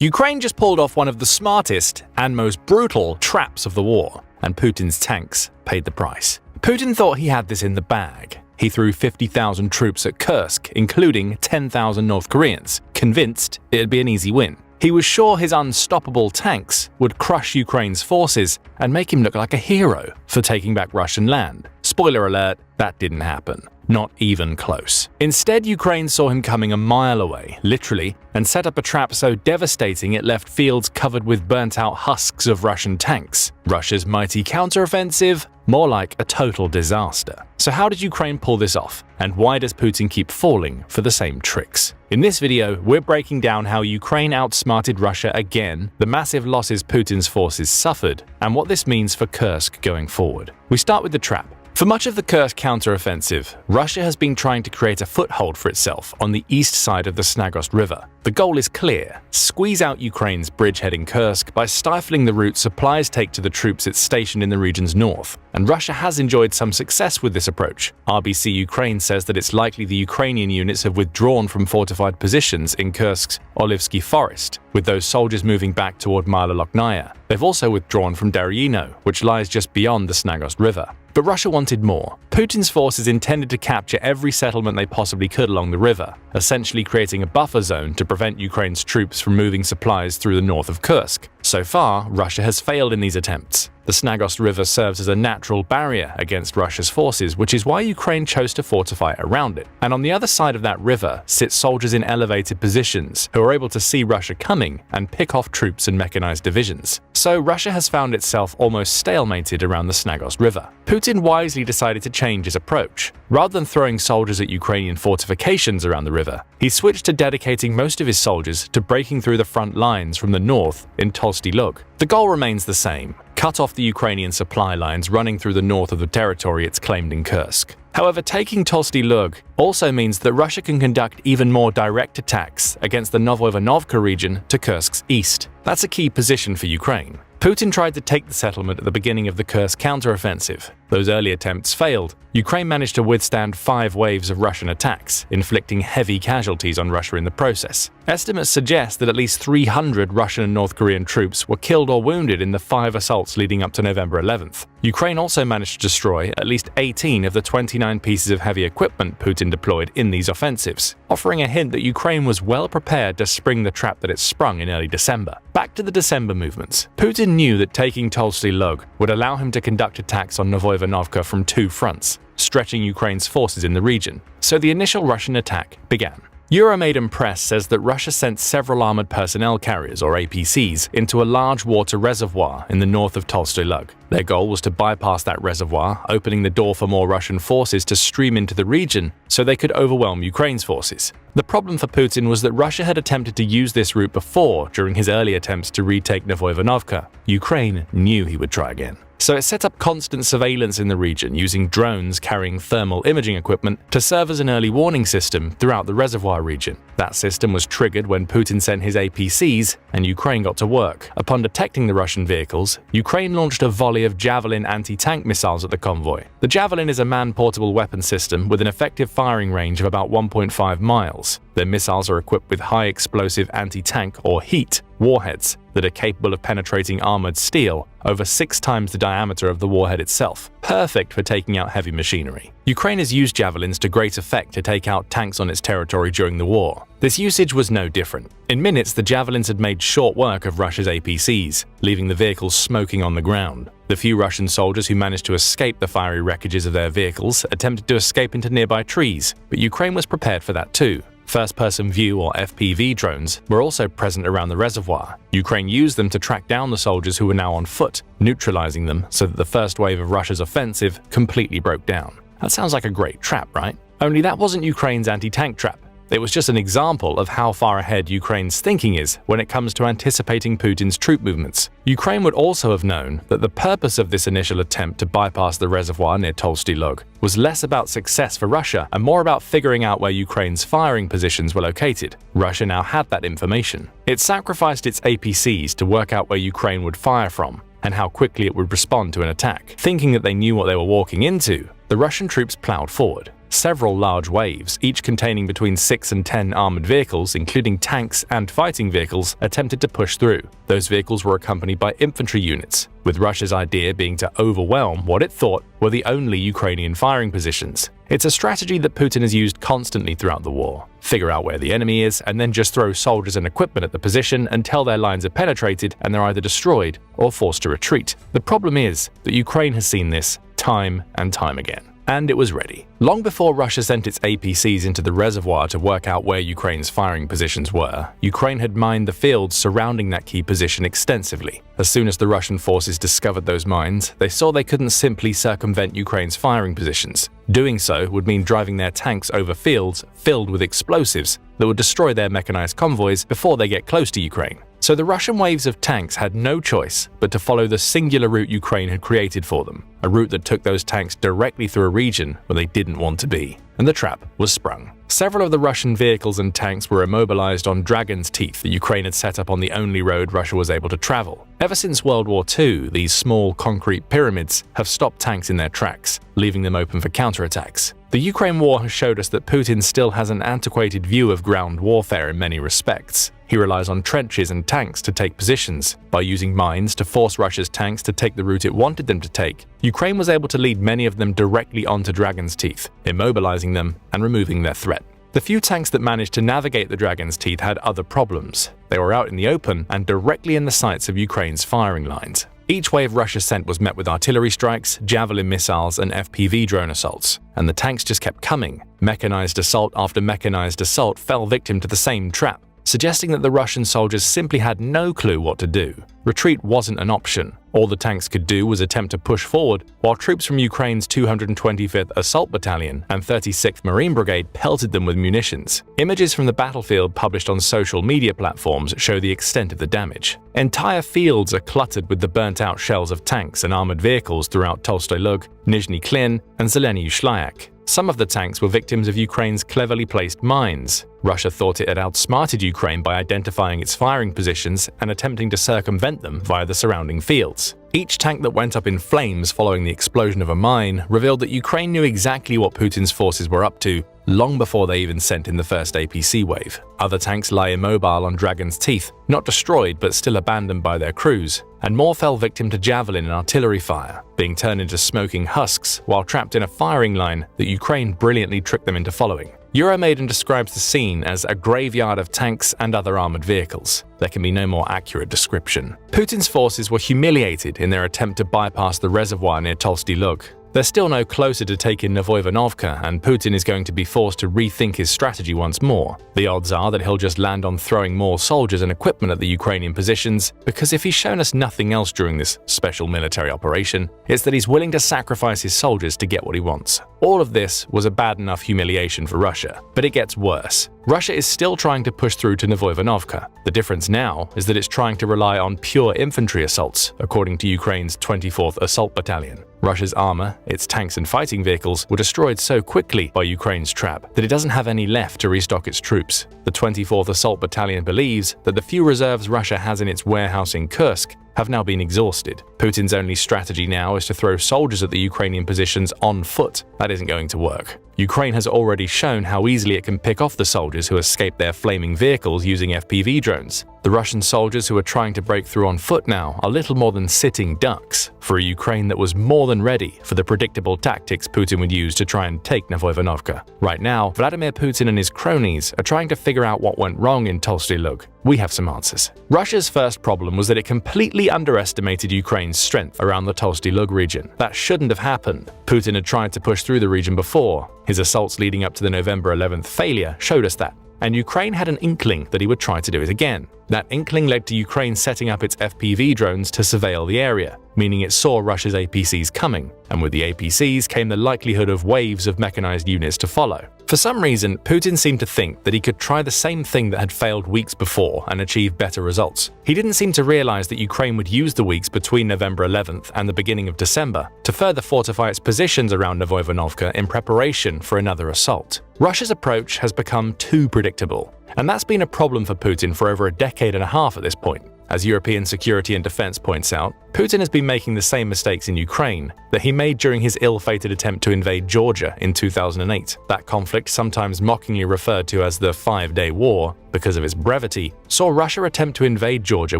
Ukraine just pulled off one of the smartest and most brutal traps of the war, and Putin's tanks paid the price. Putin thought he had this in the bag. He threw 50,000 troops at Kursk, including 10,000 North Koreans, convinced it'd be an easy win. He was sure his unstoppable tanks would crush Ukraine's forces and make him look like a hero for taking back Russian land. Spoiler alert, that didn't happen. Not even close. Instead, Ukraine saw him coming a mile away, literally, and set up a trap so devastating it left fields covered with burnt-out husks of Russian tanks. Russia's mighty counteroffensive? More like a total disaster. So how did Ukraine pull this off? And why does Putin keep falling for the same tricks? In this video, we're breaking down how Ukraine outsmarted Russia again, the massive losses Putin's forces suffered, and what this means for Kursk going forward. We start with the trap. For much of the Kursk counteroffensive, Russia has been trying to create a foothold for itself on the east side of the Snagost River. The goal is clear: squeeze out Ukraine's bridgehead in Kursk by stifling the route supplies take to the troops it's stationed in the region's north. And Russia has enjoyed some success with this approach. RBC Ukraine says that it's likely the Ukrainian units have withdrawn from fortified positions in Kursk's Olivsky Forest, with those soldiers moving back toward Mala-Loknaya. They've also withdrawn from Deryino, which lies just beyond the Snagost River. But Russia wanted more. Putin's forces intended to capture every settlement they possibly could along the river, essentially creating a buffer zone to prevent Ukraine's troops from moving supplies through the north of Kursk. So far, Russia has failed in these attempts. The Snagost River serves as a natural barrier against Russia's forces, which is why Ukraine chose to fortify around it. And on the other side of that river sit soldiers in elevated positions who are able to see Russia coming and pick off troops and mechanized divisions. So Russia has found itself almost stalemated around the Snagost River. Putin wisely decided to change his approach. Rather than throwing soldiers at Ukrainian fortifications around the river, he switched to dedicating most of his soldiers to breaking through the front lines from the north in Tolsty Lug. The goal remains the same: cut off the Ukrainian supply lines running through the north of the territory it's claimed in Kursk. However, taking Tolsty Lug also means that Russia can conduct even more direct attacks against the Novoivanovka region to Kursk's east. That's a key position for Ukraine. Putin tried to take the settlement at the beginning of the Kursk counteroffensive. Those early attempts failed. Ukraine managed to withstand 5 waves of Russian attacks, inflicting heavy casualties on Russia in the process. Estimates suggest that at least 300 Russian and North Korean troops were killed or wounded in the 5 assaults leading up to November 11th. Ukraine also managed to destroy at least 18 of the 29 pieces of heavy equipment Putin deployed in these offensives, offering a hint that Ukraine was well prepared to spring the trap that it sprung in early December. Back to the December movements. Putin knew that taking Tolsty Lug would allow him to conduct attacks on Novoivanovka from 2 fronts, stretching Ukraine's forces in the region. So the initial Russian attack began. Euromaidan Press says that Russia sent several armored personnel carriers, or APCs, into a large water reservoir in the north of Tolstoy Lug. Their goal was to bypass that reservoir, opening the door for more Russian forces to stream into the region so they could overwhelm Ukraine's forces. The problem for Putin was that Russia had attempted to use this route before during his early attempts to retake Novoivanovka. Ukraine knew he would try again. So it set up constant surveillance in the region using drones carrying thermal imaging equipment to serve as an early warning system throughout the reservoir region. That system was triggered when Putin sent his APCs and Ukraine got to work. Upon detecting the Russian vehicles, Ukraine launched a volley of Javelin anti-tank missiles at the convoy. The Javelin is a man-portable weapon system with an effective firing range of about 1.5 miles. Their missiles are equipped with high-explosive anti-tank, or HEAT, warheads that are capable of penetrating armored steel over 6 times the diameter of the warhead itself, perfect for taking out heavy machinery. Ukraine has used javelins to great effect to take out tanks on its territory during the war. This usage was no different. In minutes, the javelins had made short work of Russia's APCs, leaving the vehicles smoking on the ground. The few Russian soldiers who managed to escape the fiery wreckages of their vehicles attempted to escape into nearby trees, but Ukraine was prepared for that too. First-person view, or FPV drones, were also present around the reservoir. Ukraine used them to track down the soldiers who were now on foot, neutralizing them so that the first wave of Russia's offensive completely broke down. That sounds like a great trap, right? Only that wasn't Ukraine's anti-tank trap. It was just an example of how far ahead Ukraine's thinking is when it comes to anticipating Putin's troop movements. Ukraine would also have known that the purpose of this initial attempt to bypass the reservoir near Tolsty Lug was less about success for Russia and more about figuring out where Ukraine's firing positions were located. Russia now had that information. It sacrificed its APCs to work out where Ukraine would fire from and how quickly it would respond to an attack. Thinking that they knew what they were walking into, the Russian troops plowed forward. Several large waves, each containing between 6 and 10 armored vehicles, including tanks and fighting vehicles, attempted to push through. Those vehicles were accompanied by infantry units, with Russia's idea being to overwhelm what it thought were the only Ukrainian firing positions. It's a strategy that Putin has used constantly throughout the war. Figure out where the enemy is and then just throw soldiers and equipment at the position until their lines are penetrated and they're either destroyed or forced to retreat. The problem is that Ukraine has seen this time and time again. And it was ready. Long before Russia sent its APCs into the reservoir to work out where Ukraine's firing positions were, Ukraine had mined the fields surrounding that key position extensively. As soon as the Russian forces discovered those mines, they saw they couldn't simply circumvent Ukraine's firing positions. Doing so would mean driving their tanks over fields filled with explosives that would destroy their mechanized convoys before they get close to Ukraine. So the Russian waves of tanks had no choice but to follow the singular route Ukraine had created for them, a route that took those tanks directly through a region where they didn't want to be. And the trap was sprung. Several of the Russian vehicles and tanks were immobilized on Dragon's Teeth that Ukraine had set up on the only road Russia was able to travel. Ever since World War II, these small concrete pyramids have stopped tanks in their tracks, leaving them open for counterattacks. The Ukraine war has showed us that Putin still has an antiquated view of ground warfare in many respects. He relies on trenches and tanks to take positions. By using mines to force Russia's tanks to take the route it wanted them to take, Ukraine was able to lead many of them directly onto Dragon's Teeth, immobilizing them and removing their threat. The few tanks that managed to navigate the Dragon's Teeth had other problems. They were out in the open and directly in the sights of Ukraine's firing lines. Each wave Russia sent was met with artillery strikes, javelin missiles, and FPV drone assaults, and the tanks just kept coming. Mechanized assault after mechanized assault fell victim to the same trap, suggesting that the Russian soldiers simply had no clue what to do. Retreat wasn't an option. All the tanks could do was attempt to push forward, while troops from Ukraine's 225th Assault Battalion and 36th Marine Brigade pelted them with munitions. Images from the battlefield published on social media platforms show the extent of the damage. Entire fields are cluttered with the burnt-out shells of tanks and armored vehicles throughout Tolstoy Lug, Nizhny Klin, and Zeleny Shlyak. Some of the tanks were victims of Ukraine's cleverly placed mines. Russia thought it had outsmarted Ukraine by identifying its firing positions and attempting to circumvent them via the surrounding fields. Each tank that went up in flames following the explosion of a mine revealed that Ukraine knew exactly what Putin's forces were up to long before they even sent in the first APC wave. Other tanks lie immobile on Dragon's Teeth, not destroyed but still abandoned by their crews, and more fell victim to javelin and artillery fire, being turned into smoking husks while trapped in a firing line that Ukraine brilliantly tricked them into following. Euromaiden describes the scene as a graveyard of tanks and other armored vehicles. There can be no more accurate description. Putin's forces were humiliated in their attempt to bypass the reservoir near Tolstoy Lug. They're still no closer to taking Novoivanovka, and Putin is going to be forced to rethink his strategy once more. The odds are that he'll just land on throwing more soldiers and equipment at the Ukrainian positions, because if he's shown us nothing else during this special military operation, it's that he's willing to sacrifice his soldiers to get what he wants. All of this was a bad enough humiliation for Russia, but it gets worse. Russia is still trying to push through to Novoivanovka. The difference now is that it's trying to rely on pure infantry assaults, according to Ukraine's 24th Assault Battalion. Russia's armor, its tanks and fighting vehicles, were destroyed so quickly by Ukraine's trap that it doesn't have any left to restock its troops. The 24th Assault Battalion believes that the few reserves Russia has in its warehouse in Kursk have now been exhausted. Putin's only strategy now is to throw soldiers at the Ukrainian positions on foot. That isn't going to work. Ukraine has already shown how easily it can pick off the soldiers who escaped their flaming vehicles using FPV drones. The Russian soldiers who are trying to break through on foot now are little more than sitting ducks for a Ukraine that was more than ready for the predictable tactics Putin would use to try and take Novoivanovka. Right now, Vladimir Putin and his cronies are trying to figure out what went wrong in Tolstoy Lug. We have some answers. Russia's first problem was that it completely underestimated Ukraine's strength around the Tolstoy Lug region. That shouldn't have happened. Putin had tried to push through the region before. His assaults leading up to the November 11th failure showed us that. And Ukraine had an inkling that he would try to do it again. That inkling led to Ukraine setting up its FPV drones to surveil the area, meaning it saw Russia's APCs coming, and with the APCs came the likelihood of waves of mechanized units to follow. For some reason, Putin seemed to think that he could try the same thing that had failed weeks before and achieve better results. He didn't seem to realize that Ukraine would use the weeks between November 11th and the beginning of December to further fortify its positions around Novoivanovka in preparation for another assault. Russia's approach has become too predictable, and that's been a problem for Putin for over a decade and a half at this point. As European Security and Defense points out, Putin has been making the same mistakes in Ukraine that he made during his ill-fated attempt to invade Georgia in 2008. That conflict, sometimes mockingly referred to as the 5-Day War because of its brevity, saw Russia attempt to invade Georgia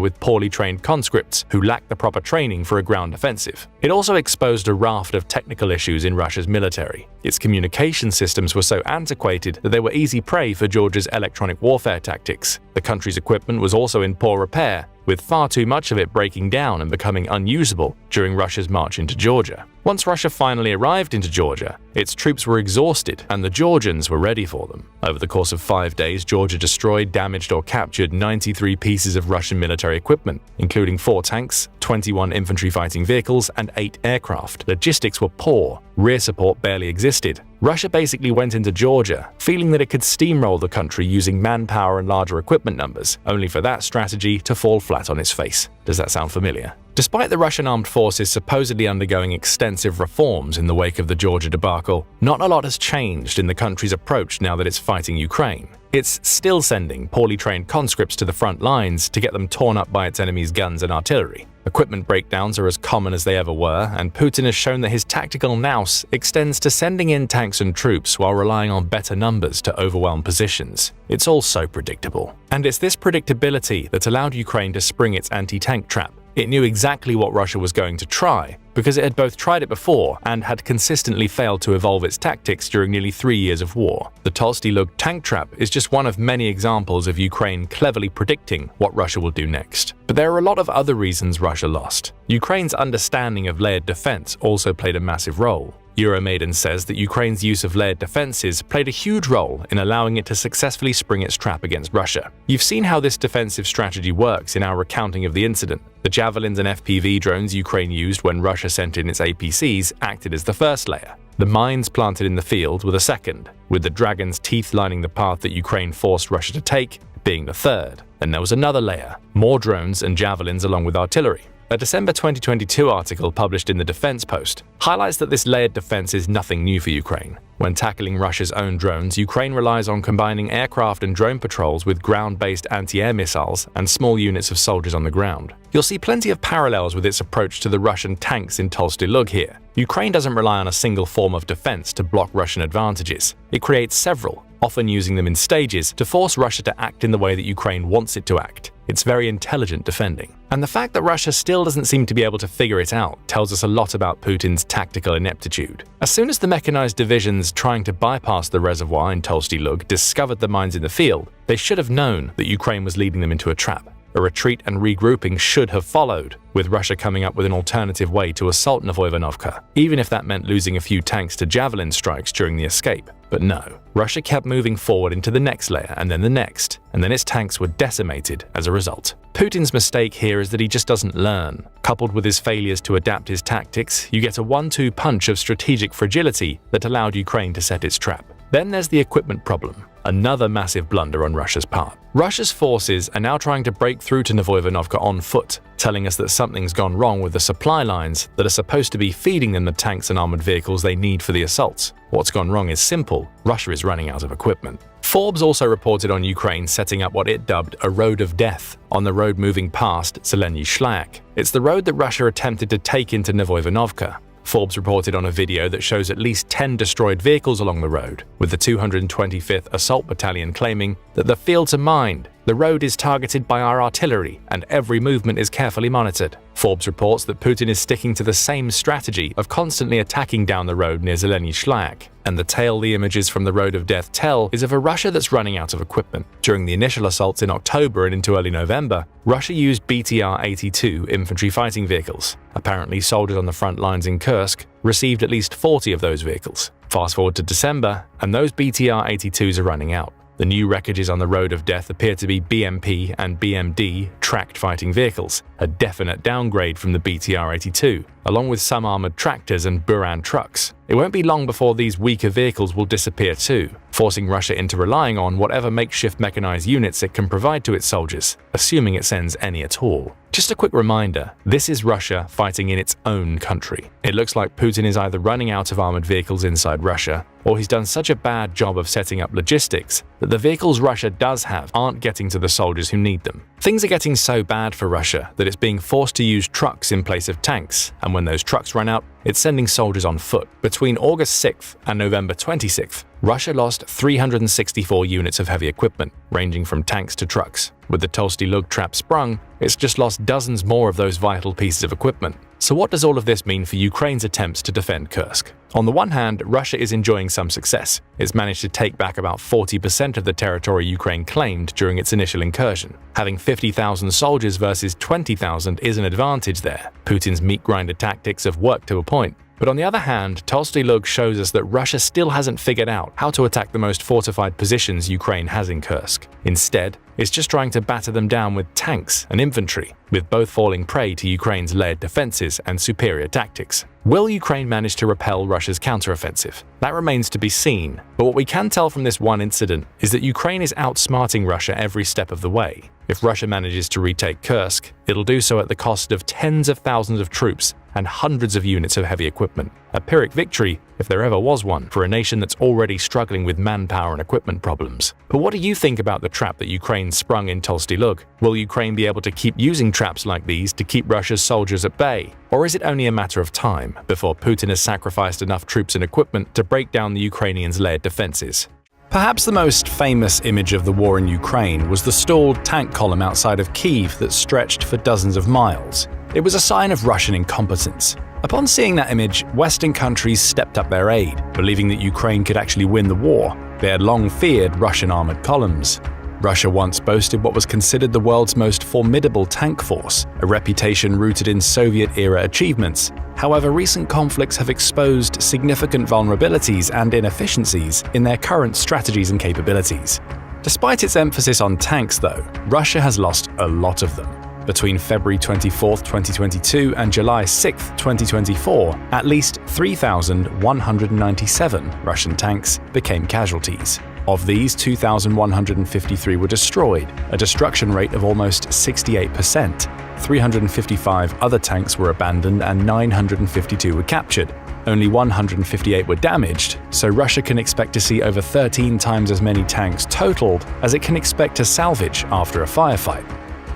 with poorly trained conscripts who lacked the proper training for a ground offensive. It also exposed a raft of technical issues in Russia's military. Its communication systems were so antiquated that they were easy prey for Georgia's electronic warfare tactics. The country's equipment was also in poor repair, with far too much of it breaking down and becoming unusable during Russia's march into Georgia. Once Russia finally arrived into Georgia, its troops were exhausted and the Georgians were ready for them. Over the course of 5 days, Georgia destroyed, damaged, or captured 93 pieces of Russian military equipment, including 4 tanks, 21 infantry fighting vehicles, and 8 aircraft. Logistics were poor, rear support barely existed. Russia basically went into Georgia, feeling that it could steamroll the country using manpower and larger equipment numbers, only for that strategy to fall flat on its face. Does that sound familiar? Despite the Russian armed forces supposedly undergoing extensive reforms in the wake of the Georgia debacle, not a lot has changed in the country's approach now that it's fighting Ukraine. It's still sending poorly trained conscripts to the front lines to get them torn up by its enemy's guns and artillery. Equipment breakdowns are as common as they ever were, and Putin has shown that his tactical nous extends to sending in tanks and troops while relying on better numbers to overwhelm positions. It's all so predictable. And it's this predictability that allowed Ukraine to spring its anti-tank trap. It knew exactly what Russia was going to try, because it had both tried it before and had consistently failed to evolve its tactics during nearly 3 years of war. The Tolstoy Lug tank trap is just one of many examples of Ukraine cleverly predicting what Russia will do next. But there are a lot of other reasons Russia lost. Ukraine's understanding of layered defense also played a massive role. Euromaiden says that Ukraine's use of layered defenses played a huge role in allowing it to successfully spring its trap against Russia. You've seen how this defensive strategy works in our recounting of the incident. The Javelins and FPV drones Ukraine used when Russia sent in its APCs acted as the first layer. The mines planted in the field were the second, with the Dragon's teeth lining the path that Ukraine forced Russia to take being the third. Then there was another layer, more drones and Javelins along with artillery. A December 2022 article published in the Defense Post highlights that this layered defense is nothing new for Ukraine. When tackling Russia's own drones, Ukraine relies on combining aircraft and drone patrols with ground-based anti-air missiles and small units of soldiers on the ground. You'll see plenty of parallels with its approach to the Russian tanks in Tolstoy Lug here. Ukraine doesn't rely on a single form of defense to block Russian advantages. It creates several, often using them in stages to force Russia to act in the way that Ukraine wants it to act. It's very intelligent defending. And the fact that Russia still doesn't seem to be able to figure it out tells us a lot about Putin's tactical ineptitude. As soon as the mechanized divisions trying to bypass the reservoir in Tolstoy Lug discovered the mines in the field, they should have known that Ukraine was leading them into a trap. A retreat and regrouping should have followed, with Russia coming up with an alternative way to assault Novoivanovka, even if that meant losing a few tanks to Javelin strikes during the escape. But no, Russia kept moving forward into the next layer and then the next, and then its tanks were decimated as a result. Putin's mistake here is that he just doesn't learn. Coupled with his failures to adapt his tactics, you get a 1-2 punch of strategic fragility that allowed Ukraine to set its trap. Then there's the equipment problem, another massive blunder on Russia's part. Russia's forces are now trying to break through to Novoivanovka on foot, telling us that something's gone wrong with the supply lines that are supposed to be feeding them the tanks and armored vehicles they need for the assaults. What's gone wrong is simple: Russia is running out of equipment. Forbes also reported on Ukraine setting up what it dubbed a road of death on the road moving past Zeleny Shlyak. It's the road that Russia attempted to take into Novoivanovka. Forbes reported on a video that shows at least 10 destroyed vehicles along the road, with the 225th Assault Battalion claiming that the fields are mined, the road is targeted by our artillery, and every movement is carefully monitored. Forbes reports that Putin is sticking to the same strategy of constantly attacking down the road near Zeleny Shlyak, and the tale the images from the Road of Death tell is of a Russia that's running out of equipment. During the initial assaults in October and into early November, Russia used BTR-82 infantry fighting vehicles. Apparently, soldiers on the front lines in Kursk received at least 40 of those vehicles. Fast forward to December, and those BTR-82s are running out. The new wreckages on the Road of Death appear to be BMP and BMD tracked fighting vehicles, a definite downgrade from the BTR-82, along with some armored tractors and Buran trucks. It won't be long before these weaker vehicles will disappear too, forcing Russia into relying on whatever makeshift mechanized units it can provide to its soldiers, assuming it sends any at all. Just a quick reminder, this is Russia fighting in its own country. It looks like Putin is either running out of armored vehicles inside Russia, or he's done such a bad job of setting up logistics that the vehicles Russia does have aren't getting to the soldiers who need them. Things are getting so bad for Russia that it's being forced to use trucks in place of tanks, and when those trucks run out, it's sending soldiers on foot. Between August 6th and November 26th, Russia lost 364 units of heavy equipment, ranging from tanks to trucks. With the Tolstoy Lug trap sprung, it's just lost dozens more of those vital pieces of equipment. So what does all of this mean for Ukraine's attempts to defend Kursk? On the one hand, Russia is enjoying some success. It's managed to take back about 40% of the territory Ukraine claimed during its initial incursion. Having 50,000 soldiers versus 20,000 is an advantage there. Putin's meat grinder tactics have worked to a point. But on the other hand, Tolstoy Lug shows us that Russia still hasn't figured out how to attack the most fortified positions Ukraine has in Kursk. Instead, it's just trying to batter them down with tanks and infantry, with both falling prey to Ukraine's layered defenses and superior tactics. Will Ukraine manage to repel Russia's counteroffensive? That remains to be seen, but what we can tell from this one incident is that Ukraine is outsmarting Russia every step of the way. If Russia manages to retake Kursk, it'll do so at the cost of tens of thousands of troops and hundreds of units of heavy equipment. A Pyrrhic victory, if there ever was one, for a nation that's already struggling with manpower and equipment problems. But what do you think about the trap that Ukraine sprung in Tolstoy Lug? Will Ukraine be able to keep using traps like these to keep Russia's soldiers at bay? Or is it only a matter of time before Putin has sacrificed enough troops and equipment to break down the Ukrainians' layered defenses? Perhaps the most famous image of the war in Ukraine was the stalled tank column outside of Kyiv that stretched for dozens of miles. It was a sign of Russian incompetence. Upon seeing that image, Western countries stepped up their aid, believing that Ukraine could actually win the war. They had long feared Russian armored columns. Russia once boasted what was considered the world's most formidable tank force, a reputation rooted in Soviet-era achievements. However, recent conflicts have exposed significant vulnerabilities and inefficiencies in their current strategies and capabilities. Despite its emphasis on tanks, though, Russia has lost a lot of them. Between February 24, 2022 and July 6, 2024, at least 3,197 Russian tanks became casualties. Of these, 2,153 were destroyed, a destruction rate of almost 68%. 355 other tanks were abandoned and 952 were captured. Only 158 were damaged, so Russia can expect to see over 13 times as many tanks totaled as it can expect to salvage after a firefight.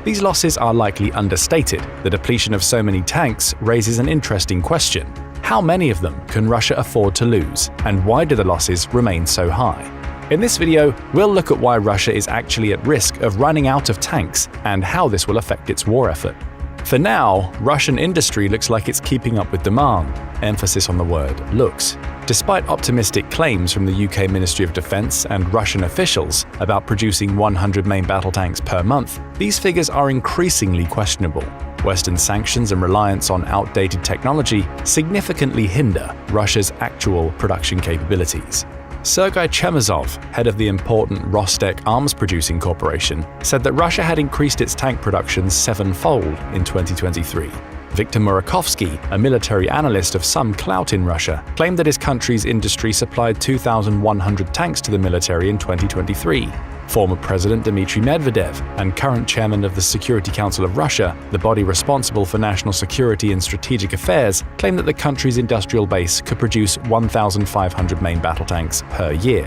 These losses are likely understated. The depletion of so many tanks raises an interesting question. How many of them can Russia afford to lose, and why do the losses remain so high? In this video, we'll look at why Russia is actually at risk of running out of tanks and how this will affect its war effort. For now, Russian industry looks like it's keeping up with demand, emphasis on the word looks. Despite optimistic claims from the UK Ministry of Defence and Russian officials about producing 100 main battle tanks per month, these figures are increasingly questionable. Western sanctions and reliance on outdated technology significantly hinder Russia's actual production capabilities. Sergei Chemezov, head of the important Rostec arms-producing corporation, said that Russia had increased its tank production sevenfold in 2023. Viktor Murakovsky, a military analyst of some clout in Russia, claimed that his country's industry supplied 2,100 tanks to the military in 2023. Former President Dmitry Medvedev and current chairman of the Security Council of Russia, the body responsible for national security and strategic affairs, claimed that the country's industrial base could produce 1,500 main battle tanks per year.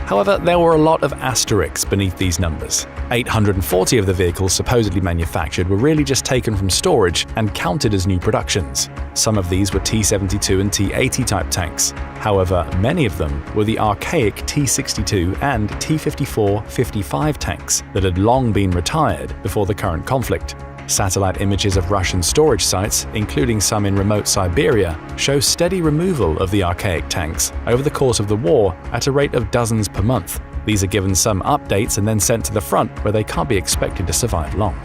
However, there were a lot of asterisks beneath these numbers. 840 of the vehicles supposedly manufactured were really just taken from storage and counted as new productions. Some of these were T-72 and T-80 type tanks. However, many of them were the archaic T-62 and T-54-55 tanks that had long been retired before the current conflict. Satellite images of Russian storage sites, including some in remote Siberia, show steady removal of the archaic tanks over the course of the war at a rate of dozens per month. These are given some updates and then sent to the front where they can't be expected to survive long.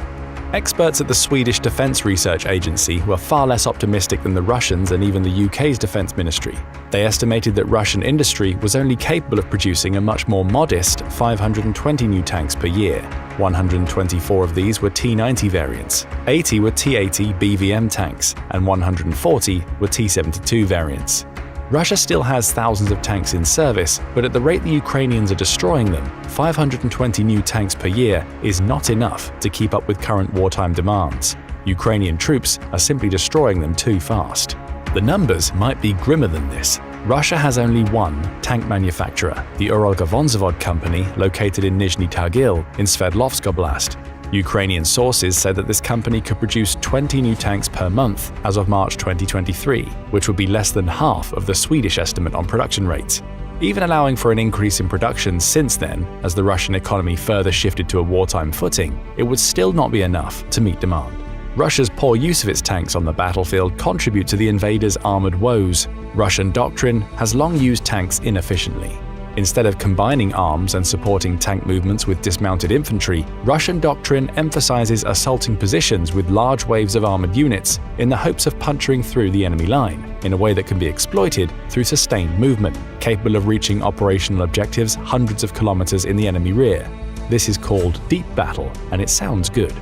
Experts at the Swedish Defence Research Agency were far less optimistic than the Russians and even the UK's Defence Ministry. They estimated that Russian industry was only capable of producing a much more modest 520 new tanks per year. 124 of these were T-90 variants, 80 were T-80 BVM tanks, and 140 were T-72 variants. Russia still has thousands of tanks in service, but at the rate the Ukrainians are destroying them, 520 new tanks per year is not enough to keep up with current wartime demands. Ukrainian troops are simply destroying them too fast. The numbers might be grimmer than this. Russia has only one tank manufacturer, the Uralgovonzavod company located in Nizhny Tagil in Sverdlovsk Oblast. Ukrainian sources said that this company could produce 20 new tanks per month as of March 2023, which would be less than half of the Swedish estimate on production rates. Even allowing for an increase in production since then, as the Russian economy further shifted to a wartime footing, it would still not be enough to meet demand. Russia's poor use of its tanks on the battlefield contribute to the invaders' armored woes. Russian doctrine has long used tanks inefficiently. Instead of combining arms and supporting tank movements with dismounted infantry, Russian doctrine emphasizes assaulting positions with large waves of armored units in the hopes of puncturing through the enemy line, in a way that can be exploited through sustained movement, capable of reaching operational objectives hundreds of kilometers in the enemy rear. This is called deep battle, and it sounds good.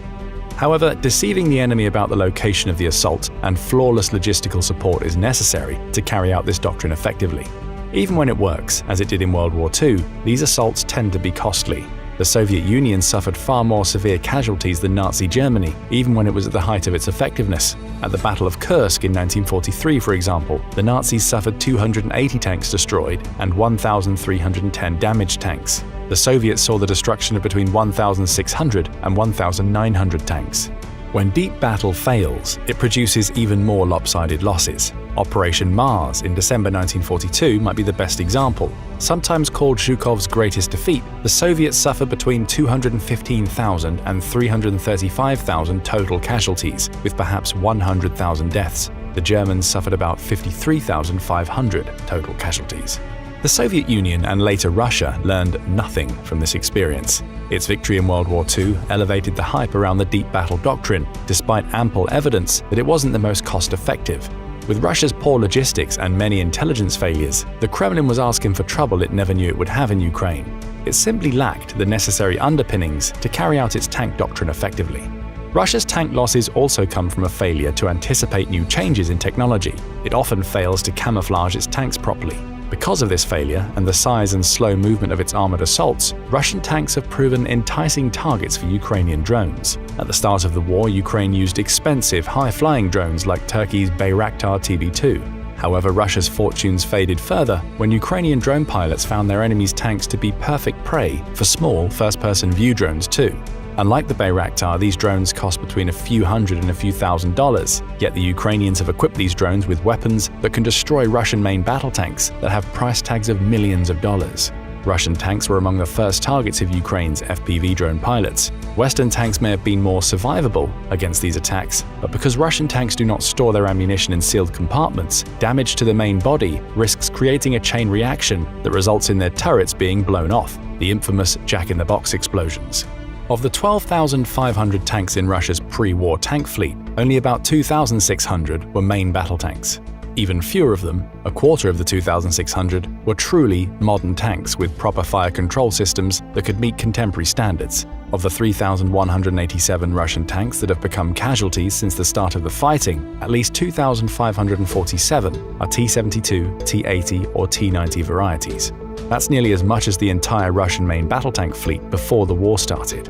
However, deceiving the enemy about the location of the assault and flawless logistical support is necessary to carry out this doctrine effectively. Even when it works, as it did in World War II, these assaults tend to be costly. The Soviet Union suffered far more severe casualties than Nazi Germany, even when it was at the height of its effectiveness. At the Battle of Kursk in 1943, for example, the Nazis suffered 280 tanks destroyed and 1,310 damaged tanks. The Soviets saw the destruction of between 1,600 and 1,900 tanks. When deep battle fails, it produces even more lopsided losses. Operation Mars in December 1942 might be the best example. Sometimes called Zhukov's greatest defeat, the Soviets suffered between 215,000 and 335,000 total casualties, with perhaps 100,000 deaths. The Germans suffered about 53,500 total casualties. The Soviet Union and later Russia learned nothing from this experience. Its victory in World War II elevated the hype around the deep battle doctrine, despite ample evidence that it wasn't the most cost-effective. With Russia's poor logistics and many intelligence failures, the Kremlin was asking for trouble it never knew it would have in Ukraine. It simply lacked the necessary underpinnings to carry out its tank doctrine effectively. Russia's tank losses also come from a failure to anticipate new changes in technology. It often fails to camouflage its tanks properly. Because of this failure and the size and slow movement of its armored assaults, Russian tanks have proven enticing targets for Ukrainian drones. At the start of the war, Ukraine used expensive, high-flying drones like Turkey's Bayraktar TB2. However, Russia's fortunes faded further when Ukrainian drone pilots found their enemies' tanks to be perfect prey for small first-person view drones too. Unlike the Bayraktar, these drones cost between a few hundred and a few $1,000s, yet the Ukrainians have equipped these drones with weapons that can destroy Russian main battle tanks that have price tags of millions of dollars. Russian tanks were among the first targets of Ukraine's FPV drone pilots. Western tanks may have been more survivable against these attacks, but because Russian tanks do not store their ammunition in sealed compartments, damage to the main body risks creating a chain reaction that results in their turrets being blown off, the infamous jack-in-the-box explosions. Of the 12,500 tanks in Russia's pre-war tank fleet, only about 2,600 were main battle tanks. Even fewer of them, a quarter of the 2,600, were truly modern tanks with proper fire control systems that could meet contemporary standards. Of the 3,187 Russian tanks that have become casualties since the start of the fighting, at least 2,547 are T-72, T-80 or T-90 varieties. That's nearly as much as the entire Russian main battle tank fleet before the war started.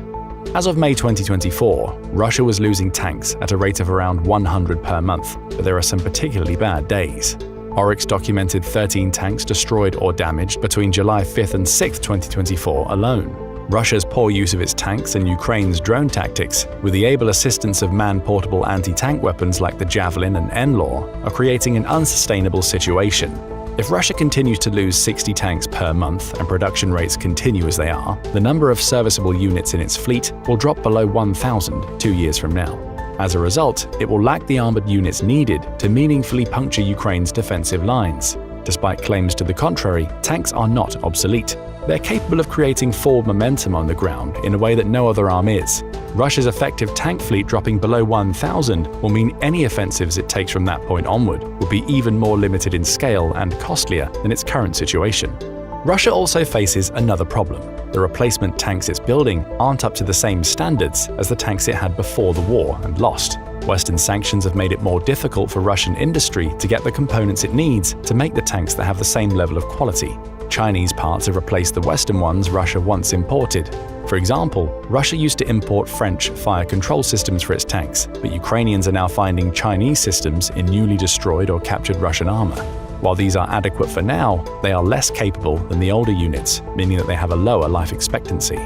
As of May 2024, Russia was losing tanks at a rate of around 100 per month, but there are some particularly bad days. Oryx documented 13 tanks destroyed or damaged between July 5th and 6th, 2024 alone. Russia's poor use of its tanks and Ukraine's drone tactics, with the able assistance of man-portable anti-tank weapons like the Javelin and NLAW, are creating an unsustainable situation. If Russia continues to lose 60 tanks per month and production rates continue as they are, the number of serviceable units in its fleet will drop below 1,000 2 years from now. As a result, it will lack the armored units needed to meaningfully puncture Ukraine's defensive lines. Despite claims to the contrary, tanks are not obsolete. They're capable of creating forward momentum on the ground in a way that no other arm is. Russia's effective tank fleet dropping below 1,000 will mean any offensives it takes from that point onward will be even more limited in scale and costlier than its current situation. Russia also faces another problem. The replacement tanks it's building aren't up to the same standards as the tanks it had before the war and lost. Western sanctions have made it more difficult for Russian industry to get the components it needs to make the tanks that have the same level of quality. Chinese parts have replaced the Western ones Russia once imported. For example, Russia used to import French fire control systems for its tanks, but Ukrainians are now finding Chinese systems in newly destroyed or captured Russian armor. While these are adequate for now, they are less capable than the older units, meaning that they have a lower life expectancy.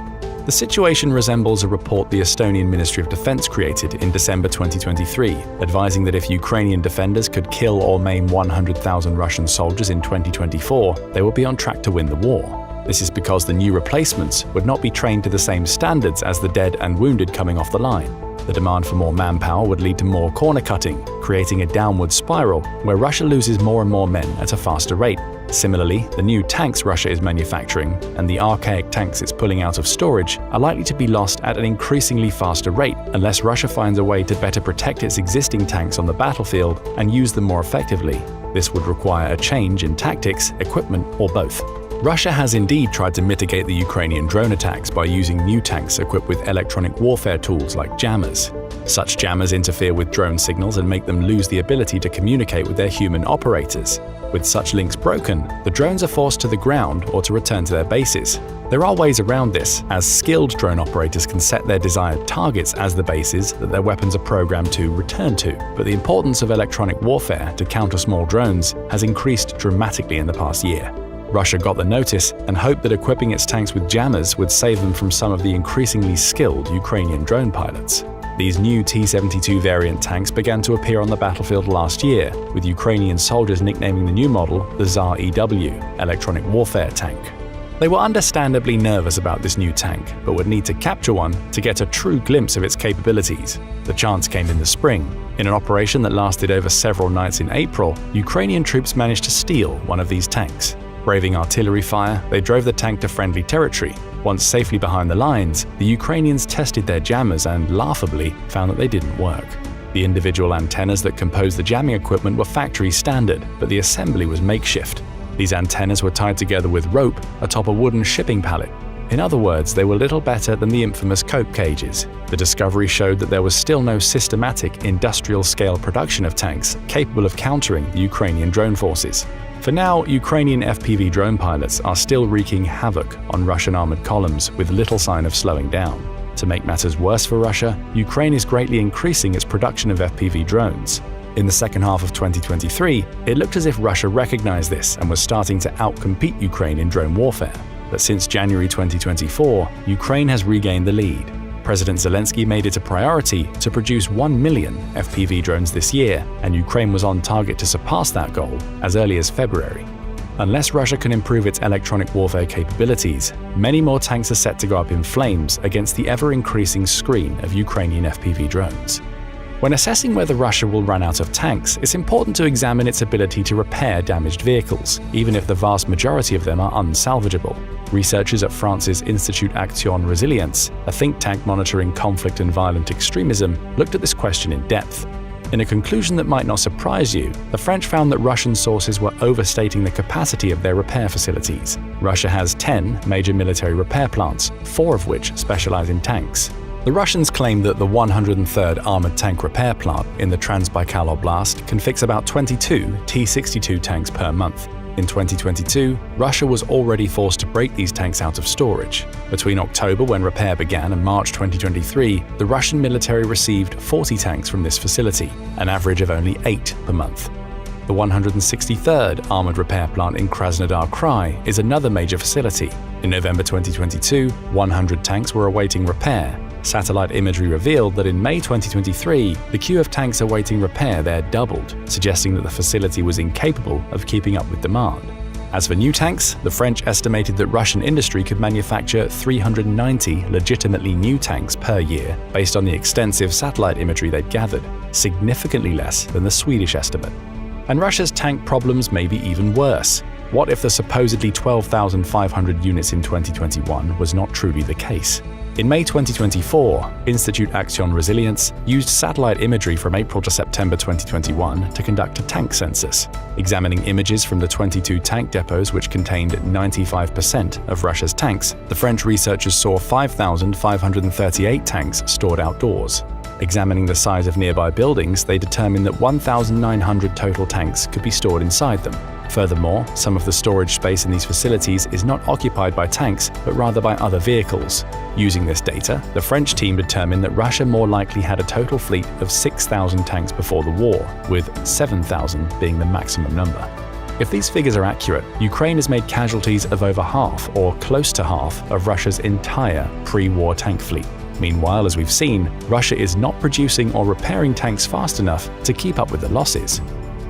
The situation resembles a report the Estonian Ministry of Defense created in December 2023, advising that if Ukrainian defenders could kill or maim 100,000 Russian soldiers in 2024, they would be on track to win the war. This is because the new replacements would not be trained to the same standards as the dead and wounded coming off the line. The demand for more manpower would lead to more corner cutting, creating a downward spiral where Russia loses more and more men at a faster rate. Similarly, the new tanks Russia is manufacturing and the archaic tanks it's pulling out of storage are likely to be lost at an increasingly faster rate unless Russia finds a way to better protect its existing tanks on the battlefield and use them more effectively. This would require a change in tactics, equipment, or both. Russia has indeed tried to mitigate the Ukrainian drone attacks by using new tanks equipped with electronic warfare tools like jammers. Such jammers interfere with drone signals and make them lose the ability to communicate with their human operators. With such links broken, the drones are forced to the ground or to return to their bases. There are ways around this, as skilled drone operators can set their desired targets as the bases that their weapons are programmed to return to, but the importance of electronic warfare to counter small drones has increased dramatically in the past year. Russia got the notice and hoped that equipping its tanks with jammers would save them from some of the increasingly skilled Ukrainian drone pilots. These new T-72 variant tanks began to appear on the battlefield last year, with Ukrainian soldiers nicknaming the new model the ZAR-EW, Electronic Warfare Tank. They were understandably nervous about this new tank, but would need to capture one to get a true glimpse of its capabilities. The chance came in the spring. In an operation that lasted over several nights in April, Ukrainian troops managed to steal one of these tanks. Braving artillery fire, they drove the tank to friendly territory. Once safely behind the lines, the Ukrainians tested their jammers and, laughably, found that they didn't work. The individual antennas that composed the jamming equipment were factory standard, but the assembly was makeshift. These antennas were tied together with rope atop a wooden shipping pallet. In other words, they were little better than the infamous cope cages. The discovery showed that there was still no systematic, industrial-scale production of tanks capable of countering the Ukrainian drone forces. For now, Ukrainian FPV drone pilots are still wreaking havoc on Russian armored columns with little sign of slowing down. To make matters worse for Russia, Ukraine is greatly increasing its production of FPV drones. In the second half of 2023, it looked as if Russia recognized this and was starting to outcompete Ukraine in drone warfare. But since January 2024, Ukraine has regained the lead. President Zelensky made it a priority to produce 1 million FPV drones this year, and Ukraine was on target to surpass that goal as early as February. Unless Russia can improve its electronic warfare capabilities, many more tanks are set to go up in flames against the ever-increasing screen of Ukrainian FPV drones. When assessing whether Russia will run out of tanks, it's important to examine its ability to repair damaged vehicles, even if the vast majority of them are unsalvageable. Researchers at France's Institut Action Résilience, a think tank monitoring conflict and violent extremism, looked at this question in depth. In a conclusion that might not surprise you, the French found that Russian sources were overstating the capacity of their repair facilities. Russia has 10 major military repair plants, 4 of which specialize in tanks. The Russians claim that the 103rd Armored Tank Repair Plant in the Transbaikal Oblast can fix about 22 T-62 tanks per month. In 2022, Russia was already forced to break these tanks out of storage. Between October, when repair began, and March 2023, the Russian military received 40 tanks from this facility, an average of only 8 per month. The 163rd Armored Repair Plant in Krasnodar Krai is another major facility. In November 2022, 100 tanks were awaiting repair. Satellite imagery revealed that in May 2023, the queue of tanks awaiting repair there doubled, suggesting that the facility was incapable of keeping up with demand. As for new tanks, the French estimated that Russian industry could manufacture 390 legitimately new tanks per year based on the extensive satellite imagery they'd gathered, significantly less than the Swedish estimate. And Russia's tank problems may be even worse. What if the supposedly 12,500 units in 2021 was not truly the case? In May 2024, Institut Action Résilience used satellite imagery from April to September 2021 to conduct a tank census. Examining images from the 22 tank depots which contained 95% of Russia's tanks, the French researchers saw 5,538 tanks stored outdoors. Examining the size of nearby buildings, they determined that 1,900 total tanks could be stored inside them. Furthermore, some of the storage space in these facilities is not occupied by tanks, but rather by other vehicles. Using this data, the French team determined that Russia more likely had a total fleet of 6,000 tanks before the war, with 7,000 being the maximum number. If these figures are accurate, Ukraine has made casualties of over half, or close to half, of Russia's entire pre-war tank fleet. Meanwhile, as we've seen, Russia is not producing or repairing tanks fast enough to keep up with the losses.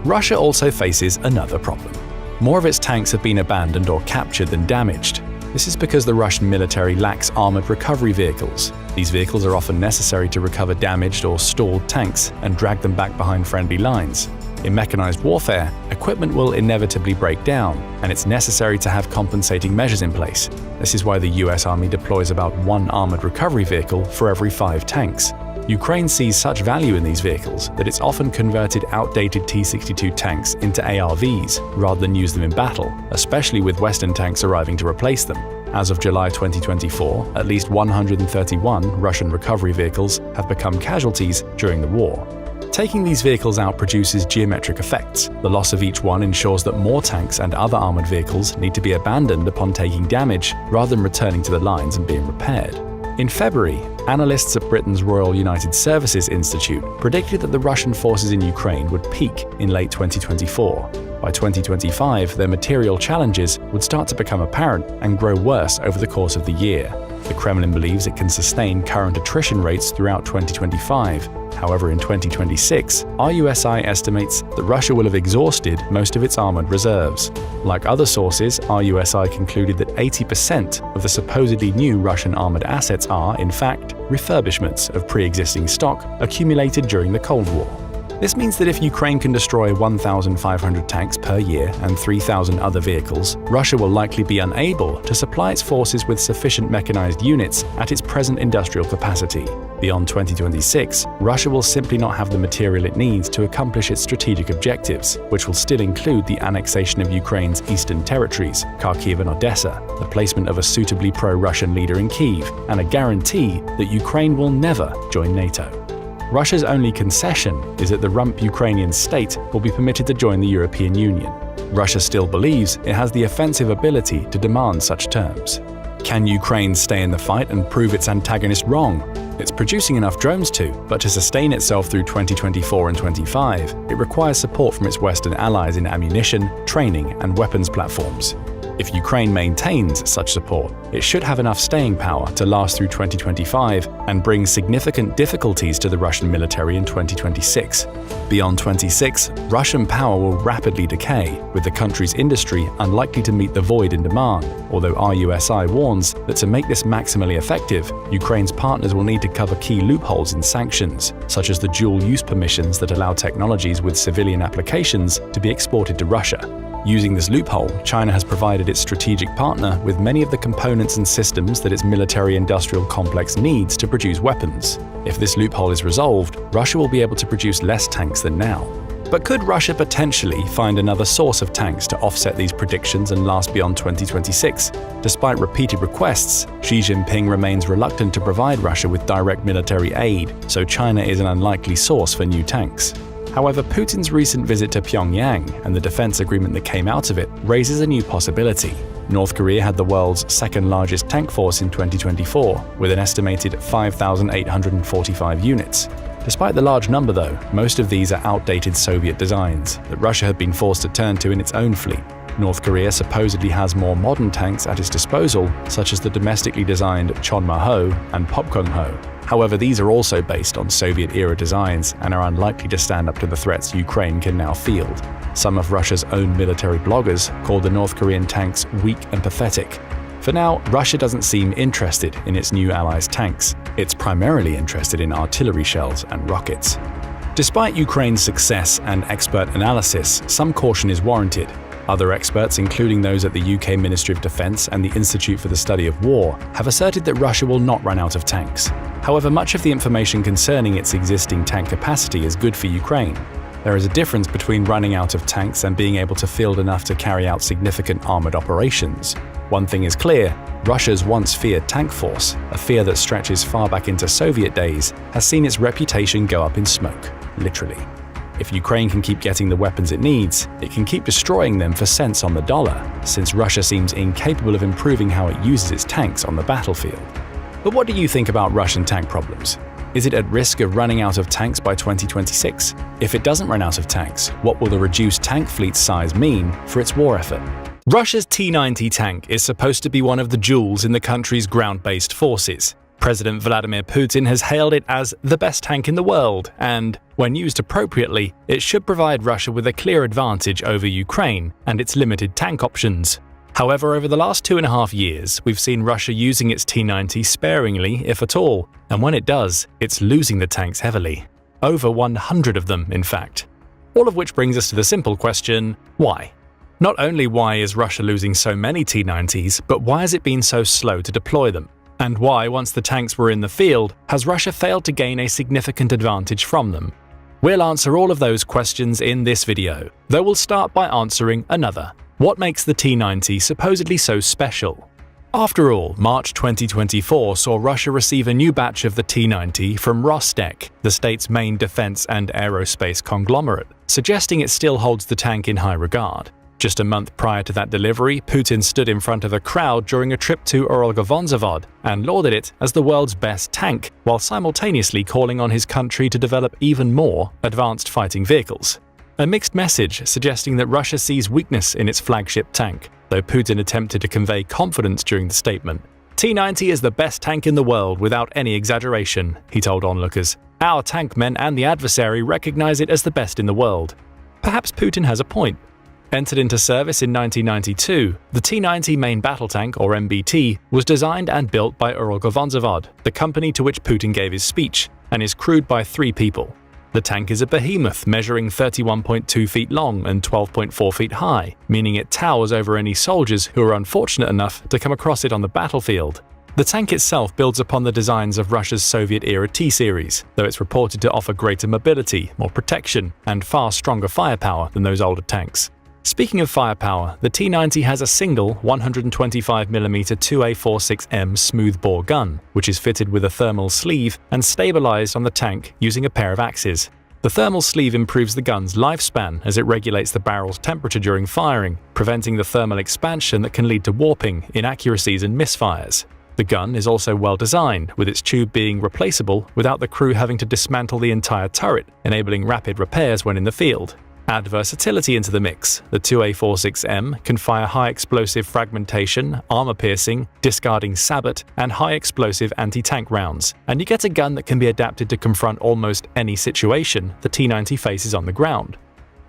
Russia also faces another problem. More of its tanks have been abandoned or captured than damaged. This is because the Russian military lacks armored recovery vehicles. These vehicles are often necessary to recover damaged or stalled tanks and drag them back behind friendly lines. In mechanized warfare, equipment will inevitably break down, and it's necessary to have compensating measures in place. This is why the US Army deploys about 1 armored recovery vehicle for every 5 tanks. Ukraine sees such value in these vehicles that it's often converted outdated T-62 tanks into ARVs rather than use them in battle, especially with Western tanks arriving to replace them. As of July 2024, at least 131 Russian recovery vehicles have become casualties during the war. Taking these vehicles out produces geometric effects. The loss of each one ensures that more tanks and other armored vehicles need to be abandoned upon taking damage rather than returning to the lines and being repaired. In February, analysts at Britain's Royal United Services Institute predicted that the Russian forces in Ukraine would peak in late 2024. By 2025, their material challenges would start to become apparent and grow worse over the course of the year. The Kremlin believes it can sustain current attrition rates throughout 2025. However, in 2026, RUSI estimates that Russia will have exhausted most of its armored reserves. Like other sources, RUSI concluded that 80% of the supposedly new Russian armored assets are, in fact, refurbishments of pre-existing stock accumulated during the Cold War. This means that if Ukraine can destroy 1,500 tanks per year and 3,000 other vehicles, Russia will likely be unable to supply its forces with sufficient mechanized units at its present industrial capacity. Beyond 2026, Russia will simply not have the material it needs to accomplish its strategic objectives, which will still include the annexation of Ukraine's eastern territories, Kharkiv and Odessa, the placement of a suitably pro-Russian leader in Kyiv, and a guarantee that Ukraine will never join NATO. Russia's only concession is that the rump Ukrainian state will be permitted to join the European Union. Russia still believes it has the offensive ability to demand such terms. Can Ukraine stay in the fight and prove its antagonist wrong? It's producing enough drones but to sustain itself through 2024 and 25, it requires support from its Western allies in ammunition, training, and weapons platforms. If Ukraine maintains such support, it should have enough staying power to last through 2025 and bring significant difficulties to the Russian military in 2026. Beyond 26, Russian power will rapidly decay, with the country's industry unlikely to meet the void in demand, although RUSI warns that to make this maximally effective, Ukraine's partners will need to cover key loopholes in sanctions, such as the dual-use permissions that allow technologies with civilian applications to be exported to Russia. Using this loophole, China has provided its strategic partner with many of the components and systems that its military-industrial complex needs to produce weapons. If this loophole is resolved, Russia will be able to produce less tanks than now. But could Russia potentially find another source of tanks to offset these predictions and last beyond 2026? Despite repeated requests, Xi Jinping remains reluctant to provide Russia with direct military aid, so China is an unlikely source for new tanks. However, Putin's recent visit to Pyongyang and the defense agreement that came out of it raises a new possibility. North Korea had the world's second-largest tank force in 2024, with an estimated 5,845 units. Despite the large number, though, most of these are outdated Soviet designs that Russia had been forced to turn to in its own fleet. North Korea supposedly has more modern tanks at its disposal, such as the domestically designed Chonma-ho and Popkong-ho. However, these are also based on Soviet-era designs and are unlikely to stand up to the threats Ukraine can now field. Some of Russia's own military bloggers call the North Korean tanks weak and pathetic. For now, Russia doesn't seem interested in its new allies' tanks. It's primarily interested in artillery shells and rockets. Despite Ukraine's success and expert analysis, some caution is warranted. Other experts, including those at the UK Ministry of Defence and the Institute for the Study of War, have asserted that Russia will not run out of tanks. However, much of the information concerning its existing tank capacity is good for Ukraine. There is a difference between running out of tanks and being able to field enough to carry out significant armoured operations. One thing is clear: Russia's once feared tank force, a fear that stretches far back into Soviet days, has seen its reputation go up in smoke, literally. If Ukraine can keep getting the weapons it needs, it can keep destroying them for cents on the dollar, since Russia seems incapable of improving how it uses its tanks on the battlefield. But what do you think about Russian tank problems? Is it at risk of running out of tanks by 2026? If it doesn't run out of tanks, what will the reduced tank fleet size mean for its war effort? Russia's T-90 tank is supposed to be one of the jewels in the country's ground-based forces. President Vladimir Putin has hailed it as the best tank in the world, and, when used appropriately, it should provide Russia with a clear advantage over Ukraine and its limited tank options. However, over the last 2.5 years, we've seen Russia using its T-90 sparingly, if at all, and when it does, it's losing the tanks heavily. Over 100 of them, in fact. All of which brings us to the simple question, why? Not only why is Russia losing so many T-90s, but why has it been so slow to deploy them? And why, once the tanks were in the field, has Russia failed to gain a significant advantage from them? We'll answer all of those questions in this video, though we'll start by answering another. What makes the T-90 supposedly so special? After all, March 2024 saw Russia receive a new batch of the T-90 from Rostec, the state's main defense and aerospace conglomerate, suggesting it still holds the tank in high regard. Just a month prior to that delivery, Putin stood in front of a crowd during a trip to Ourogovonzavod and lauded it as the world's best tank, while simultaneously calling on his country to develop even more advanced fighting vehicles. A mixed message suggesting that Russia sees weakness in its flagship tank, though Putin attempted to convey confidence during the statement. T-90 is the best tank in the world without any exaggeration, he told onlookers. Our tank men and the adversary recognize it as the best in the world. Perhaps Putin has a point. Entered into service in 1992, the T-90 main battle tank, or MBT, was designed and built by Ourogovonzavod, the company to which Putin gave his speech, and is crewed by 3 people. The tank is a behemoth measuring 31.2 feet long and 12.4 feet high, meaning it towers over any soldiers who are unfortunate enough to come across it on the battlefield. The tank itself builds upon the designs of Russia's Soviet-era T-series, though it's reported to offer greater mobility, more protection, and far stronger firepower than those older tanks. Speaking of firepower, the T-90 has a single 125mm 2A46M smoothbore gun, which is fitted with a thermal sleeve and stabilized on the tank using a pair of axes. The thermal sleeve improves the gun's lifespan as it regulates the barrel's temperature during firing, preventing the thermal expansion that can lead to warping, inaccuracies, and misfires. The gun is also well designed, with its tube being replaceable without the crew having to dismantle the entire turret, enabling rapid repairs when in the field. Add versatility into the mix. The 2A46M can fire high-explosive fragmentation, armor-piercing, discarding sabot, and high-explosive anti-tank rounds, and you get a gun that can be adapted to confront almost any situation the T-90 faces on the ground.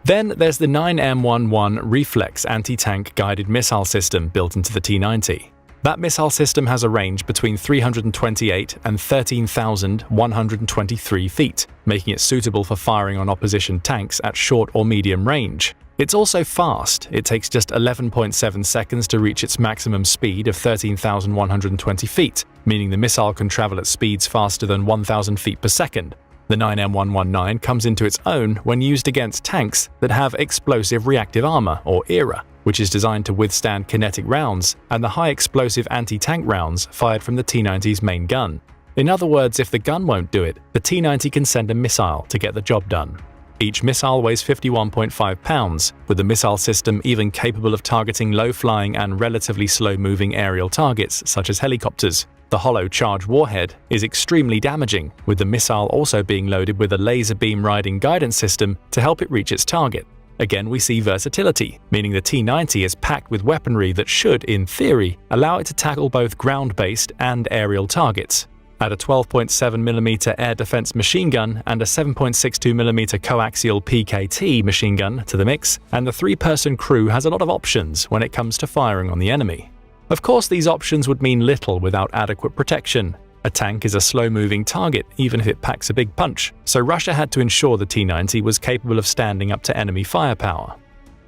Then there's the 9M11 Reflex anti-tank guided missile system built into the T-90. That missile system has a range between 328 and 13,123 feet, making it suitable for firing on opposition tanks at short or medium range. It's also fast. It takes just 11.7 seconds to reach its maximum speed of 13,120 feet, meaning the missile can travel at speeds faster than 1,000 feet per second. The 9M119 comes into its own when used against tanks that have explosive reactive armor, or ERA, which is designed to withstand kinetic rounds and the high-explosive anti-tank rounds fired from the T-90's main gun. In other words, if the gun won't do it, the T-90 can send a missile to get the job done. Each missile weighs 51.5 pounds, with the missile system even capable of targeting low-flying and relatively slow-moving aerial targets such as helicopters. The hollow charge warhead is extremely damaging, with the missile also being loaded with a laser beam riding guidance system to help it reach its target. Again, we see versatility, meaning the T-90 is packed with weaponry that should, in theory, allow it to tackle both ground-based and aerial targets. Add a 12.7mm air defense machine gun and a 7.62mm coaxial PKT machine gun to the mix, and the 3-person crew has a lot of options when it comes to firing on the enemy. Of course, these options would mean little without adequate protection. A tank is a slow-moving target, even if it packs a big punch, so Russia had to ensure the T-90 was capable of standing up to enemy firepower.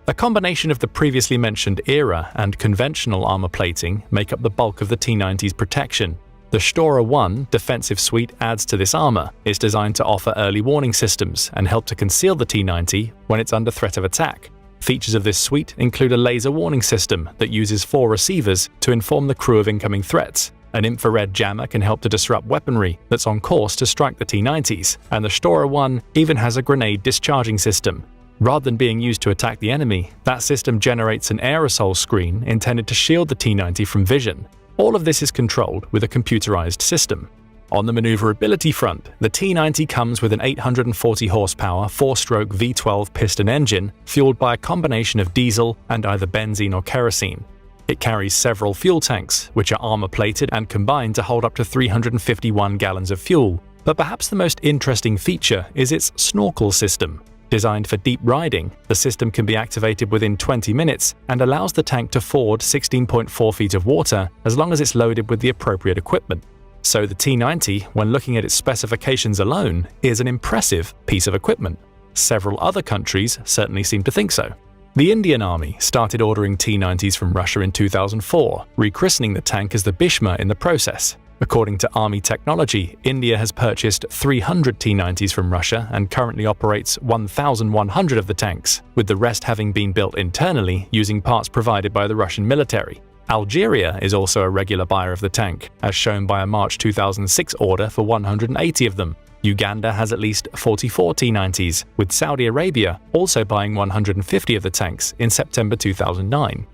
A combination of the previously mentioned ERA and conventional armor plating make up the bulk of the T-90's protection. The Stora 1 defensive suite adds to this armor. It's designed to offer early warning systems and help to conceal the T-90 when it's under threat of attack. Features of this suite include a laser warning system that uses 4 receivers to inform the crew of incoming threats, An infrared jammer can help to disrupt weaponry that's on course to strike the T-90s, and the Stora-1 even has a grenade discharging system. Rather than being used to attack the enemy, that system generates an aerosol screen intended to shield the T-90 from vision. All of this is controlled with a computerized system. On the maneuverability front, the T-90 comes with an 840 horsepower 4-stroke V12 piston engine fueled by a combination of diesel and either benzene or kerosene. It carries several fuel tanks, which are armor-plated and combined to hold up to 351 gallons of fuel. But perhaps the most interesting feature is its snorkel system. Designed for deep riding, the system can be activated within 20 minutes and allows the tank to ford 16.4 feet of water as long as it's loaded with the appropriate equipment. So the T-90, when looking at its specifications alone, is an impressive piece of equipment. Several other countries certainly seem to think so. The Indian Army started ordering T-90s from Russia in 2004, rechristening the tank as the Bhishma in the process. According to Army Technology, India has purchased 300 T-90s from Russia and currently operates 1,100 of the tanks, with the rest having been built internally using parts provided by the Russian military. Algeria is also a regular buyer of the tank, as shown by a March 2006 order for 180 of them. Uganda has at least 44 T-90s, with Saudi Arabia also buying 150 of the tanks in September 2009.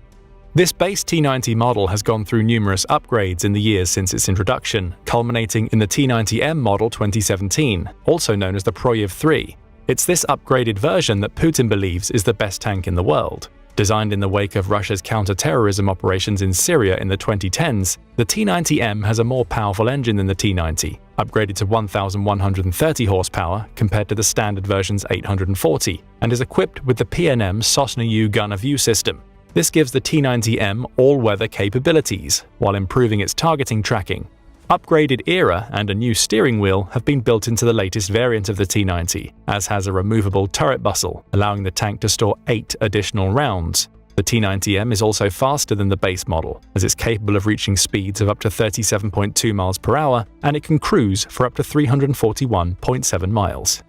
This base T-90 model has gone through numerous upgrades in the years since its introduction, culminating in the T-90M model 2017, also known as the Proyev 3. It's this upgraded version that Putin believes is the best tank in the world. Designed in the wake of Russia's counter-terrorism operations in Syria in the 2010s, the T-90M has a more powerful engine than the T-90, upgraded to 1,130 horsepower compared to the standard version's 840, and is equipped with the PNM Sosna U gun-of-view system. This gives the T-90M all-weather capabilities, while improving its targeting tracking. Upgraded era and a new steering wheel have been built into the latest variant of the T-90, as has a removable turret bustle, allowing the tank to store 8 additional rounds. The T-90M is also faster than the base model, as it's capable of reaching speeds of up to 37.2 miles per hour, and it can cruise for up to 341.7 miles.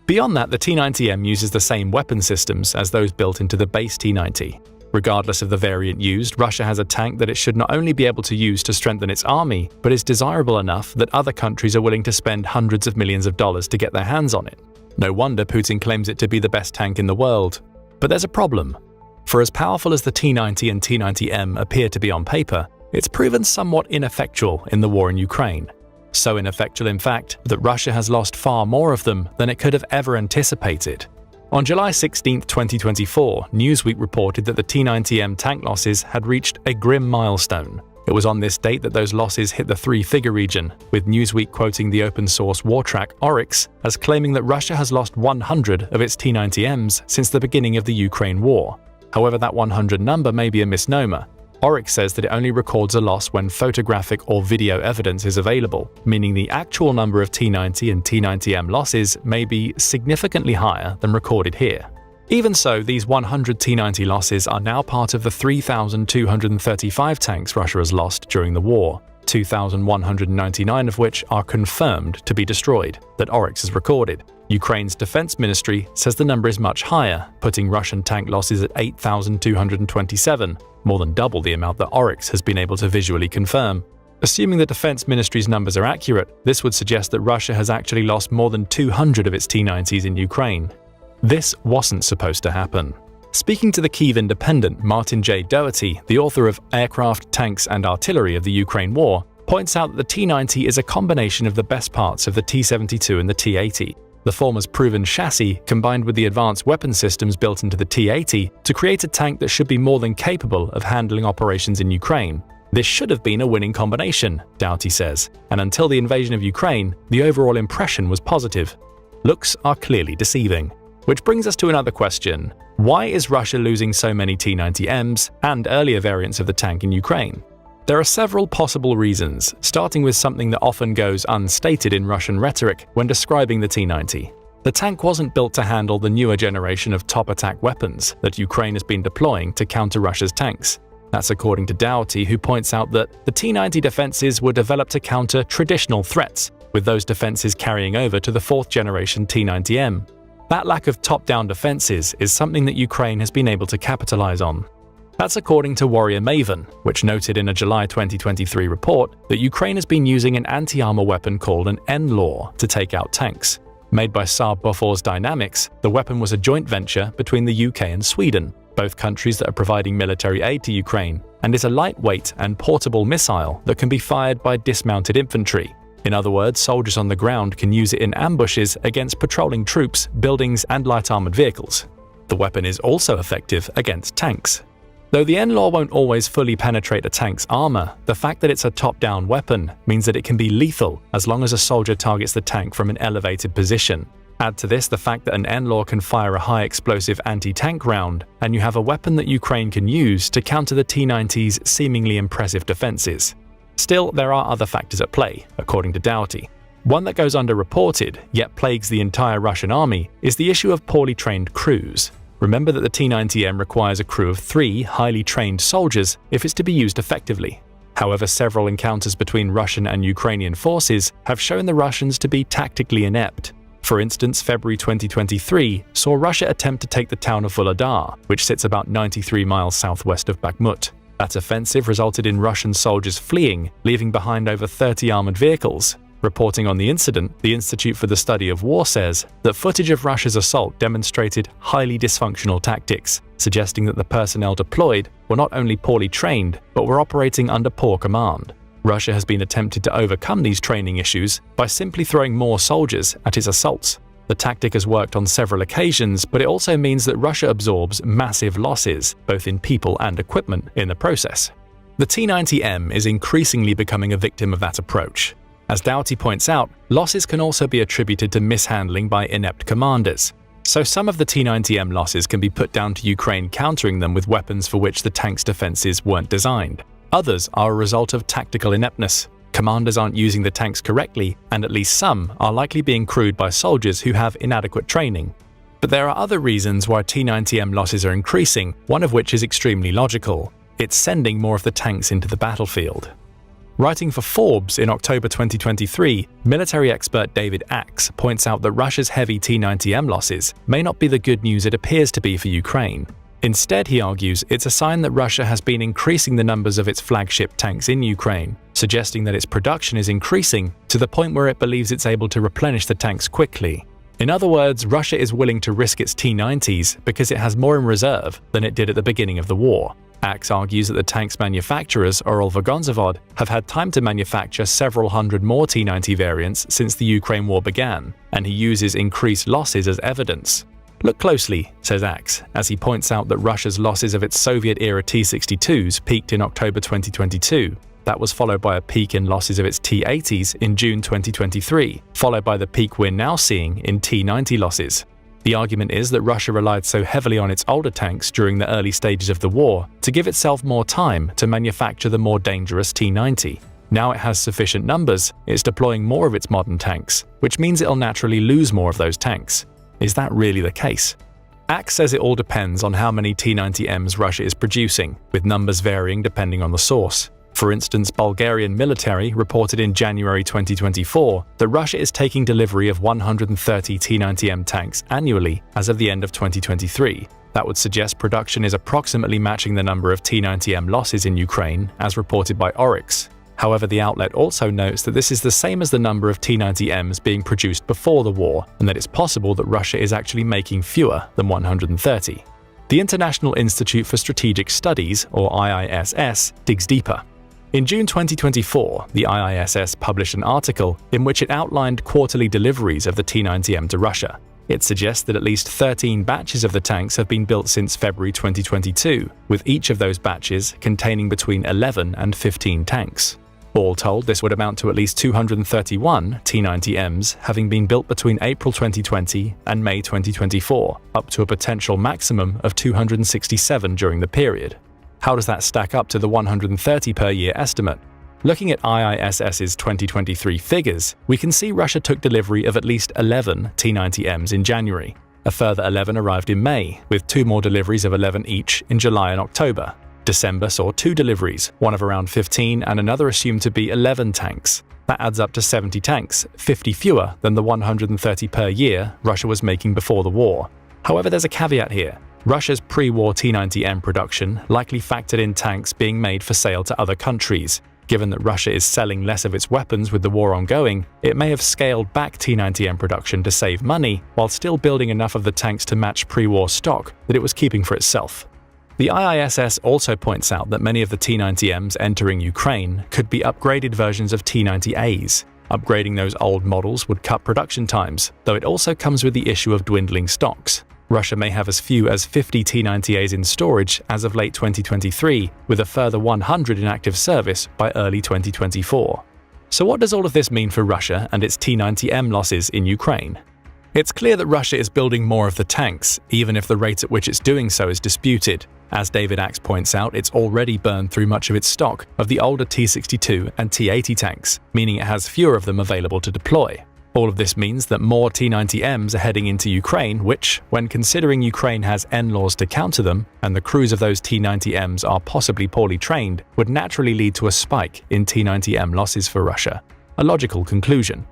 Beyond that, the T-90M uses the same weapon systems as those built into the base T-90. Regardless of the variant used, Russia has a tank that it should not only be able to use to strengthen its army, but is desirable enough that other countries are willing to spend hundreds of millions of dollars to get their hands on it. No wonder Putin claims it to be the best tank in the world. But there's a problem. For as powerful as the T-90 and T-90M appear to be on paper, it's proven somewhat ineffectual in the war in Ukraine. So ineffectual, in fact, that Russia has lost far more of them than it could have ever anticipated. On July 16, 2024, Newsweek reported that the T-90M tank losses had reached a grim milestone. It was on this date that those losses hit the 3-figure region, with Newsweek quoting the open-source war track Oryx as claiming that Russia has lost 100 of its T-90Ms since the beginning of the Ukraine war. However, that 100 number may be a misnomer. Oryx says that it only records a loss when photographic or video evidence is available, meaning the actual number of T-90 and T-90M losses may be significantly higher than recorded here. Even so, these 100 T-90 losses are now part of the 3,235 tanks Russia has lost during the war, 2,199 of which are confirmed to be destroyed, that Oryx has recorded. Ukraine's defense ministry says the number is much higher, putting Russian tank losses at 8,227, more than double the amount that Oryx has been able to visually confirm. Assuming the defense ministry's numbers are accurate, this would suggest that Russia has actually lost more than 200 of its T-90s in Ukraine. This wasn't supposed to happen. Speaking to the Kyiv Independent, Martin J. Doherty, the author of Aircraft, Tanks and Artillery of the Ukraine War, points out that the T-90 is a combination of the best parts of the T-72 and the T-80. The former's proven chassis combined with the advanced weapon systems built into the T-80 to create a tank that should be more than capable of handling operations in Ukraine. This should have been a winning combination, Doughty says, and until the invasion of Ukraine, the overall impression was positive. Looks are clearly deceiving. Which brings us to another question. Why is Russia losing so many T-90Ms and earlier variants of the tank in Ukraine? There are several possible reasons, starting with something that often goes unstated in Russian rhetoric when describing the T-90. The tank wasn't built to handle the newer generation of top attack weapons that Ukraine has been deploying to counter Russia's tanks. That's according to Doughty, who points out that the T-90 defenses were developed to counter traditional threats, with those defenses carrying over to the 4th generation T-90M. That lack of top-down defenses is something that Ukraine has been able to capitalize on. That's according to Warrior Maven, which noted in a July 2023 report that Ukraine has been using an anti-armor weapon called an NLAW to take out tanks. Made by Saab Bofors Dynamics, the weapon was a joint venture between the UK and Sweden, both countries that are providing military aid to Ukraine, and is a lightweight and portable missile that can be fired by dismounted infantry. In other words, soldiers on the ground can use it in ambushes against patrolling troops, buildings, and light armored vehicles. The weapon is also effective against tanks. Though the NLAW won't always fully penetrate a tank's armor, the fact that it's a top-down weapon means that it can be lethal as long as a soldier targets the tank from an elevated position. Add to this the fact that an NLAW can fire a high-explosive anti-tank round, and you have a weapon that Ukraine can use to counter the T-90's seemingly impressive defenses. Still, there are other factors at play, according to Doughty. One that goes underreported, yet plagues the entire Russian army, is the issue of poorly trained crews. Remember that the T-90M requires a crew of 3 highly trained soldiers if it's to be used effectively. However, several encounters between Russian and Ukrainian forces have shown the Russians to be tactically inept. For instance, February 2023 saw Russia attempt to take the town of Volodar, which sits about 93 miles southwest of Bakhmut. That offensive resulted in Russian soldiers fleeing, leaving behind over 30 armored vehicles. Reporting on the incident, the Institute for the Study of War says that footage of Russia's assault demonstrated highly dysfunctional tactics, suggesting that the personnel deployed were not only poorly trained, but were operating under poor command. Russia has been attempted to overcome these training issues by simply throwing more soldiers at its assaults. The tactic has worked on several occasions, but it also means that Russia absorbs massive losses, both in people and equipment, in the process. The T-90M is increasingly becoming a victim of that approach. As Doughty points out, losses can also be attributed to mishandling by inept commanders. So some of the T-90M losses can be put down to Ukraine countering them with weapons for which the tank's defenses weren't designed. Others are a result of tactical ineptness. Commanders aren't using the tanks correctly, and at least some are likely being crewed by soldiers who have inadequate training. But there are other reasons why T-90M losses are increasing, one of which is extremely logical. It's sending more of the tanks into the battlefield. Writing for Forbes in October 2023, military expert David Axe points out that Russia's heavy T-90M losses may not be the good news it appears to be for Ukraine. Instead, he argues, it's a sign that Russia has been increasing the numbers of its flagship tanks in Ukraine, suggesting that its production is increasing to the point where it believes it's able to replenish the tanks quickly. In other words, Russia is willing to risk its T-90s because it has more in reserve than it did at the beginning of the war. Axe argues that the tank's manufacturers, Orel-Vagonzavod, have had time to manufacture several hundred more T-90 variants since the Ukraine war began, and he uses increased losses as evidence. Look closely, says Axe, as he points out that Russia's losses of its Soviet-era T-62s peaked in October 2022. That was followed by a peak in losses of its T-80s in June 2023, followed by the peak we're now seeing in T-90 losses. The argument is that Russia relied so heavily on its older tanks during the early stages of the war to give itself more time to manufacture the more dangerous T-90. Now it has sufficient numbers, it's deploying more of its modern tanks, which means it'll naturally lose more of those tanks. Is that really the case? Axe says it all depends on how many T-90Ms Russia is producing, with numbers varying depending on the source. For instance, Bulgarian military reported in January 2024 that Russia is taking delivery of 130 T-90M tanks annually as of the end of 2023. That would suggest production is approximately matching the number of T-90M losses in Ukraine, as reported by Oryx. However, the outlet also notes that this is the same as the number of T-90Ms being produced before the war, and that it's possible that Russia is actually making fewer than 130. The International Institute for Strategic Studies, or IISS, digs deeper. In June 2024, the IISS published an article in which it outlined quarterly deliveries of the T-90M to Russia. It suggests that at least 13 batches of the tanks have been built since February 2022, with each of those batches containing between 11 and 15 tanks. All told, this would amount to at least 231 T-90Ms having been built between April 2020 and May 2024, up to a potential maximum of 267 during the period. How does that stack up to the 130 per year estimate? Looking at IISS's 2023 figures, we can see Russia took delivery of at least 11 T-90Ms in January. A further 11 arrived in May, with 2 more deliveries of 11 each in July and October. December saw 2 deliveries, one of around 15 and another assumed to be 11 tanks. That adds up to 70 tanks, 50 fewer than the 130 per year Russia was making before the war. However, there's a caveat here. Russia's pre-war T-90M production likely factored in tanks being made for sale to other countries. Given that Russia is selling less of its weapons with the war ongoing, it may have scaled back T-90M production to save money while still building enough of the tanks to match pre-war stock that it was keeping for itself. The IISS also points out that many of the T-90Ms entering Ukraine could be upgraded versions of T-90As. Upgrading those old models would cut production times, though it also comes with the issue of dwindling stocks. Russia may have as few as 50 T-90As in storage as of late 2023, with a further 100 in active service by early 2024. So what does all of this mean for Russia and its T-90M losses in Ukraine? It's clear that Russia is building more of the tanks, even if the rate at which it's doing so is disputed. As David Axe points out, it's already burned through much of its stock of the older T-62 and T-80 tanks, meaning it has fewer of them available to deploy. All of this means that more T-90Ms are heading into Ukraine, which, when considering Ukraine has NLAWs to counter them, and the crews of those T-90Ms are possibly poorly trained, would naturally lead to a spike in T-90M losses for Russia. A logical conclusion.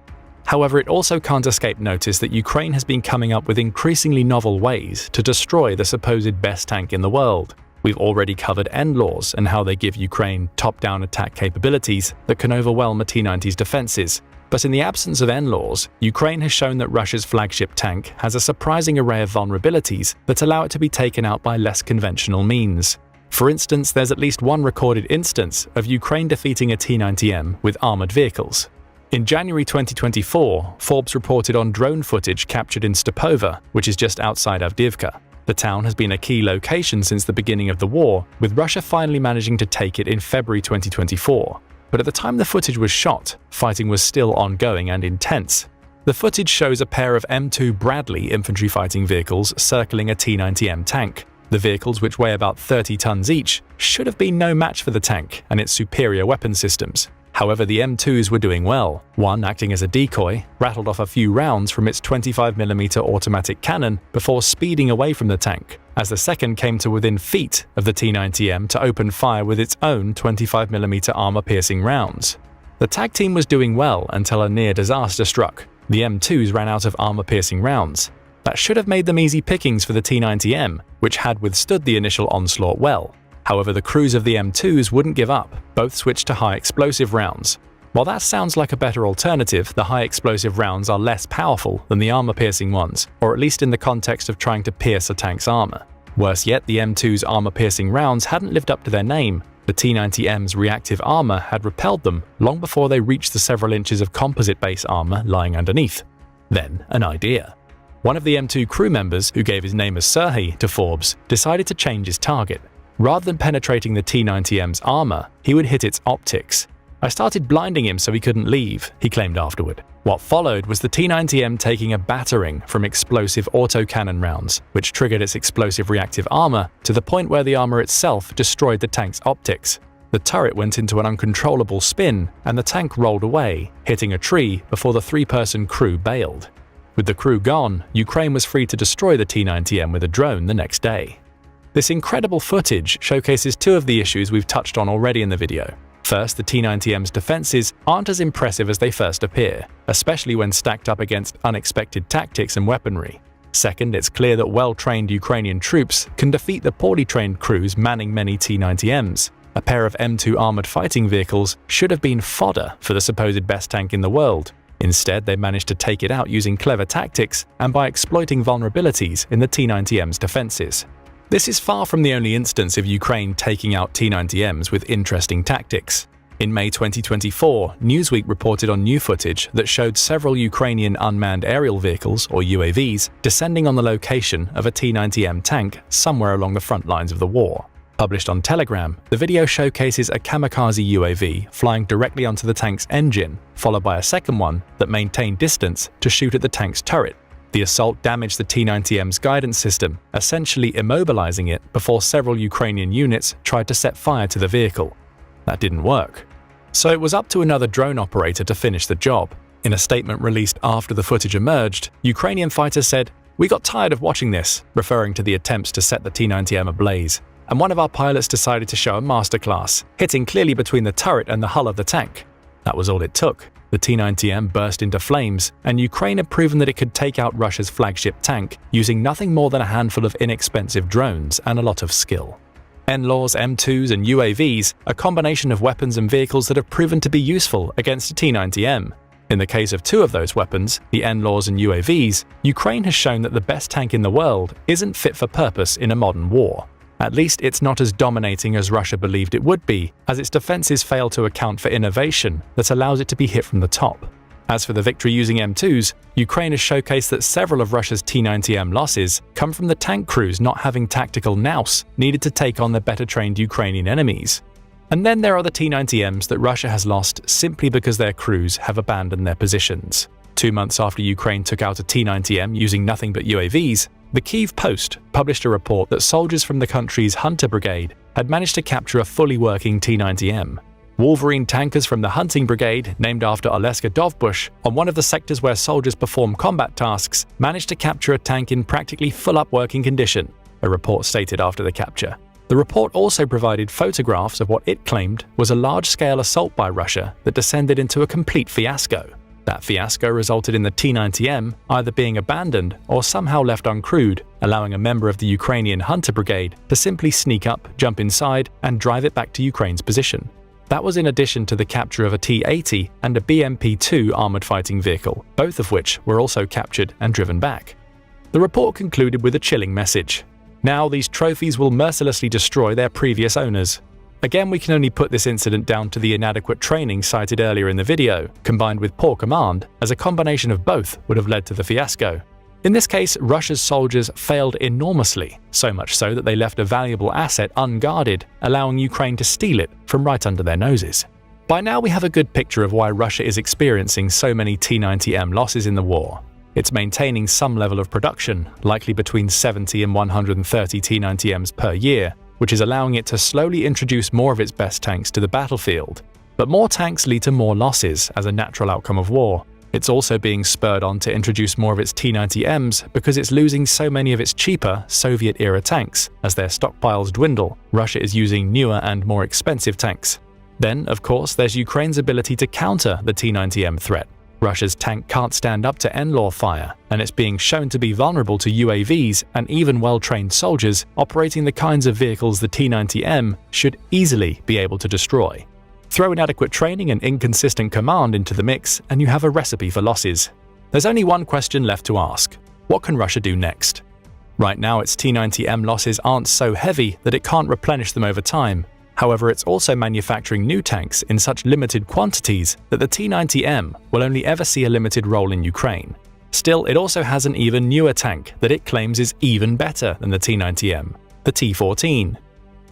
However, it also can't escape notice that Ukraine has been coming up with increasingly novel ways to destroy the supposed best tank in the world. We've already covered NLAWs and how they give Ukraine top-down attack capabilities that can overwhelm a T-90's defenses. But in the absence of NLAWs, Ukraine has shown that Russia's flagship tank has a surprising array of vulnerabilities that allow it to be taken out by less conventional means. For instance, there's at least one recorded instance of Ukraine defeating a T-90M with armored vehicles. In January 2024, Forbes reported on drone footage captured in Stepova, which is just outside Avdiivka. The town has been a key location since the beginning of the war, with Russia finally managing to take it in February 2024. But at the time the footage was shot, fighting was still ongoing and intense. The footage shows a pair of M2 Bradley infantry fighting vehicles circling a T-90M tank. The vehicles, which weigh about 30 tons each, should have been no match for the tank and its superior weapon systems. However, the M2s were doing well. One, acting as a decoy, rattled off a few rounds from its 25mm automatic cannon before speeding away from the tank, as the second came to within feet of the T-90M to open fire with its own 25mm armor-piercing rounds. The tag team was doing well until a near disaster struck. The M2s ran out of armor-piercing rounds. That should have made them easy pickings for the T-90M, which had withstood the initial onslaught well. However, the crews of the M2s wouldn't give up. Both switched to high-explosive rounds. While that sounds like a better alternative, the high-explosive rounds are less powerful than the armor-piercing ones, or at least in the context of trying to pierce a tank's armor. Worse yet, the M2's armor-piercing rounds hadn't lived up to their name. The T-90M's reactive armor had repelled them long before they reached the several inches of composite-base armor lying underneath. Then, an idea. One of the M2 crew members, who gave his name as Serhiy to Forbes, decided to change his target. Rather than penetrating the T-90M's armor, he would hit its optics. "I started blinding him so he couldn't leave," he claimed afterward. What followed was the T-90M taking a battering from explosive autocannon rounds, which triggered its explosive reactive armor to the point where the armor itself destroyed the tank's optics. The turret went into an uncontrollable spin, and the tank rolled away, hitting a tree before the three-person crew bailed. With the crew gone, Ukraine was free to destroy the T-90M with a drone the next day. This incredible footage showcases two of the issues we've touched on already in the video. First, the T-90M's defenses aren't as impressive as they first appear, especially when stacked up against unexpected tactics and weaponry. Second, it's clear that well-trained Ukrainian troops can defeat the poorly trained crews manning many T-90Ms. A pair of M2 armored fighting vehicles should have been fodder for the supposed best tank in the world. Instead, they managed to take it out using clever tactics and by exploiting vulnerabilities in the T-90M's defenses. This is far from the only instance of Ukraine taking out T-90Ms with interesting tactics. In May 2024, Newsweek reported on new footage that showed several Ukrainian unmanned aerial vehicles, or UAVs, descending on the location of a T-90M tank somewhere along the front lines of the war. Published on Telegram, the video showcases a kamikaze UAV flying directly onto the tank's engine, followed by a second one that maintained distance to shoot at the tank's turret. The assault damaged the T-90M's guidance system, essentially immobilizing it before several Ukrainian units tried to set fire to the vehicle. That didn't work. So it was up to another drone operator to finish the job. In a statement released after the footage emerged, Ukrainian fighters said, "We got tired of watching this," referring to the attempts to set the T-90M ablaze. "And one of our pilots decided to show a masterclass, hitting clearly between the turret and the hull of the tank." That was all it took. The T-90M burst into flames, and Ukraine had proven that it could take out Russia's flagship tank using nothing more than a handful of inexpensive drones and a lot of skill. NLAWs, M2s, and UAVs, a combination of weapons and vehicles that have proven to be useful against a T-90M. In the case of two of those weapons, the NLAWs and UAVs, Ukraine has shown that the best tank in the world isn't fit for purpose in a modern war. At least it's not as dominating as Russia believed it would be, as its defenses fail to account for innovation that allows it to be hit from the top. As for the victory using M2s, Ukraine has showcased that several of Russia's T-90M losses come from the tank crews not having tactical nous needed to take on the better-trained Ukrainian enemies. And then there are the T-90Ms that Russia has lost simply because their crews have abandoned their positions. 2 months after Ukraine took out a T-90M using nothing but UAVs, the Kyiv Post published a report that soldiers from the country's Hunter Brigade had managed to capture a fully working T-90M. Wolverine tankers from the Hunting Brigade, named after Oleska Dovbush, on one of the sectors where soldiers perform combat tasks, managed to capture a tank in practically full-up working condition, a report stated after the capture. The report also provided photographs of what it claimed was a large-scale assault by Russia that descended into a complete fiasco. That fiasco resulted in the T-90M either being abandoned or somehow left uncrewed, allowing a member of the Ukrainian Hunter Brigade to simply sneak up, jump inside, and drive it back to Ukraine's position. That was in addition to the capture of a T-80 and a BMP-2 armored fighting vehicle, both of which were also captured and driven back. The report concluded with a chilling message. Now these trophies will mercilessly destroy their previous owners. Again, we can only put this incident down to the inadequate training cited earlier in the video, combined with poor command, as a combination of both would have led to the fiasco. In this case, Russia's soldiers failed enormously, so much so that they left a valuable asset unguarded, allowing Ukraine to steal it from right under their noses. By now we have a good picture of why Russia is experiencing so many T-90M losses in the war. It's maintaining some level of production, likely between 70 and 130 T-90Ms per year, which is allowing it to slowly introduce more of its best tanks to the battlefield. But more tanks lead to more losses as a natural outcome of war. It's also being spurred on to introduce more of its T-90Ms because it's losing so many of its cheaper Soviet-era tanks. As their stockpiles dwindle, Russia is using newer and more expensive tanks. Then, of course, there's Ukraine's ability to counter the T-90M threat. Russia's tank can't stand up to NLAW fire, and it's being shown to be vulnerable to UAVs and even well-trained soldiers operating the kinds of vehicles the T-90M should easily be able to destroy. Throw inadequate training and inconsistent command into the mix, and you have a recipe for losses. There's only one question left to ask. What can Russia do next? Right now, its T-90M losses aren't so heavy that it can't replenish them over time. However, it's also manufacturing new tanks in such limited quantities that the T-90M will only ever see a limited role in Ukraine. Still, it also has an even newer tank that it claims is even better than the T-90M, the T-14.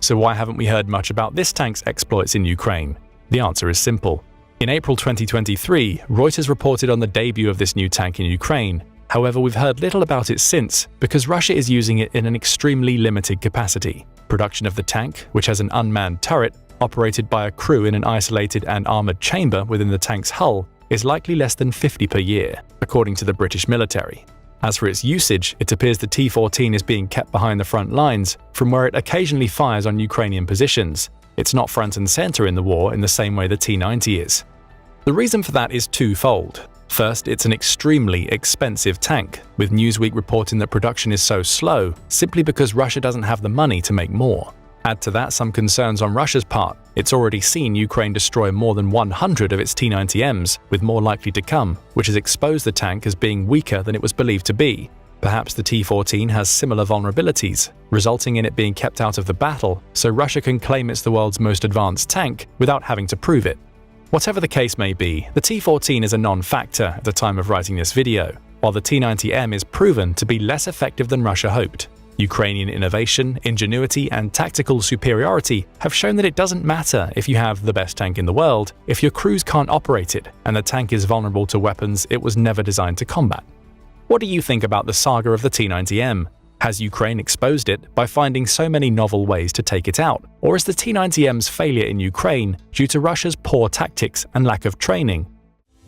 So why haven't we heard much about this tank's exploits in Ukraine? The answer is simple. In April 2023, Reuters reported on the debut of this new tank in Ukraine. However, we've heard little about it since because Russia is using it in an extremely limited capacity. Production of the tank, which has an unmanned turret operated by a crew in an isolated and armored chamber within the tank's hull, is likely less than 50 per year, according to the British military. As for its usage, it appears the T-14 is being kept behind the front lines, from where it occasionally fires on Ukrainian positions. It's not front and center in the war in the same way the T-90 is. The reason for that is twofold. First, it's an extremely expensive tank, with Newsweek reporting that production is so slow simply because Russia doesn't have the money to make more. Add to that some concerns on Russia's part. It's already seen Ukraine destroy more than 100 of its T-90Ms, with more likely to come, which has exposed the tank as being weaker than it was believed to be. Perhaps the T-14 has similar vulnerabilities, resulting in it being kept out of the battle, so Russia can claim it's the world's most advanced tank without having to prove it. Whatever the case may be, the T-14 is a non-factor at the time of writing this video, while the T-90M is proven to be less effective than Russia hoped. Ukrainian innovation, ingenuity, and tactical superiority have shown that it doesn't matter if you have the best tank in the world if your crews can't operate it and the tank is vulnerable to weapons it was never designed to combat. What do you think about the saga of the T-90M? Has Ukraine exposed it by finding so many novel ways to take it out? Or is the T-90M's failure in Ukraine due to Russia's poor tactics and lack of training?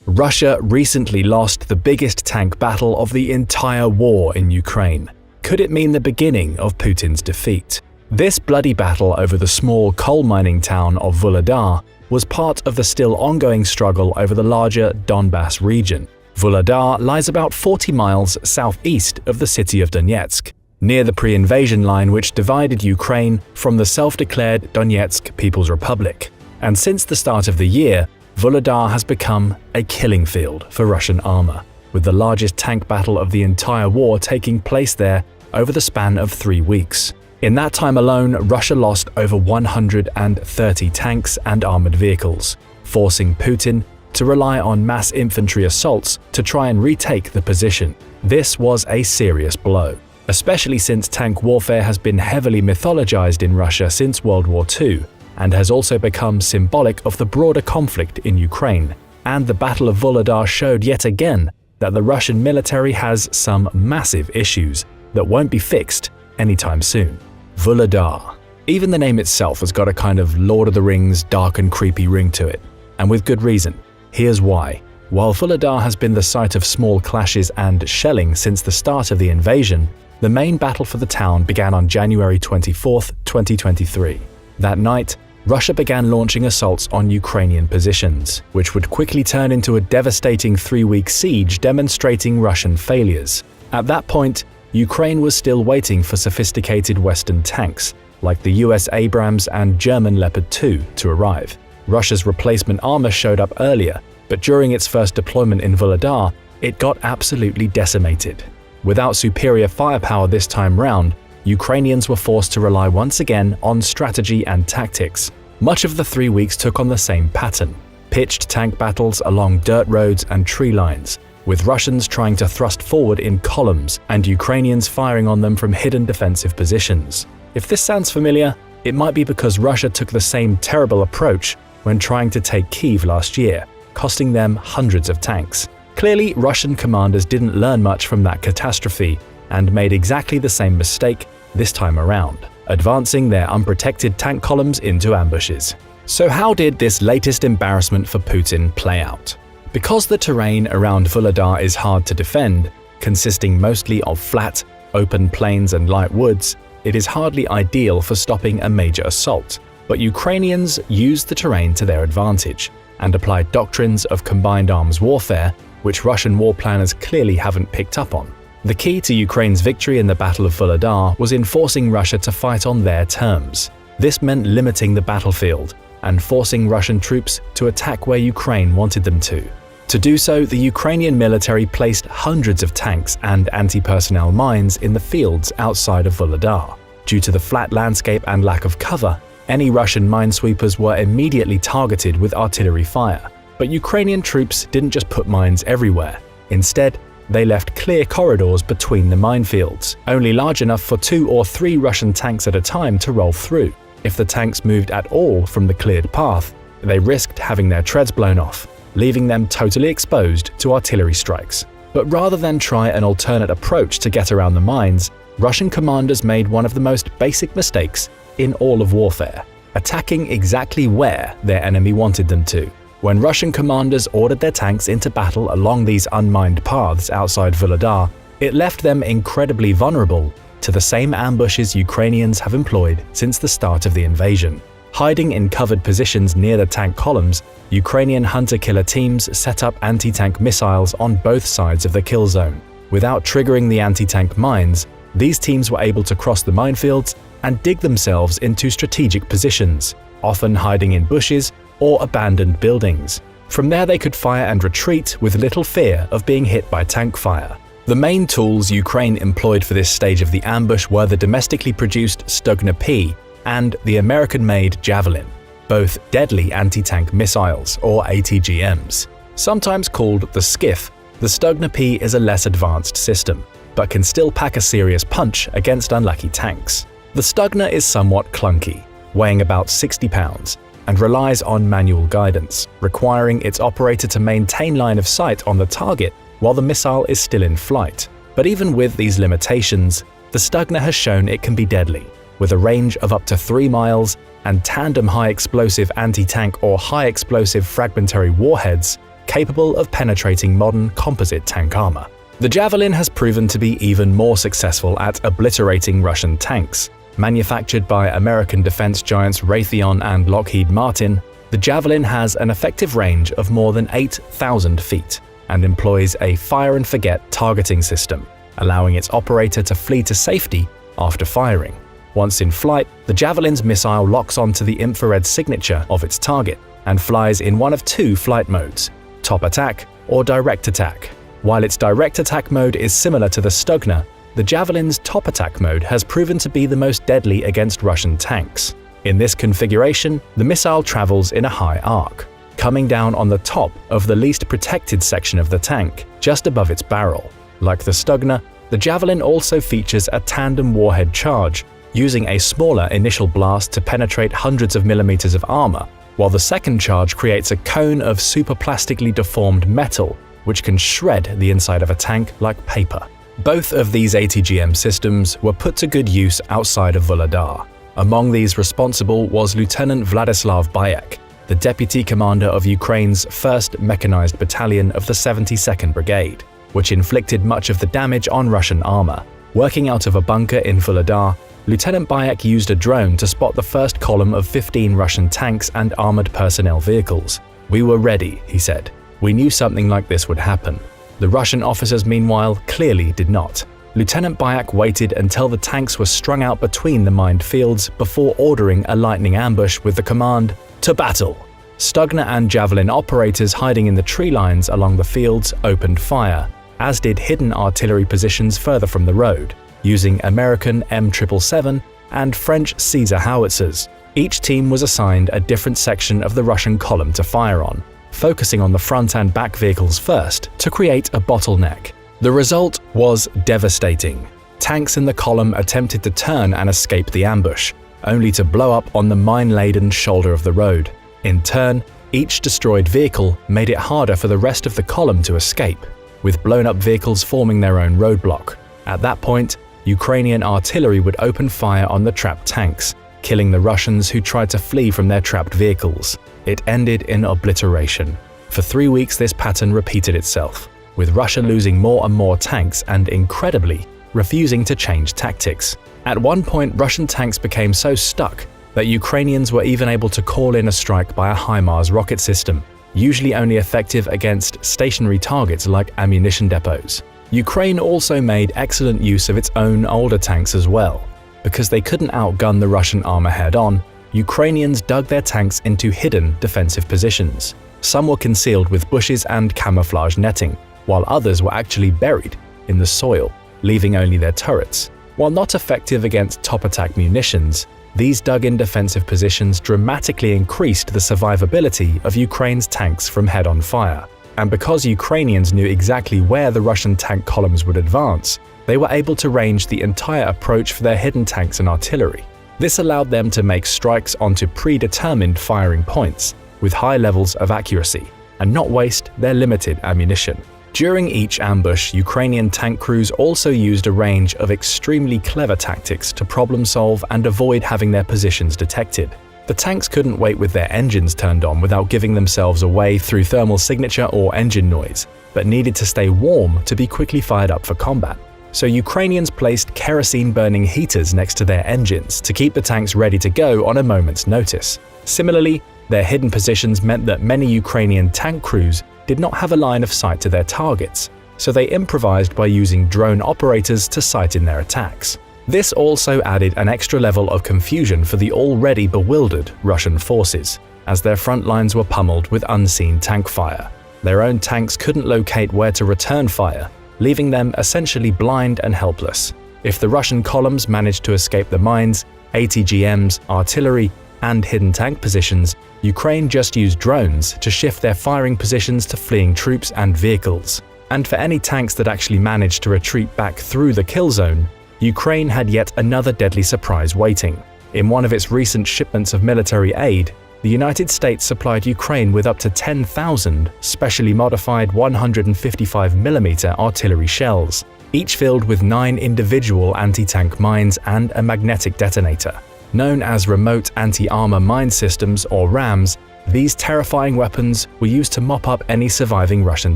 Russia recently lost the biggest tank battle of the entire war in Ukraine. Could it mean the beginning of Putin's defeat? This bloody battle over the small coal mining town of Vuhledar was part of the still ongoing struggle over the larger Donbass region. Vuhledar lies about 40 miles southeast of the city of Donetsk, near the pre-invasion line which divided Ukraine from the self-declared Donetsk People's Republic. And since the start of the year, Vuhledar has become a killing field for Russian armor, with the largest tank battle of the entire war taking place there over the span of 3 weeks. In that time alone, Russia lost over 130 tanks and armored vehicles, forcing Putin to rely on mass infantry assaults to try and retake the position. This was a serious blow, especially since tank warfare has been heavily mythologized in Russia since World War II and has also become symbolic of the broader conflict in Ukraine. And the Battle of Vuhledar showed yet again that the Russian military has some massive issues that won't be fixed anytime soon. Vuhledar. Even the name itself has got a kind of Lord of the Rings dark and creepy ring to it, and with good reason. Here's why. While Vuhledar has been the site of small clashes and shelling since the start of the invasion, the main battle for the town began on January 24, 2023. That night, Russia began launching assaults on Ukrainian positions, which would quickly turn into a devastating 3-week siege demonstrating Russian failures. At that point, Ukraine was still waiting for sophisticated Western tanks, like the US Abrams and German Leopard 2, to arrive. Russia's replacement armor showed up earlier, but during its first deployment in Vuhledar, it got absolutely decimated. Without superior firepower this time round, Ukrainians were forced to rely once again on strategy and tactics. Much of the 3 weeks took on the same pattern: pitched tank battles along dirt roads and tree lines, with Russians trying to thrust forward in columns and Ukrainians firing on them from hidden defensive positions. If this sounds familiar, it might be because Russia took the same terrible approach when trying to take Kyiv last year, costing them hundreds of tanks. Clearly, Russian commanders didn't learn much from that catastrophe and made exactly the same mistake this time around, advancing their unprotected tank columns into ambushes. So how did this latest embarrassment for Putin play out? Because the terrain around Vuhledar is hard to defend, consisting mostly of flat, open plains and light woods, it is hardly ideal for stopping a major assault. But Ukrainians used the terrain to their advantage and applied doctrines of combined arms warfare, which Russian war planners clearly haven't picked up on. The key to Ukraine's victory in the Battle of Vuhledar was in forcing Russia to fight on their terms. This meant limiting the battlefield and forcing Russian troops to attack where Ukraine wanted them to. To do so, the Ukrainian military placed hundreds of tanks and anti-personnel mines in the fields outside of Vuhledar. Due to the flat landscape and lack of cover, any Russian minesweepers were immediately targeted with artillery fire. But Ukrainian troops didn't just put mines everywhere. Instead, they left clear corridors between the minefields, only large enough for 2 or 3 Russian tanks at a time to roll through. If the tanks moved at all from the cleared path, they risked having their treads blown off, leaving them totally exposed to artillery strikes. But rather than try an alternate approach to get around the mines, Russian commanders made one of the most basic mistakes in all of warfare, attacking exactly where their enemy wanted them to. When Russian commanders ordered their tanks into battle along these unmined paths outside Vuhledar, it left them incredibly vulnerable to the same ambushes Ukrainians have employed since the start of the invasion. Hiding in covered positions near the tank columns, Ukrainian hunter-killer teams set up anti-tank missiles on both sides of the kill zone. Without triggering the anti-tank mines, these teams were able to cross the minefields and dig themselves into strategic positions, often hiding in bushes or abandoned buildings. From there they could fire and retreat with little fear of being hit by tank fire. The main tools Ukraine employed for this stage of the ambush were the domestically produced Stugna P and the American-made Javelin, both deadly anti-tank missiles or ATGMs. Sometimes called the Skiff, the Stugna P is a less advanced system, but can still pack a serious punch against unlucky tanks. The Stugna is somewhat clunky, weighing about 60 pounds, and relies on manual guidance, requiring its operator to maintain line of sight on the target while the missile is still in flight. But even with these limitations, the Stugna has shown it can be deadly, with a range of up to 3 miles and tandem high-explosive anti-tank or high-explosive fragmentary warheads capable of penetrating modern composite tank armor. The Javelin has proven to be even more successful at obliterating Russian tanks. Manufactured by American defense giants Raytheon and Lockheed Martin, The Javelin has an effective range of more than 8,000 feet and employs a fire-and-forget targeting system, allowing its operator to flee to safety after firing. Once in flight, the Javelin's missile locks onto the infrared signature of its target and flies in one of two flight modes, top attack or direct attack. While its direct attack mode is similar to the Stugna, the Javelin's top attack mode has proven to be the most deadly against Russian tanks. In this configuration, the missile travels in a high arc, coming down on the top of the least protected section of the tank, just above its barrel. Like the Stugna, the Javelin also features a tandem warhead charge, using a smaller initial blast to penetrate hundreds of millimeters of armor, while the second charge creates a cone of superplastically deformed metal, which can shred the inside of a tank like paper. Both of these ATGM systems were put to good use outside of Vuhledar. Among these responsible was Lieutenant Vladislav Bayek, the deputy commander of Ukraine's 1st Mechanized Battalion of the 72nd Brigade, which inflicted much of the damage on Russian armor. Working out of a bunker in Vuhledar, Lieutenant Bayek used a drone to spot the first column of 15 Russian tanks and armored personnel vehicles. "We were ready," he said. "We knew something like this would happen." The Russian officers, meanwhile, clearly did not. Lieutenant Bayek waited until the tanks were strung out between the mined fields before ordering a lightning ambush with the command, "To battle!" Stugna and Javelin operators hiding in the tree lines along the fields opened fire, as did hidden artillery positions further from the road, using American M777 and French Caesar howitzers. Each team was assigned a different section of the Russian column to fire on, focusing on the front and back vehicles first to create a bottleneck. The result was devastating. Tanks in the column attempted to turn and escape the ambush, only to blow up on the mine-laden shoulder of the road. In turn, each destroyed vehicle made it harder for the rest of the column to escape, with blown-up vehicles forming their own roadblock. At that point, Ukrainian artillery would open fire on the trapped tanks, killing the Russians who tried to flee from their trapped vehicles. It ended in obliteration. For 3 weeks this pattern repeated itself, with Russia losing more and more tanks and, incredibly, refusing to change tactics. At one point, Russian tanks became so stuck that Ukrainians were even able to call in a strike by a HIMARS rocket system, usually only effective against stationary targets like ammunition depots. Ukraine also made excellent use of its own older tanks as well. Because they couldn't outgun the Russian armor head-on, Ukrainians dug their tanks into hidden defensive positions. Some were concealed with bushes and camouflage netting, while others were actually buried in the soil, leaving only their turrets. While not effective against top-attack munitions, these dug-in defensive positions dramatically increased the survivability of Ukraine's tanks from head-on fire. And because Ukrainians knew exactly where the Russian tank columns would advance, they were able to range the entire approach for their hidden tanks and artillery. This allowed them to make strikes onto predetermined firing points with high levels of accuracy and not waste their limited ammunition. During each ambush, Ukrainian tank crews also used a range of extremely clever tactics to problem solve and avoid having their positions detected. The tanks couldn't wait with their engines turned on without giving themselves away through thermal signature or engine noise, but needed to stay warm to be quickly fired up for combat. So Ukrainians placed kerosene-burning heaters next to their engines to keep the tanks ready to go on a moment's notice. Similarly, their hidden positions meant that many Ukrainian tank crews did not have a line of sight to their targets, so they improvised by using drone operators to sight in their attacks. This also added an extra level of confusion for the already bewildered Russian forces, as their front lines were pummeled with unseen tank fire. Their own tanks couldn't locate where to return fire, leaving them essentially blind and helpless. If the Russian columns managed to escape the mines, ATGMs, artillery, and hidden tank positions, Ukraine just used drones to shift their firing positions to fleeing troops and vehicles. And for any tanks that actually managed to retreat back through the kill zone, Ukraine had yet another deadly surprise waiting. In one of its recent shipments of military aid, the United States supplied Ukraine with up to 10,000 specially modified 155mm artillery shells, each filled with 9 individual anti-tank mines and a magnetic detonator. Known as Remote Anti-Armor Mine Systems, or RAMs, these terrifying weapons were used to mop up any surviving Russian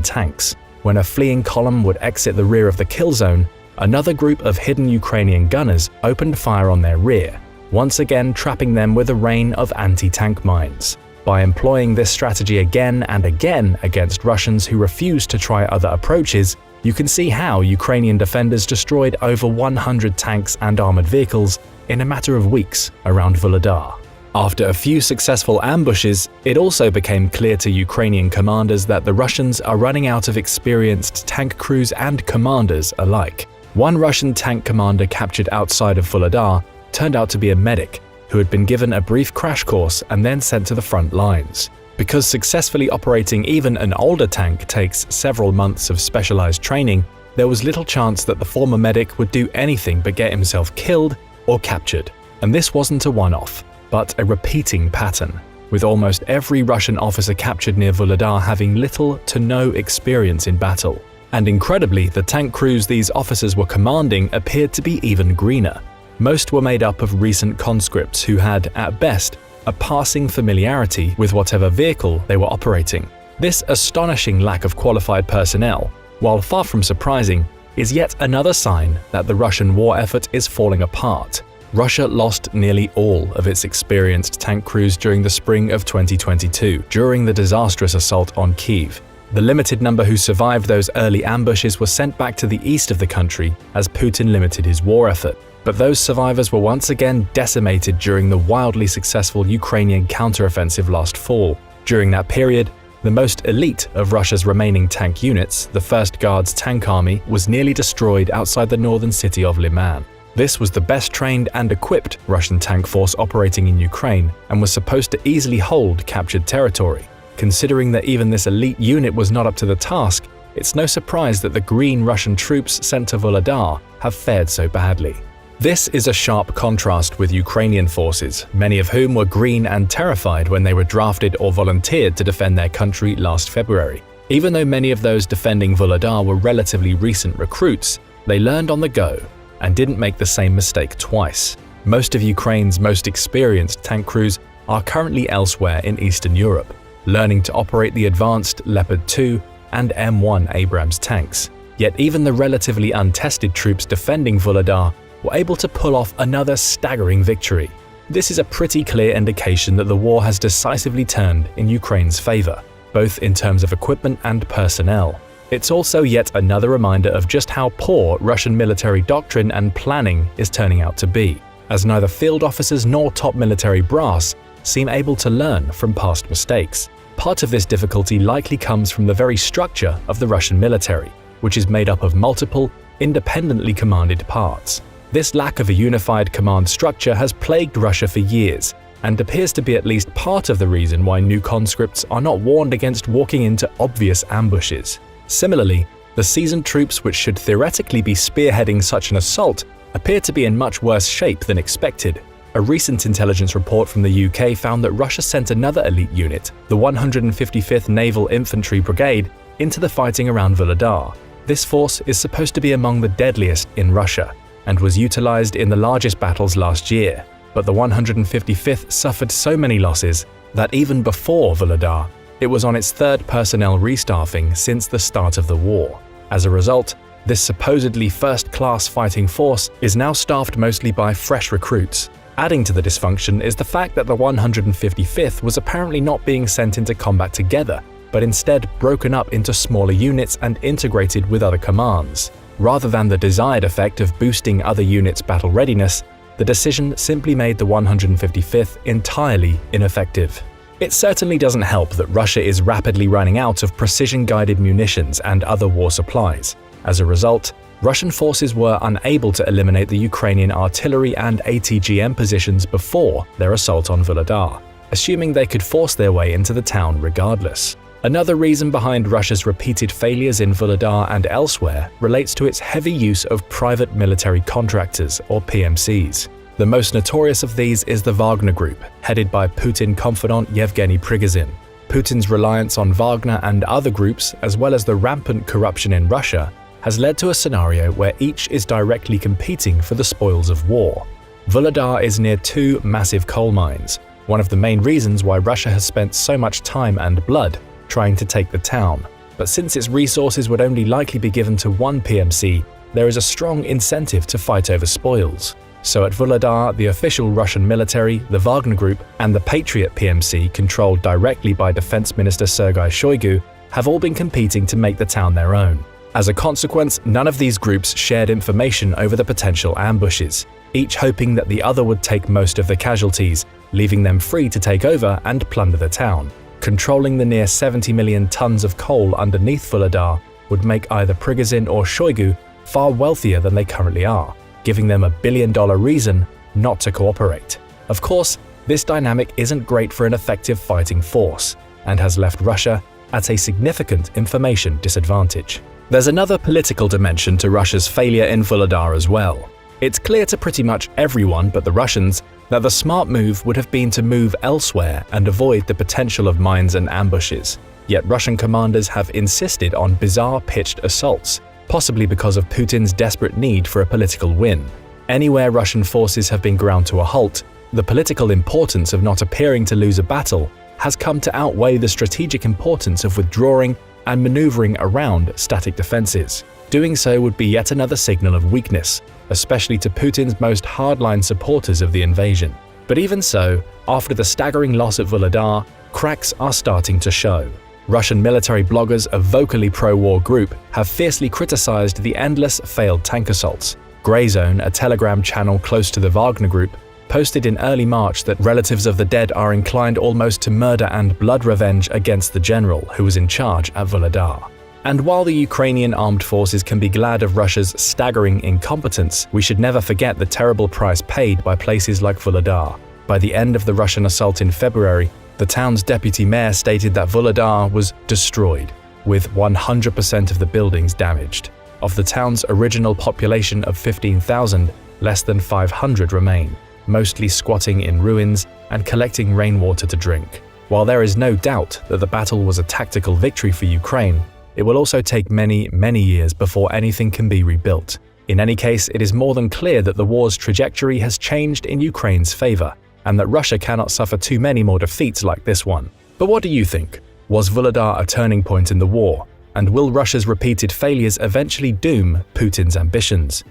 tanks. When a fleeing column would exit the rear of the kill zone, another group of hidden Ukrainian gunners opened fire on their rear, once again trapping them with a rain of anti-tank mines. By employing this strategy again and again against Russians who refused to try other approaches, you can see how Ukrainian defenders destroyed over 100 tanks and armored vehicles in a matter of weeks around Vuhledar. After a few successful ambushes, it also became clear to Ukrainian commanders that the Russians are running out of experienced tank crews and commanders alike. One Russian tank commander captured outside of Vuhledar turned out to be a medic who had been given a brief crash course and then sent to the front lines. Because successfully operating even an older tank takes several months of specialized training, there was little chance that the former medic would do anything but get himself killed or captured. And this wasn't a one-off, but a repeating pattern, with almost every Russian officer captured near Vuhledar having little to no experience in battle. And incredibly, the tank crews these officers were commanding appeared to be even greener. Most were made up of recent conscripts who had, at best, a passing familiarity with whatever vehicle they were operating. This astonishing lack of qualified personnel, while far from surprising, is yet another sign that the Russian war effort is falling apart. Russia lost nearly all of its experienced tank crews during the spring of 2022, during the disastrous assault on Kyiv. The limited number who survived those early ambushes were sent back to the east of the country as Putin limited his war effort. But those survivors were once again decimated during the wildly successful Ukrainian counteroffensive last fall. During that period, the most elite of Russia's remaining tank units, the 1st Guards Tank Army, was nearly destroyed outside the northern city of Liman. This was the best trained and equipped Russian tank force operating in Ukraine and was supposed to easily hold captured territory. Considering that even this elite unit was not up to the task, it's no surprise that the green Russian troops sent to Vuhledar have fared so badly. This is a sharp contrast with Ukrainian forces, many of whom were green and terrified when they were drafted or volunteered to defend their country last February. Even though many of those defending Vuhledar were relatively recent recruits, they learned on the go and didn't make the same mistake twice. Most of Ukraine's most experienced tank crews are currently elsewhere in Eastern Europe, learning to operate the advanced Leopard 2 and M1 Abrams tanks. Yet even the relatively untested troops defending Vuhledar were able to pull off another staggering victory. This is a pretty clear indication that the war has decisively turned in Ukraine's favor, both in terms of equipment and personnel. It's also yet another reminder of just how poor Russian military doctrine and planning is turning out to be, as neither field officers nor top military brass seem able to learn from past mistakes. Part of this difficulty likely comes from the very structure of the Russian military, which is made up of multiple, independently commanded parts. This lack of a unified command structure has plagued Russia for years, and appears to be at least part of the reason why new conscripts are not warned against walking into obvious ambushes. Similarly, the seasoned troops which should theoretically be spearheading such an assault appear to be in much worse shape than expected. A recent intelligence report from the UK found that Russia sent another elite unit, the 155th Naval Infantry Brigade, into the fighting around Vuhledar. This force is supposed to be among the deadliest in Russia, and was utilized in the largest battles last year. But the 155th suffered so many losses that even before Vuhledar, it was on its third personnel restaffing since the start of the war. As a result, this supposedly first-class fighting force is now staffed mostly by fresh recruits. Adding to the dysfunction is the fact that the 155th was apparently not being sent into combat together, but instead broken up into smaller units and integrated with other commands. Rather than the desired effect of boosting other units' battle readiness, the decision simply made the 155th entirely ineffective. It certainly doesn't help that Russia is rapidly running out of precision-guided munitions and other war supplies. As a result, Russian forces were unable to eliminate the Ukrainian artillery and ATGM positions before their assault on Vuhledar, assuming they could force their way into the town regardless. Another reason behind Russia's repeated failures in Vuhledar and elsewhere relates to its heavy use of private military contractors, or PMCs. The most notorious of these is the Wagner Group, headed by Putin confidant Yevgeny Prigozhin. Putin's reliance on Wagner and other groups, as well as the rampant corruption in Russia, has led to a scenario where each is directly competing for the spoils of war. Vuhledar is near two massive coal mines, one of the main reasons why Russia has spent so much time and blood trying to take the town. But since its resources would only likely be given to one PMC, there is a strong incentive to fight over spoils. So at Vuhledar, the official Russian military, the Wagner Group, and the Patriot PMC, controlled directly by Defense Minister Sergei Shoigu, have all been competing to make the town their own. As a consequence, none of these groups shared information over the potential ambushes, each hoping that the other would take most of the casualties, leaving them free to take over and plunder the town. Controlling the near 70 million tons of coal underneath Vuhledar would make either Prigozhin or Shoigu far wealthier than they currently are, giving them $1 billion reason not to cooperate. Of course, this dynamic isn't great for an effective fighting force, and has left Russia at a significant information disadvantage. There's another political dimension to Russia's failure in Vuhledar as well. It's clear to pretty much everyone but the Russians that the smart move would have been to move elsewhere and avoid the potential of mines and ambushes. Yet Russian commanders have insisted on bizarre pitched assaults, possibly because of Putin's desperate need for a political win. Anywhere Russian forces have been ground to a halt, the political importance of not appearing to lose a battle has come to outweigh the strategic importance of withdrawing and maneuvering around static defenses. Doing so would be yet another signal of weakness, especially to Putin's most hardline supporters of the invasion. But even so, after the staggering loss at Vuhledar, cracks are starting to show. Russian military bloggers, a vocally pro-war group, have fiercely criticized the endless failed tank assaults. Grey Zone, a Telegram channel close to the Wagner Group, posted in early March that relatives of the dead are inclined almost to murder and blood revenge against the general who was in charge at Vuhledar. And while the Ukrainian armed forces can be glad of Russia's staggering incompetence, we should never forget the terrible price paid by places like Vuhledar. By the end of the Russian assault in February, the town's deputy mayor stated that Vuhledar was destroyed, with 100% of the buildings damaged. Of the town's original population of 15,000, less than 500 remain, mostly squatting in ruins and collecting rainwater to drink. While there is no doubt that the battle was a tactical victory for Ukraine, it will also take many, many years before anything can be rebuilt. In any case, it is more than clear that the war's trajectory has changed in Ukraine's favor, and that Russia cannot suffer too many more defeats like this one. But what do you think? Was Vuhledar a turning point in the war? And will Russia's repeated failures eventually doom Putin's ambitions?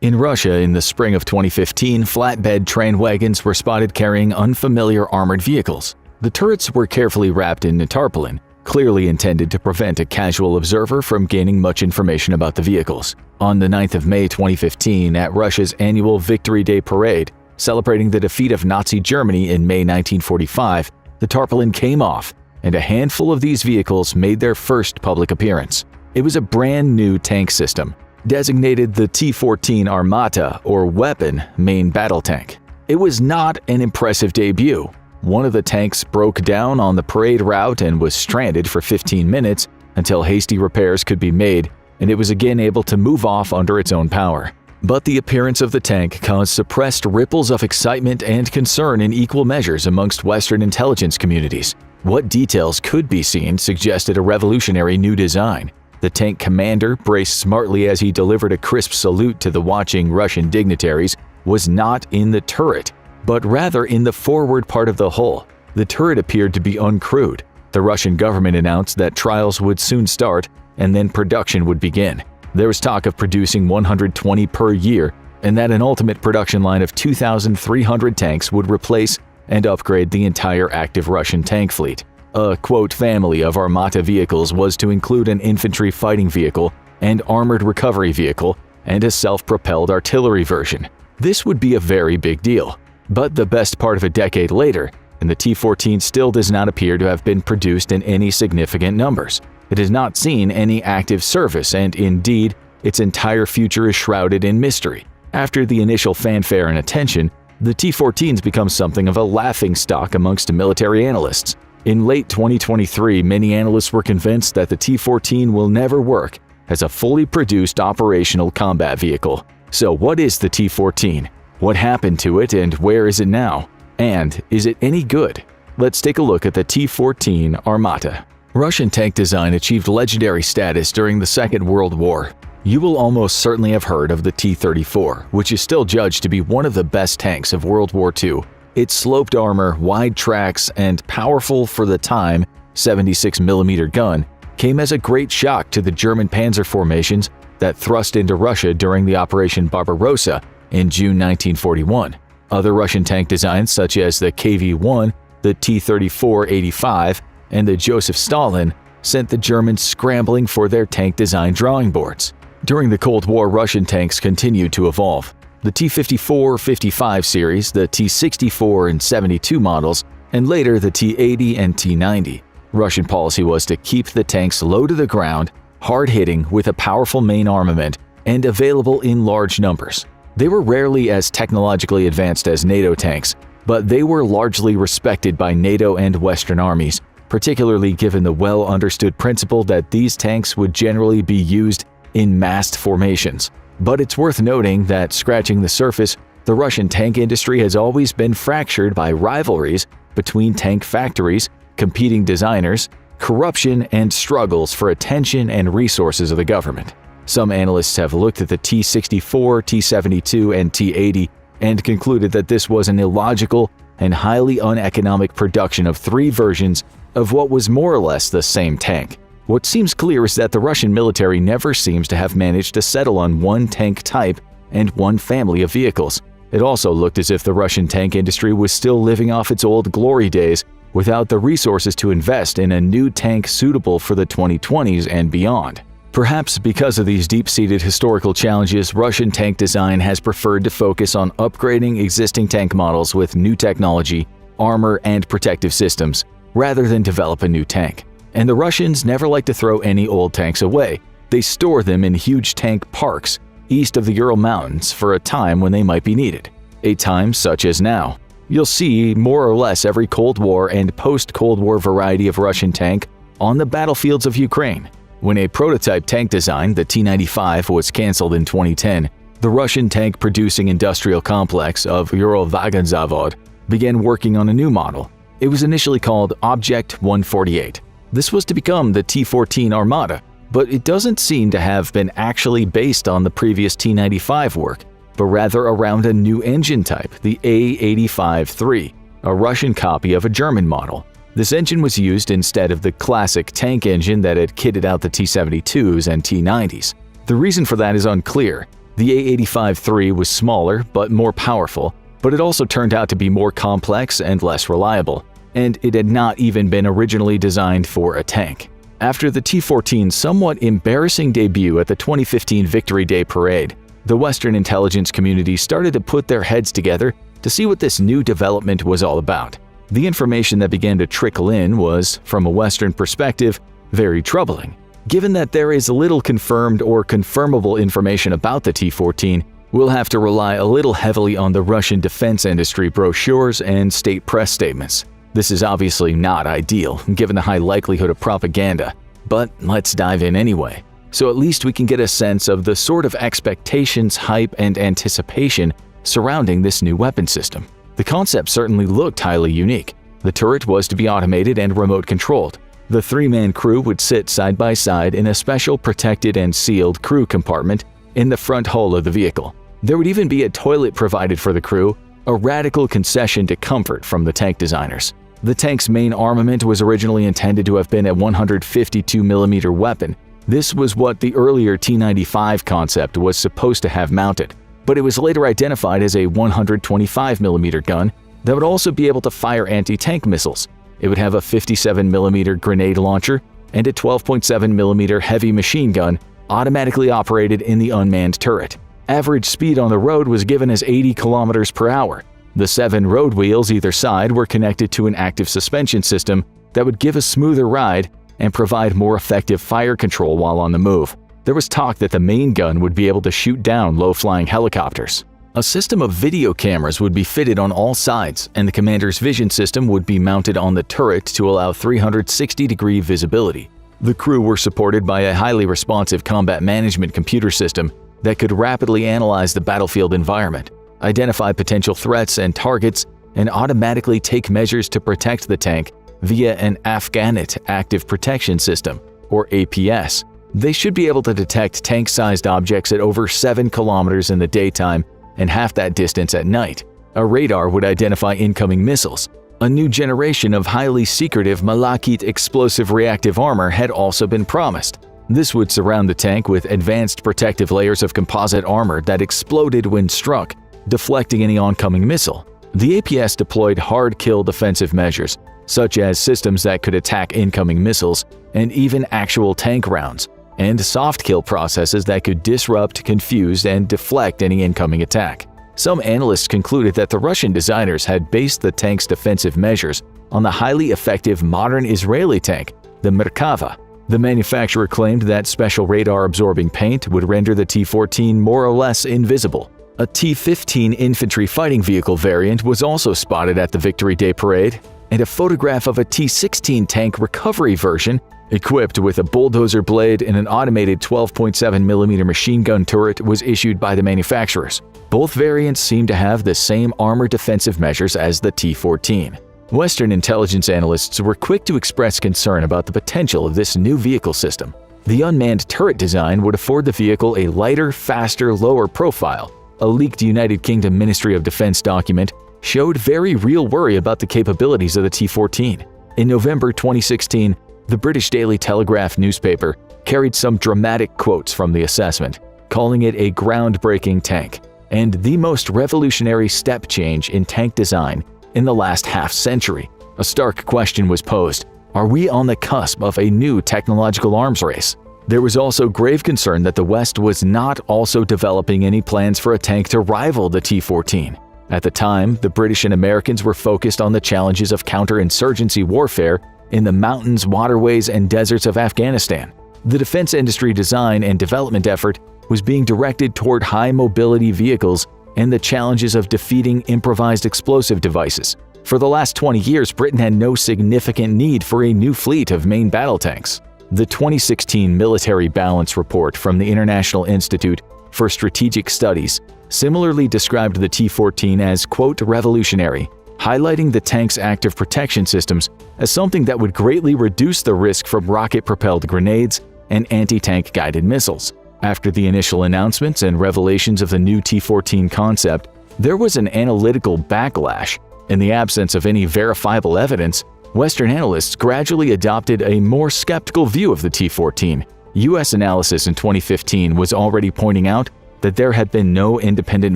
In Russia, in the spring of 2015, flatbed train wagons were spotted carrying unfamiliar armored vehicles. The turrets were carefully wrapped in tarpaulin, clearly intended to prevent a casual observer from gaining much information about the vehicles. On the 9th of May 2015, at Russia's annual Victory Day parade, celebrating the defeat of Nazi Germany in May 1945, the tarpaulin came off, and a handful of these vehicles made their first public appearance. It was a brand new tank system, designated the T-14 Armata, or Weapon Main Battle Tank. It was not an impressive debut. One of the tanks broke down on the parade route and was stranded for 15 minutes until hasty repairs could be made, and it was again able to move off under its own power. But the appearance of the tank caused suppressed ripples of excitement and concern in equal measures amongst Western intelligence communities. What details could be seen suggested a revolutionary new design. The tank commander, braced smartly as he delivered a crisp salute to the watching Russian dignitaries, was not in the turret, but rather in the forward part of the hull. The turret appeared to be uncrewed. The Russian government announced that trials would soon start, and then production would begin. There was talk of producing 120 per year, and that an ultimate production line of 2,300 tanks would replace and upgrade the entire active Russian tank fleet. A, quote, family of Armata vehicles was to include an infantry fighting vehicle, and armored recovery vehicle, and a self-propelled artillery version. This would be a very big deal. But the best part of a decade later, and the T-14 still does not appear to have been produced in any significant numbers. It has not seen any active service, and indeed, its entire future is shrouded in mystery. After the initial fanfare and attention, the T-14s become something of a laughingstock amongst military analysts. In late 2023, many analysts were convinced that the T-14 will never work as a fully produced operational combat vehicle. So what is the T-14? What happened to it and where is it now? And is it any good? Let's take a look at the T-14 Armata. Russian tank design achieved legendary status during the Second World War. You will almost certainly have heard of the T-34, which is still judged to be one of the best tanks of World War II. Its sloped armor, wide tracks, and powerful for the time 76mm gun came as a great shock to the German panzer formations that thrust into Russia during the Operation Barbarossa in June 1941. Other Russian tank designs such as the KV-1, the T-34-85, and the Joseph Stalin sent the Germans scrambling for their tank design drawing boards. During the Cold War, Russian tanks continued to evolve. The T-54-55 series, the T-64 and 72 models, and later the T-80 and T-90. Russian policy was to keep the tanks low to the ground, hard-hitting with a powerful main armament, and available in large numbers. They were rarely as technologically advanced as NATO tanks, but they were largely respected by NATO and Western armies, particularly given the well-understood principle that these tanks would generally be used in massed formations. But it's worth noting that, scratching the surface, the Russian tank industry has always been fractured by rivalries between tank factories, competing designers, corruption, and struggles for attention and resources of the government. Some analysts have looked at the T-64, T-72, and T-80 and concluded that this was an illogical and highly uneconomic production of three versions of what was more or less the same tank. What seems clear is that the Russian military never seems to have managed to settle on one tank type and one family of vehicles. It also looked as if the Russian tank industry was still living off its old glory days without the resources to invest in a new tank suitable for the 2020s and beyond. Perhaps because of these deep-seated historical challenges, Russian tank design has preferred to focus on upgrading existing tank models with new technology, armor, and protective systems, rather than develop a new tank. And the Russians never like to throw any old tanks away. They store them in huge tank parks east of the Ural Mountains for a time when they might be needed. A time such as now. You'll see more or less every Cold War and post-Cold War variety of Russian tank on the battlefields of Ukraine. When a prototype tank design, the T-95, was cancelled in 2010, the Russian tank-producing industrial complex of Uralvagonzavod began working on a new model. It was initially called Object 148. This was to become the T-14 Armata, but it doesn't seem to have been actually based on the previous T-95 work, but rather around a new engine type, the A-85-3, a Russian copy of a German model. This engine was used instead of the classic tank engine that had kitted out the T-72s and T-90s. The reason for that is unclear. The A-85-3 was smaller but more powerful, but it also turned out to be more complex and less reliable, and it had not even been originally designed for a tank. After the T-14's somewhat embarrassing debut at the 2015 Victory Day Parade, the Western intelligence community started to put their heads together to see what this new development was all about. The information that began to trickle in was, from a Western perspective, very troubling. Given that there is little confirmed or confirmable information about the T-14, we'll have to rely a little heavily on the Russian defense industry brochures and state press statements. This is obviously not ideal, given the high likelihood of propaganda, but let's dive in anyway. So at least we can get a sense of the sort of expectations, hype, and anticipation surrounding this new weapon system. The concept certainly looked highly unique. The turret was to be automated and remote-controlled. The three-man crew would sit side by side in a special protected and sealed crew compartment in the front hull of the vehicle. There would even be a toilet provided for the crew, a radical concession to comfort from the tank designers. The tank's main armament was originally intended to have been a 152mm weapon. This was what the earlier T-95 concept was supposed to have mounted, but it was later identified as a 125mm gun that would also be able to fire anti-tank missiles. It would have a 57mm grenade launcher and a 12.7mm heavy machine gun automatically operated in the unmanned turret. Average speed on the road was given as 80 km per hour. The 7 road wheels either side were connected to an active suspension system that would give a smoother ride and provide more effective fire control while on the move. There was talk that the main gun would be able to shoot down low-flying helicopters. A system of video cameras would be fitted on all sides, and the commander's vision system would be mounted on the turret to allow 360-degree visibility. The crew were supported by a highly responsive combat management computer system that could rapidly analyze the battlefield environment, identify potential threats and targets, and automatically take measures to protect the tank via an Afghanit Active Protection System, or APS. They should be able to detect tank-sized objects at over 7 kilometers in the daytime and half that distance at night. A radar would identify incoming missiles. A new generation of highly secretive Malachite explosive reactive armor had also been promised. This would surround the tank with advanced protective layers of composite armor that exploded when struck, deflecting any oncoming missile. The APS deployed hard-kill defensive measures, such as systems that could attack incoming missiles and even actual tank rounds, and soft-kill processes that could disrupt, confuse, and deflect any incoming attack. Some analysts concluded that the Russian designers had based the tank's defensive measures on the highly effective modern Israeli tank, the Merkava. The manufacturer claimed that special radar-absorbing paint would render the T-14 more or less invisible. A T-15 infantry fighting vehicle variant was also spotted at the Victory Day parade, and a photograph of a T-16 tank recovery version equipped with a bulldozer blade and an automated 12.7mm machine gun turret was issued by the manufacturers. Both variants seem to have the same armor defensive measures as the T-14. Western intelligence analysts were quick to express concern about the potential of this new vehicle system. The unmanned turret design would afford the vehicle a lighter, faster, lower profile. A leaked United Kingdom Ministry of Defense document showed very real worry about the capabilities of the T-14. In November 2016, the British Daily Telegraph newspaper carried some dramatic quotes from the assessment, calling it a groundbreaking tank and the most revolutionary step change in tank design in the last half-century. A stark question was posed: are we on the cusp of a new technological arms race? There was also grave concern that the West was not also developing any plans for a tank to rival the T-14. At the time, the British and Americans were focused on the challenges of counterinsurgency warfare in the mountains, waterways, and deserts of Afghanistan. The defense industry design and development effort was being directed toward high-mobility vehicles and the challenges of defeating improvised explosive devices. For the last 20 years, Britain had no significant need for a new fleet of main battle tanks. The 2016 Military Balance Report from the International Institute for Strategic Studies similarly described the T-14 as, quote, revolutionary, highlighting the tank's active protection systems as something that would greatly reduce the risk from rocket-propelled grenades and anti-tank guided missiles. After the initial announcements and revelations of the new T-14 concept, there was an analytical backlash. In the absence of any verifiable evidence, Western analysts gradually adopted a more skeptical view of the T-14. U.S. analysis in 2015 was already pointing out that there had been no independent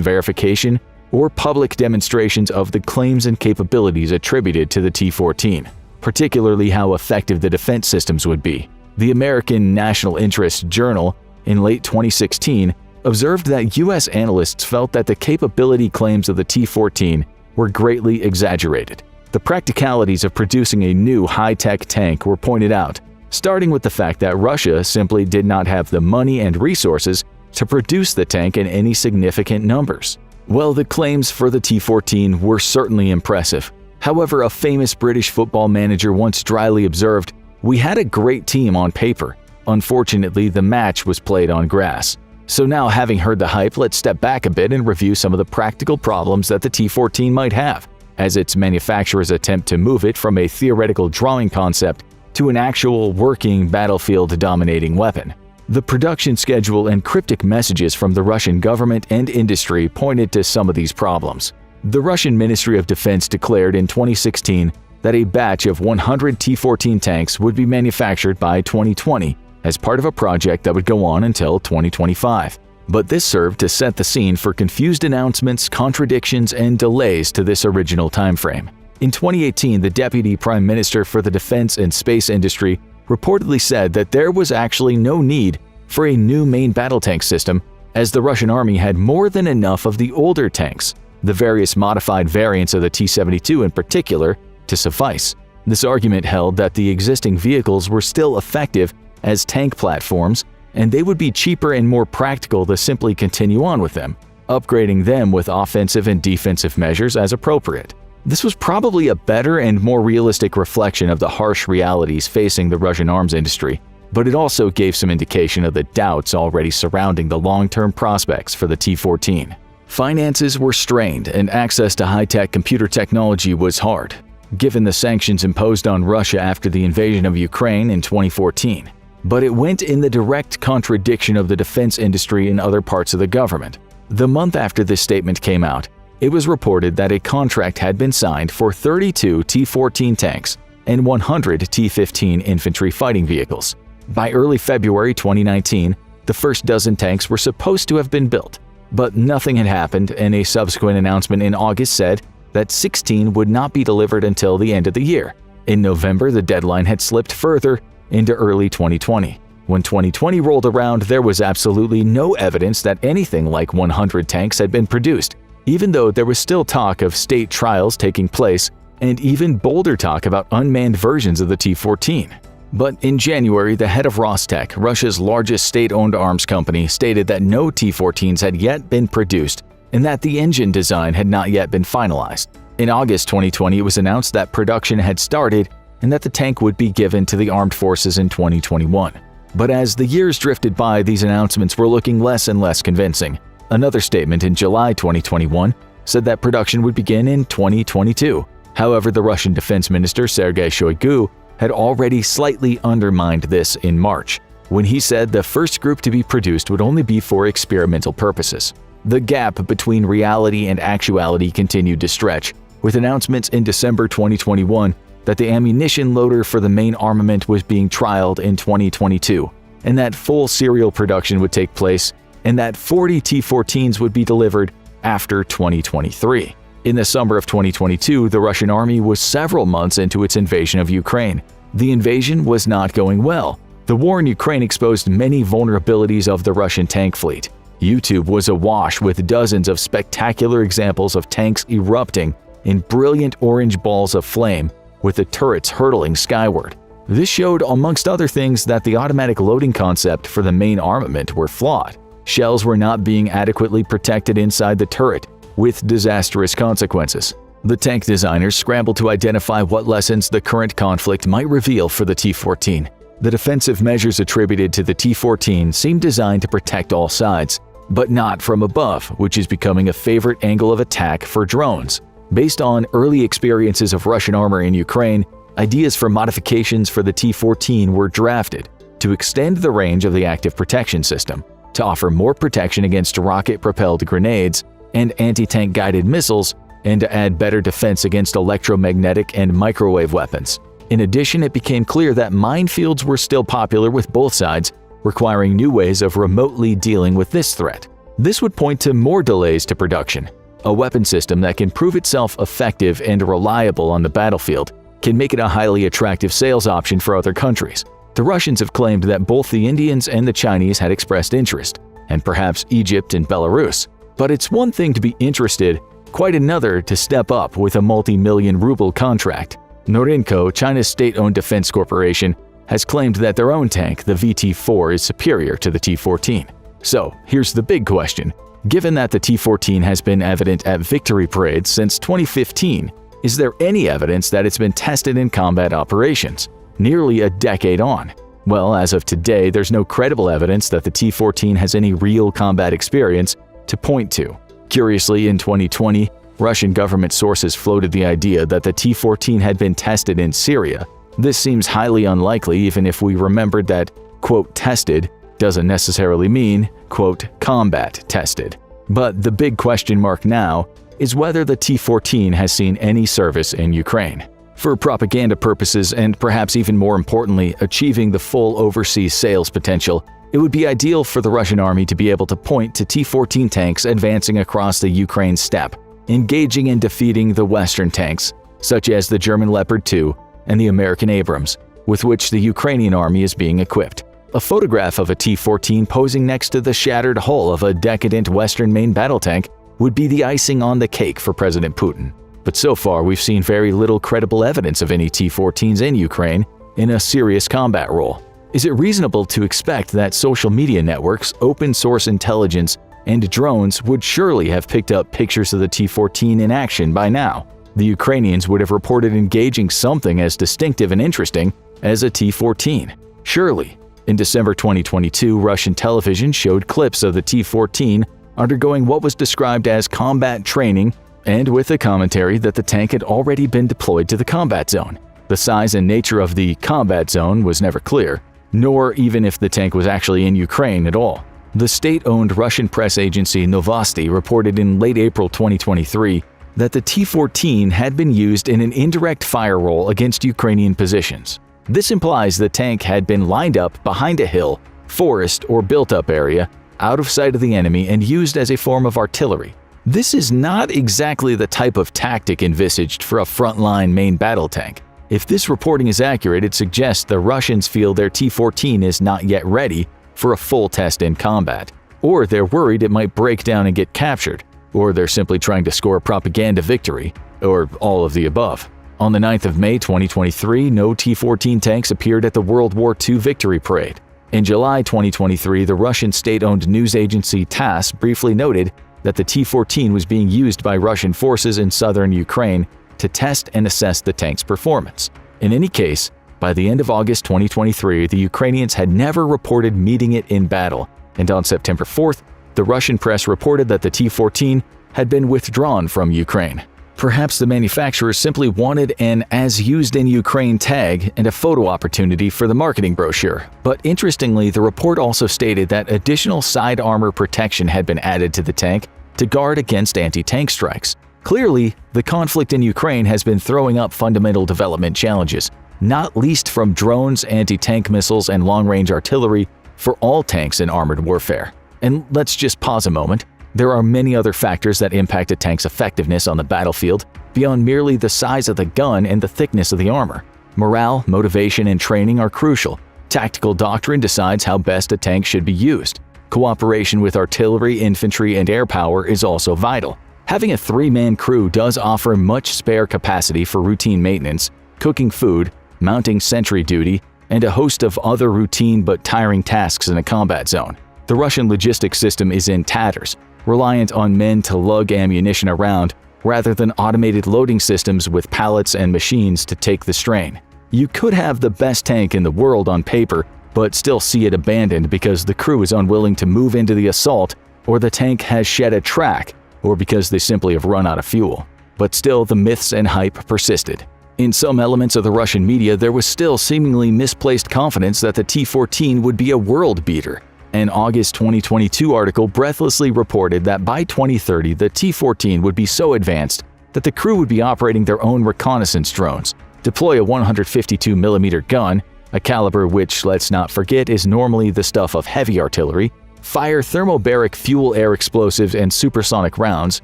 verification or public demonstrations of the claims and capabilities attributed to the T-14, particularly how effective the defense systems would be. The American National Interest Journal, in late 2016, observed that U.S. analysts felt that the capability claims of the T-14 were greatly exaggerated. The practicalities of producing a new high-tech tank were pointed out, starting with the fact that Russia simply did not have the money and resources to produce the tank in any significant numbers. Well, the claims for the T-14 were certainly impressive. However, a famous British football manager once dryly observed, "We had a great team on paper. Unfortunately, the match was played on grass." So now, having heard the hype, let's step back a bit and review some of the practical problems that the T-14 might have, as its manufacturers attempt to move it from a theoretical drawing concept to an actual working battlefield-dominating weapon. The production schedule and cryptic messages from the Russian government and industry pointed to some of these problems. The Russian Ministry of Defense declared in 2016 that a batch of 100 T-14 tanks would be manufactured by 2020 as part of a project that would go on until 2025. But this served to set the scene for confused announcements, contradictions, and delays to this original timeframe. In 2018, the Deputy Prime Minister for the Defense and Space Industry reportedly said that there was actually no need for a new main battle tank system, as the Russian army had more than enough of the older tanks, the various modified variants of the T-72 in particular, to suffice. This argument held that the existing vehicles were still effective as tank platforms, and they would be cheaper and more practical to simply continue on with them, upgrading them with offensive and defensive measures as appropriate. This was probably a better and more realistic reflection of the harsh realities facing the Russian arms industry, but it also gave some indication of the doubts already surrounding the long-term prospects for the T-14. Finances were strained and access to high-tech computer technology was hard, given the sanctions imposed on Russia after the invasion of Ukraine in 2014. But it went in the direct contradiction of the defense industry in other parts of the government. The month after this statement came out, it was reported that a contract had been signed for 32 T-14 tanks and 100 T-15 infantry fighting vehicles. By early February 2019, the first dozen tanks were supposed to have been built, but nothing had happened, and a subsequent announcement in August said that 16 would not be delivered until the end of the year. In November, the deadline had slipped further into early 2020. When 2020 rolled around, there was absolutely no evidence that anything like 100 tanks had been produced, even though there was still talk of state trials taking place and even bolder talk about unmanned versions of the T-14. But in January, the head of Rostec, Russia's largest state-owned arms company, stated that no T-14s had yet been produced and that the engine design had not yet been finalized. In August 2020, it was announced that production had started and that the tank would be given to the armed forces in 2021. But as the years drifted by, these announcements were looking less and less convincing. Another statement in July 2021 said that production would begin in 2022. However, the Russian Defense Minister Sergei Shoigu had already slightly undermined this in March, when he said the first group to be produced would only be for experimental purposes. The gap between reality and actuality continued to stretch, with announcements in December 2021 that the ammunition loader for the main armament was being trialed in 2022, and that full serial production would take place, and that 40 T-14s would be delivered after 2023. In the summer of 2022, the Russian army was several months into its invasion of Ukraine. The invasion was not going well. The war in Ukraine exposed many vulnerabilities of the Russian tank fleet. YouTube was awash with dozens of spectacular examples of tanks erupting in brilliant orange balls of flame, with the turrets hurtling skyward. This showed, amongst other things, that the automatic loading concept for the main armament were flawed. Shells were not being adequately protected inside the turret, with disastrous consequences. The tank designers scrambled to identify what lessons the current conflict might reveal for the T-14. The defensive measures attributed to the T-14 seemed designed to protect all sides, but not from above, which is becoming a favorite angle of attack for drones. Based on early experiences of Russian armor in Ukraine, ideas for modifications for the T-14 were drafted to extend the range of the active protection system, to offer more protection against rocket-propelled grenades and anti-tank guided missiles, and to add better defense against electromagnetic and microwave weapons. In addition, it became clear that minefields were still popular with both sides, requiring new ways of remotely dealing with this threat. This would point to more delays to production. A weapon system that can prove itself effective and reliable on the battlefield can make it a highly attractive sales option for other countries. The Russians have claimed that both the Indians and the Chinese had expressed interest, and perhaps Egypt and Belarus. But it's one thing to be interested, quite another to step up with a multi-million ruble contract. Norinco, China's state-owned defense corporation, has claimed that their own tank, the VT-4, is superior to the T-14. So, here's the big question. Given that the T-14 has been evident at victory parades since 2015, is there any evidence that it's been tested in combat operations? Nearly a decade on. Well, as of today, there's no credible evidence that the T-14 has any real combat experience to point to. Curiously, in 2020, Russian government sources floated the idea that the T-14 had been tested in Syria. This seems highly unlikely, even if we remembered that, quote, tested doesn't necessarily mean, quote, combat tested. But the big question mark now is whether the T-14 has seen any service in Ukraine. For propaganda purposes, and perhaps even more importantly, achieving the full overseas sales potential, it would be ideal for the Russian army to be able to point to T-14 tanks advancing across the Ukraine steppe, engaging and defeating the Western tanks, such as the German Leopard 2 and the American Abrams, with which the Ukrainian army is being equipped. A photograph of a T-14 posing next to the shattered hull of a decadent Western main battle tank would be the icing on the cake for President Putin. But so far, we've seen very little credible evidence of any T-14s in Ukraine in a serious combat role. Is it reasonable to expect that social media networks, open-source intelligence, and drones would surely have picked up pictures of the T-14 in action by now? The Ukrainians would have reported engaging something as distinctive and interesting as a T-14. Surely. In December 2022, Russian television showed clips of the T-14 undergoing what was described as combat training, and with a commentary that the tank had already been deployed to the combat zone. The size and nature of the combat zone was never clear, nor even if the tank was actually in Ukraine at all. The state-owned Russian press agency Novosti reported in late April 2023 that the T-14 had been used in an indirect fire role against Ukrainian positions. This implies the tank had been lined up behind a hill, forest, or built-up area, out of sight of the enemy and used as a form of artillery. This is not exactly the type of tactic envisaged for a frontline main battle tank. If this reporting is accurate, it suggests the Russians feel their T-14 is not yet ready for a full test in combat, or they're worried it might break down and get captured, or they're simply trying to score a propaganda victory, or all of the above. On the 9th of May 2023, no T-14 tanks appeared at the World War II Victory Parade. In July 2023, the Russian state-owned news agency TASS briefly noted that the T-14 was being used by Russian forces in southern Ukraine to test and assess the tank's performance. In any case, by the end of August 2023, the Ukrainians had never reported meeting it in battle, and on September 4th, the Russian press reported that the T-14 had been withdrawn from Ukraine. Perhaps the manufacturers simply wanted an "as used in Ukraine" tag and a photo opportunity for the marketing brochure. But interestingly, the report also stated that additional side armor protection had been added to the tank to guard against anti-tank strikes. Clearly, the conflict in Ukraine has been throwing up fundamental development challenges, not least from drones, anti-tank missiles, and long-range artillery for all tanks in armored warfare. And let's just pause a moment. There are many other factors that impact a tank's effectiveness on the battlefield beyond merely the size of the gun and the thickness of the armor. Morale, motivation, and training are crucial. Tactical doctrine decides how best a tank should be used. Cooperation with artillery, infantry, and air power is also vital. Having a three-man crew does offer much spare capacity for routine maintenance, cooking food, mounting sentry duty, and a host of other routine but tiring tasks in a combat zone. The Russian logistics system is in tatters, reliant on men to lug ammunition around rather than automated loading systems with pallets and machines to take the strain. You could have the best tank in the world on paper, but still see it abandoned because the crew is unwilling to move into the assault, or the tank has shed a track, or because they simply have run out of fuel. But still, the myths and hype persisted. In some elements of the Russian media, there was still seemingly misplaced confidence that the T-14 would be a world beater. An August 2022 article breathlessly reported that by 2030, the T-14 would be so advanced that the crew would be operating their own reconnaissance drones, deploy a 152mm gun, a caliber which, let's not forget, is normally the stuff of heavy artillery, fire thermobaric fuel-air explosives and supersonic rounds,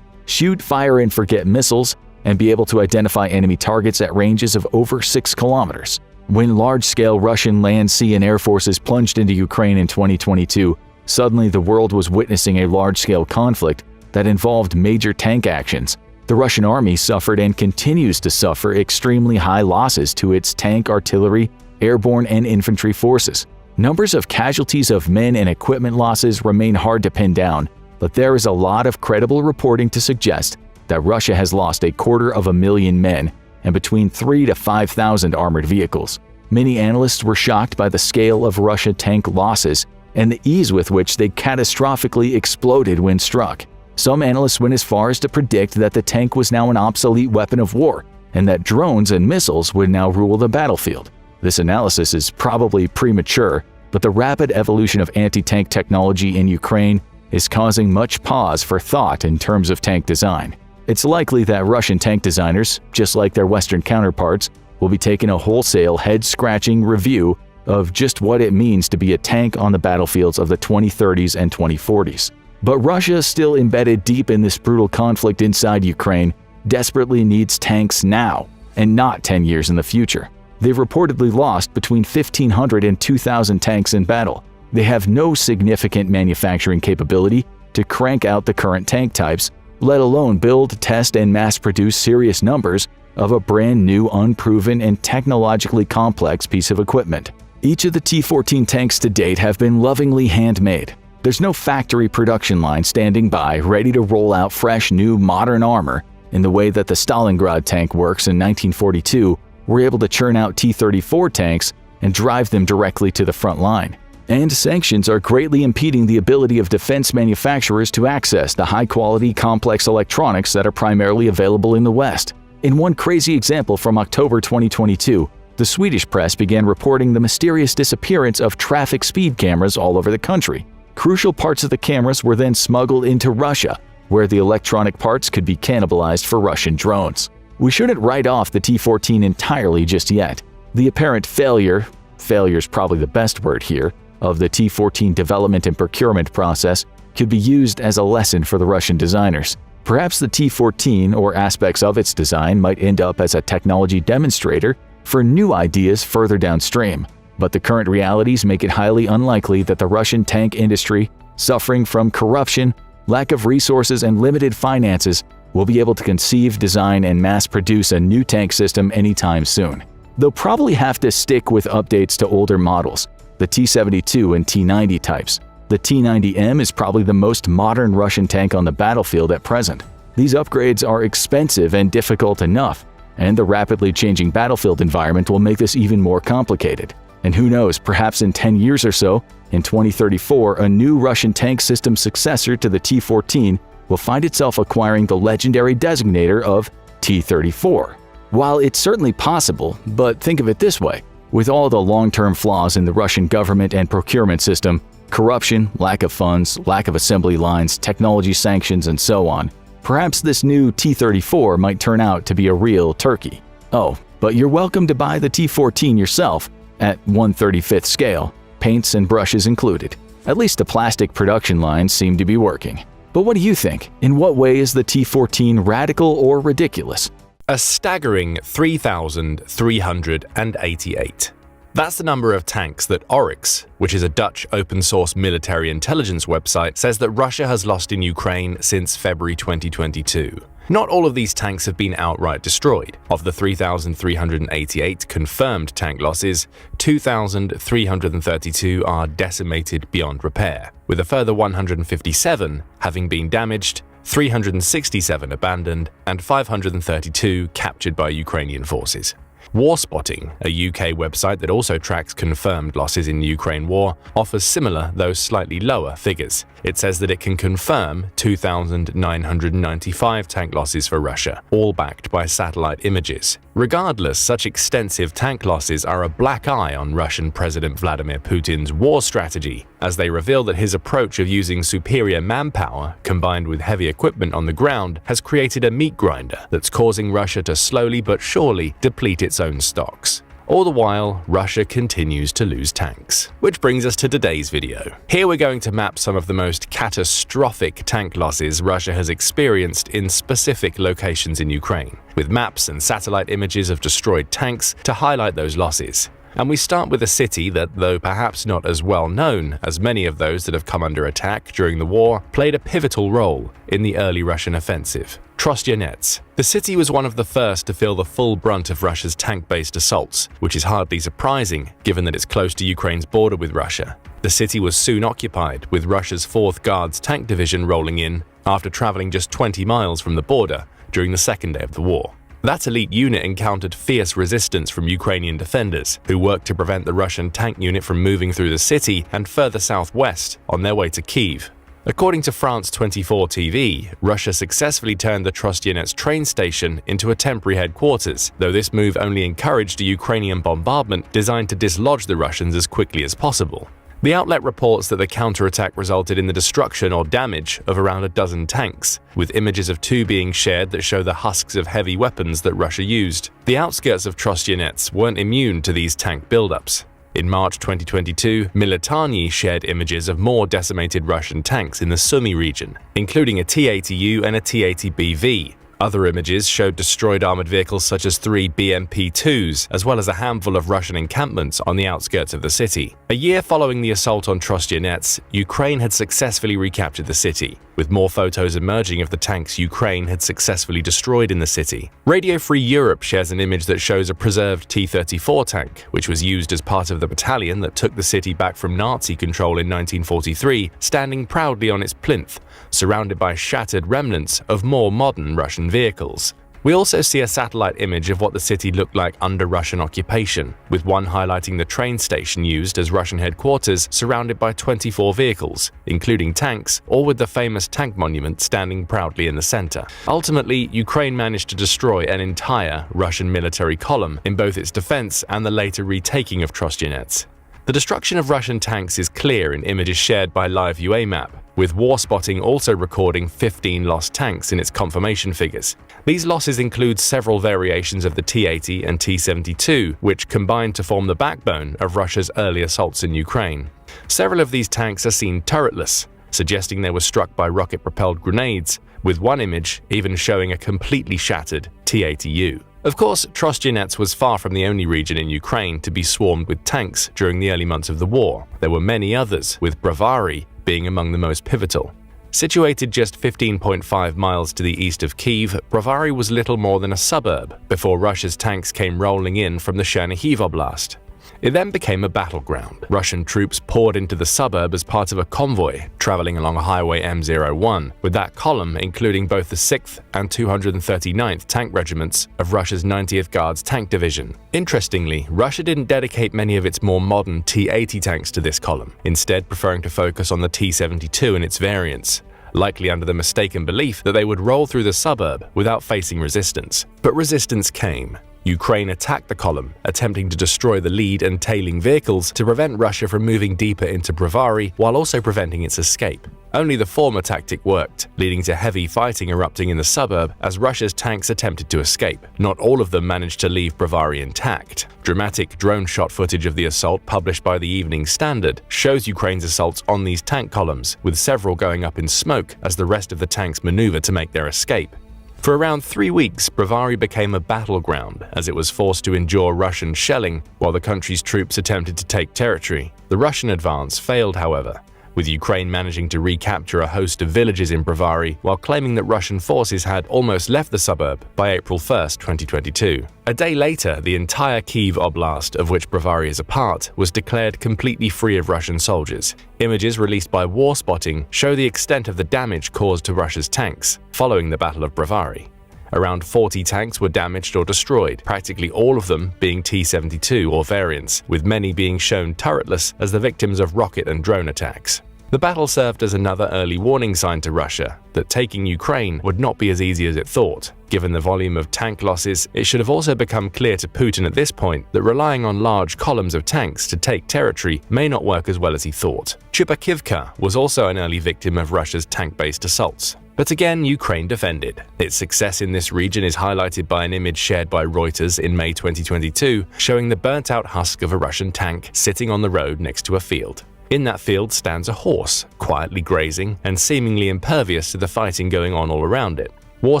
shoot fire-and-forget missiles, and be able to identify enemy targets at ranges of over 6 kilometers. When large-scale Russian land, sea, and air forces plunged into Ukraine in 2022, suddenly the world was witnessing a large-scale conflict that involved major tank actions. The Russian army suffered and continues to suffer extremely high losses to its tank, artillery, airborne, and infantry forces. Numbers of casualties of men and equipment losses remain hard to pin down, but there is a lot of credible reporting to suggest that Russia has lost 250,000 men and between 3,000 to 5,000 armored vehicles. Many analysts were shocked by the scale of Russian tank losses and the ease with which they catastrophically exploded when struck. Some analysts went as far as to predict that the tank was now an obsolete weapon of war and that drones and missiles would now rule the battlefield. This analysis is probably premature, but the rapid evolution of anti-tank technology in Ukraine is causing much pause for thought in terms of tank design. It's likely that Russian tank designers, just like their Western counterparts, will be taking a wholesale head-scratching review of just what it means to be a tank on the battlefields of the 2030s and 2040s. But Russia, still embedded deep in this brutal conflict inside Ukraine, desperately needs tanks now, and not 10 years in the future. They've reportedly lost between 1,500 and 2,000 tanks in battle. They have no significant manufacturing capability to crank out the current tank types, let alone build, test, and mass-produce serious numbers of a brand new, unproven, and technologically complex piece of equipment. Each of the T-14 tanks to date have been lovingly handmade. There's no factory production line standing by ready to roll out fresh, new, modern armor in the way that the Stalingrad tank works in 1942 were able to churn out T-34 tanks and drive them directly to the front line. And sanctions are greatly impeding the ability of defense manufacturers to access the high-quality, complex electronics that are primarily available in the West. In one crazy example from October 2022, the Swedish press began reporting the mysterious disappearance of traffic speed cameras all over the country. Crucial parts of the cameras were then smuggled into Russia, where the electronic parts could be cannibalized for Russian drones. We shouldn't write off the T-14 entirely just yet. The apparent failure's probably the best word here, of the T-14 development and procurement process could be used as a lesson for the Russian designers. Perhaps the T-14 or aspects of its design might end up as a technology demonstrator for new ideas further downstream, but the current realities make it highly unlikely that the Russian tank industry, suffering from corruption, lack of resources, and limited finances, will be able to conceive, design, and mass-produce a new tank system anytime soon. They'll probably have to stick with updates to older models, the T-72 and T-90 types. The T-90M is probably the most modern Russian tank on the battlefield at present. These upgrades are expensive and difficult enough, and the rapidly changing battlefield environment will make this even more complicated. And who knows, perhaps in 10 years or so, in 2034, a new Russian tank system successor to the T-14 will find itself acquiring the legendary designator of T-34. While it's certainly possible, but think of it this way. With all the long-term flaws in the Russian government and procurement system, corruption, lack of funds, lack of assembly lines, technology sanctions, and so on, perhaps this new T-34 might turn out to be a real turkey. Oh, but you're welcome to buy the T-14 yourself at 1/35th scale, paints and brushes included. At least the plastic production lines seem to be working. But what do you think? In what way is the T-14 radical or ridiculous? A staggering 3,388. That's the number of tanks that Oryx, which is a Dutch open-source military intelligence website, says that Russia has lost in Ukraine since February 2022. Not all of these tanks have been outright destroyed. Of the 3,388 confirmed tank losses, 2,332 are decimated beyond repair, with a further 157 having been damaged, 367 abandoned, and 532 captured by Ukrainian forces. Warspotting, a UK website that also tracks confirmed losses in the Ukraine war, offers similar, though slightly lower, figures. It says that it can confirm 2,995 tank losses for Russia, all backed by satellite images. Regardless, such extensive tank losses are a black eye on Russian President Vladimir Putin's war strategy, as they reveal that his approach of using superior manpower combined with heavy equipment on the ground has created a meat grinder that's causing Russia to slowly but surely deplete its own stocks. All the while, Russia continues to lose tanks. Which brings us to today's video. Here we're going to map some of the most catastrophic tank losses Russia has experienced in specific locations in Ukraine, with maps and satellite images of destroyed tanks to highlight those losses. And we start with a city that, though perhaps not as well known as many of those that have come under attack during the war, played a pivotal role in the early Russian offensive. Trostyanets. The city was one of the first to feel the full brunt of Russia's tank-based assaults, which is hardly surprising given that it's close to Ukraine's border with Russia. The city was soon occupied, with Russia's 4th Guards Tank Division rolling in after traveling just 20 miles from the border during the second day of the war. That elite unit encountered fierce resistance from Ukrainian defenders, who worked to prevent the Russian tank unit from moving through the city and further southwest on their way to Kyiv. According to France 24 TV, Russia successfully turned the Trostyanets train station into a temporary headquarters, though this move only encouraged a Ukrainian bombardment designed to dislodge the Russians as quickly as possible. The outlet reports that the counterattack resulted in the destruction or damage of around a dozen tanks, with images of 2 being shared that show the husks of heavy weapons that Russia used. The outskirts of Trostyanets weren't immune to these tank buildups. In March 2022, Militani shared images of more decimated Russian tanks in the Sumy region, including a T-80U and a T-80BV. Other images showed destroyed armored vehicles such as 3 BMP-2s, as well as a handful of Russian encampments on the outskirts of the city. A year following the assault on Trostyanets, Ukraine had successfully recaptured the city, with more photos emerging of the tanks Ukraine had successfully destroyed in the city. Radio Free Europe shares an image that shows a preserved T-34 tank, which was used as part of the battalion that took the city back from Nazi control in 1943, standing proudly on its plinth, surrounded by shattered remnants of more modern Russian vehicles. We also see a satellite image of what the city looked like under Russian occupation, with one highlighting the train station used as Russian headquarters surrounded by 24 vehicles, including tanks, all with the famous tank monument standing proudly in the center. Ultimately, Ukraine managed to destroy an entire Russian military column in both its defense and the later retaking of Trostyanets. The destruction of Russian tanks is clear in images shared by Live UA Map, with War Spotting also recording 15 lost tanks in its confirmation figures. These losses include several variations of the T-80 and T-72, which combined to form the backbone of Russia's early assaults in Ukraine. Several of these tanks are seen turretless, suggesting they were struck by rocket-propelled grenades, with one image even showing a completely shattered T-80U. Of course, Trostyanets was far from the only region in Ukraine to be swarmed with tanks during the early months of the war. There were many others, with Bravary being among the most pivotal. Situated just 15.5 miles to the east of Kyiv, Bravary was little more than a suburb before Russia's tanks came rolling in from the Chernihiv Oblast. It then became a battleground. Russian troops poured into the suburb as part of a convoy traveling along Highway M01, with that column including both the 6th and 239th Tank Regiments of Russia's 90th Guards Tank Division. Interestingly, Russia didn't dedicate many of its more modern T-80 tanks to this column, instead preferring to focus on the T-72 and its variants, likely under the mistaken belief that they would roll through the suburb without facing resistance. But resistance came. Ukraine attacked the column, attempting to destroy the lead and tailing vehicles to prevent Russia from moving deeper into Bravary while also preventing its escape. Only the former tactic worked, leading to heavy fighting erupting in the suburb as Russia's tanks attempted to escape. Not all of them managed to leave Bravary intact. Dramatic drone shot footage of the assault published by the Evening Standard shows Ukraine's assaults on these tank columns, with several going up in smoke as the rest of the tanks maneuver to make their escape. For around 3 weeks, Bravary became a battleground as it was forced to endure Russian shelling while the country's troops attempted to take territory. The Russian advance failed, however, with Ukraine managing to recapture a host of villages in Bravary while claiming that Russian forces had almost left the suburb by April 1, 2022. A day later, the entire Kyiv Oblast, of which Bravary is a part, was declared completely free of Russian soldiers. Images released by War Spotting show the extent of the damage caused to Russia's tanks following the Battle of Bravary. Around 40 tanks were damaged or destroyed, practically all of them being T-72 or variants, with many being shown turretless as the victims of rocket and drone attacks. The battle served as another early warning sign to Russia that taking Ukraine would not be as easy as it thought. Given the volume of tank losses, it should have also become clear to Putin at this point that relying on large columns of tanks to take territory may not work as well as he thought. Chupakivka was also an early victim of Russia's tank-based assaults. But again, Ukraine defended. Its success in this region is highlighted by an image shared by Reuters in May 2022, showing the burnt-out husk of a Russian tank sitting on the road next to a field. In that field stands a horse, quietly grazing and seemingly impervious to the fighting going on all around it. War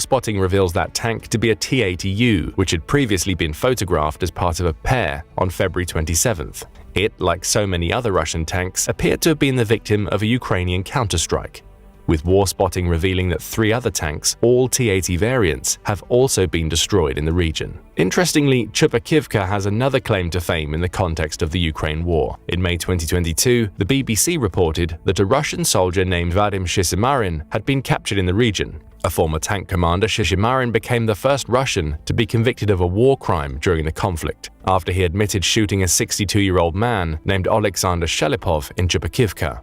Spotting reveals that tank to be a T-80U, which had previously been photographed as part of a pair on February 27th. It, like so many other Russian tanks, appeared to have been the victim of a Ukrainian counterstrike, with War Spotting revealing that 3 other tanks, all T-80 variants, have also been destroyed in the region. Interestingly, Chupakivka has another claim to fame in the context of the Ukraine war. In May 2022, the BBC reported that a Russian soldier named Vadim Shishimarin had been captured in the region. A former tank commander, Shishimarin became the first Russian to be convicted of a war crime during the conflict, after he admitted shooting a 62-year-old man named Alexander Shelipov in Chupakivka.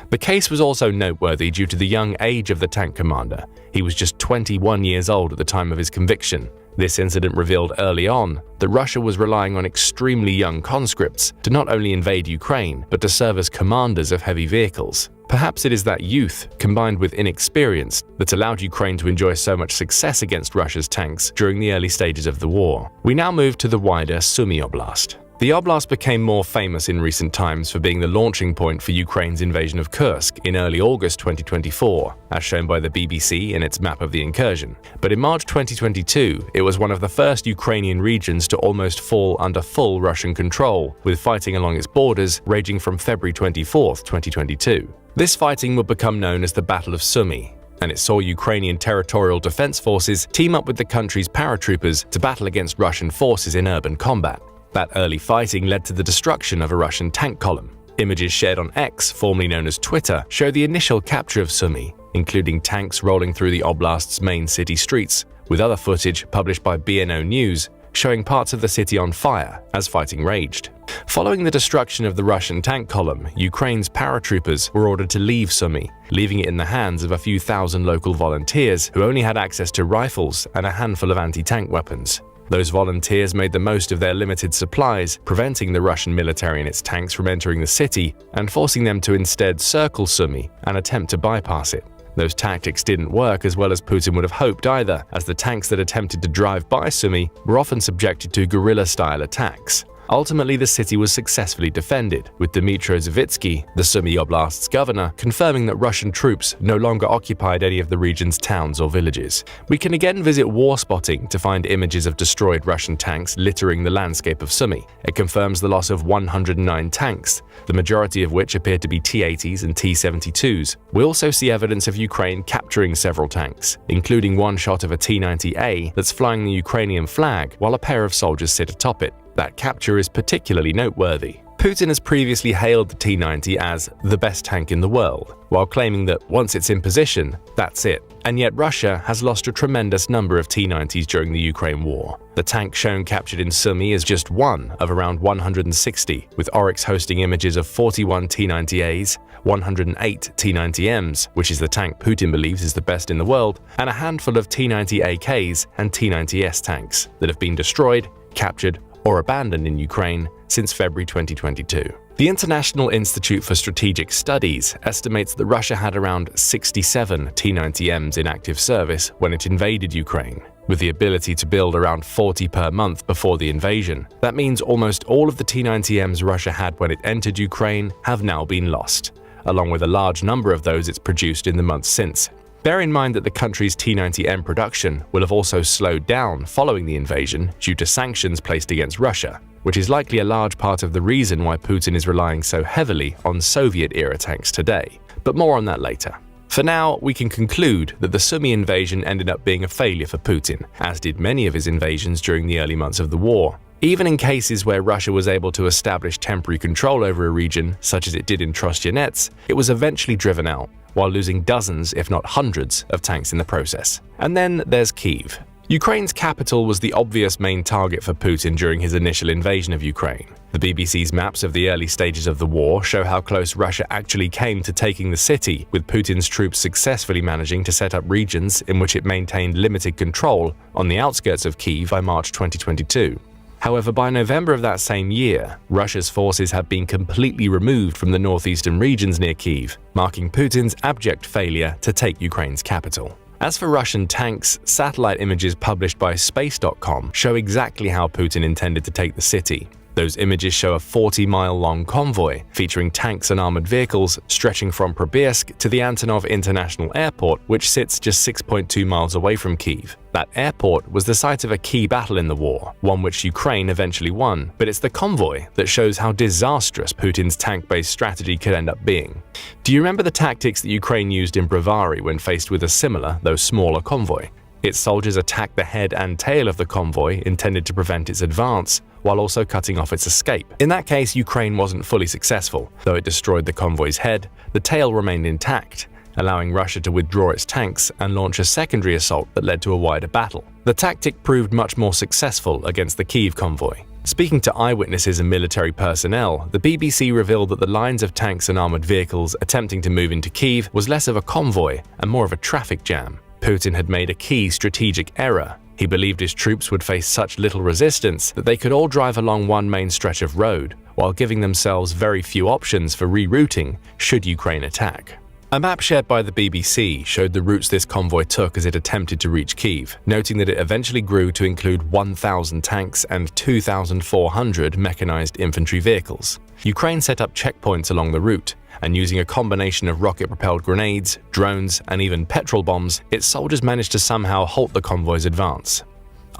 The case was also noteworthy due to the young age of the tank commander. He was just 21 years old at the time of his conviction. This incident revealed early on that Russia was relying on extremely young conscripts to not only invade Ukraine, but to serve as commanders of heavy vehicles. Perhaps it is that youth, combined with inexperience, that allowed Ukraine to enjoy so much success against Russia's tanks during the early stages of the war. We now move to the wider Sumy Oblast. The oblast became more famous in recent times for being the launching point for Ukraine's invasion of Kursk in early August 2024, as shown by the BBC in its map of the incursion. But in March 2022, it was one of the first Ukrainian regions to almost fall under full Russian control, with fighting along its borders raging from February 24, 2022. This fighting would become known as the Battle of Sumy, and it saw Ukrainian territorial defense forces team up with the country's paratroopers to battle against Russian forces in urban combat. That early fighting led to the destruction of a Russian tank column. Images shared on X, formerly known as Twitter, show the initial capture of Sumy, including tanks rolling through the oblast's main city streets, with other footage published by BNO News showing parts of the city on fire as fighting raged. Following the destruction of the Russian tank column, Ukraine's paratroopers were ordered to leave Sumy, leaving it in the hands of a few thousand local volunteers who only had access to rifles and a handful of anti-tank weapons. Those volunteers made the most of their limited supplies, preventing the Russian military and its tanks from entering the city and forcing them to instead circle Sumy and attempt to bypass it. Those tactics didn't work as well as Putin would have hoped either, as the tanks that attempted to drive by Sumy were often subjected to guerrilla-style attacks. Ultimately, the city was successfully defended, with Dmytro Zavitsky, the Sumy Oblast's governor, confirming that Russian troops no longer occupied any of the region's towns or villages. We can again visit War Spotting to find images of destroyed Russian tanks littering the landscape of Sumy. It confirms the loss of 109 tanks, the majority of which appeared to be T-80s and T-72s. We also see evidence of Ukraine capturing several tanks, including one shot of a T-90A that's flying the Ukrainian flag while a pair of soldiers sit atop it. That capture is particularly noteworthy. Putin has previously hailed the T-90 as the best tank in the world, while claiming that once it's in position, that's it. And yet Russia has lost a tremendous number of T-90s during the Ukraine war. The tank shown captured in Sumy is just one of around 160, with Oryx hosting images of 41 T-90As, 108 T-90Ms, which is the tank Putin believes is the best in the world, and a handful of T-90AKs and T-90S tanks that have been destroyed, captured, or abandoned in Ukraine since February 2022. The International Institute for Strategic Studies estimates that Russia had around 67 T-90Ms in active service when it invaded Ukraine, with the ability to build around 40 per month before the invasion. That means almost all of the T-90Ms Russia had when it entered Ukraine have now been lost, along with a large number of those it's produced in the months since. Bear in mind that the country's T-90M production will have also slowed down following the invasion due to sanctions placed against Russia, which is likely a large part of the reason why Putin is relying so heavily on Soviet-era tanks today. But more on that later. For now, we can conclude that the Sumy invasion ended up being a failure for Putin, as did many of his invasions during the early months of the war. Even in cases where Russia was able to establish temporary control over a region, such as it did in Trostianets, it was eventually driven out, while losing dozens, if not hundreds, of tanks in the process. And then there's Kyiv. Ukraine's capital was the obvious main target for Putin during his initial invasion of Ukraine. The BBC's maps of the early stages of the war show how close Russia actually came to taking the city, with Putin's troops successfully managing to set up regions in which it maintained limited control on the outskirts of Kyiv by March 2022. However, by November of that same year, Russia's forces had been completely removed from the northeastern regions near Kyiv, marking Putin's abject failure to take Ukraine's capital. As for Russian tanks, satellite images published by Space.com show exactly how Putin intended to take the city. Those images show a 40-mile-long convoy featuring tanks and armored vehicles stretching from Probiersk to the Antonov International Airport, which sits just 6.2 miles away from Kyiv. That airport was the site of a key battle in the war, one which Ukraine eventually won, but it's the convoy that shows how disastrous Putin's tank-based strategy could end up being. Do you remember the tactics that Ukraine used in Brovary when faced with a similar, though smaller, convoy? Its soldiers attacked the head and tail of the convoy intended to prevent its advance, while also cutting off its escape. In that case, Ukraine wasn't fully successful. Though it destroyed the convoy's head, the tail remained intact, allowing Russia to withdraw its tanks and launch a secondary assault that led to a wider battle. The tactic proved much more successful against the Kyiv convoy. Speaking to eyewitnesses and military personnel, the BBC revealed that the lines of tanks and armored vehicles attempting to move into Kyiv was less of a convoy and more of a traffic jam. Putin had made a key strategic error. He believed his troops would face such little resistance that they could all drive along one main stretch of road, while giving themselves very few options for rerouting should Ukraine attack. A map shared by the BBC showed the routes this convoy took as it attempted to reach Kyiv, noting that it eventually grew to include 1,000 tanks and 2,400 mechanized infantry vehicles. Ukraine set up checkpoints along the route, and using a combination of rocket-propelled grenades, drones, and even petrol bombs, its soldiers managed to somehow halt the convoy's advance.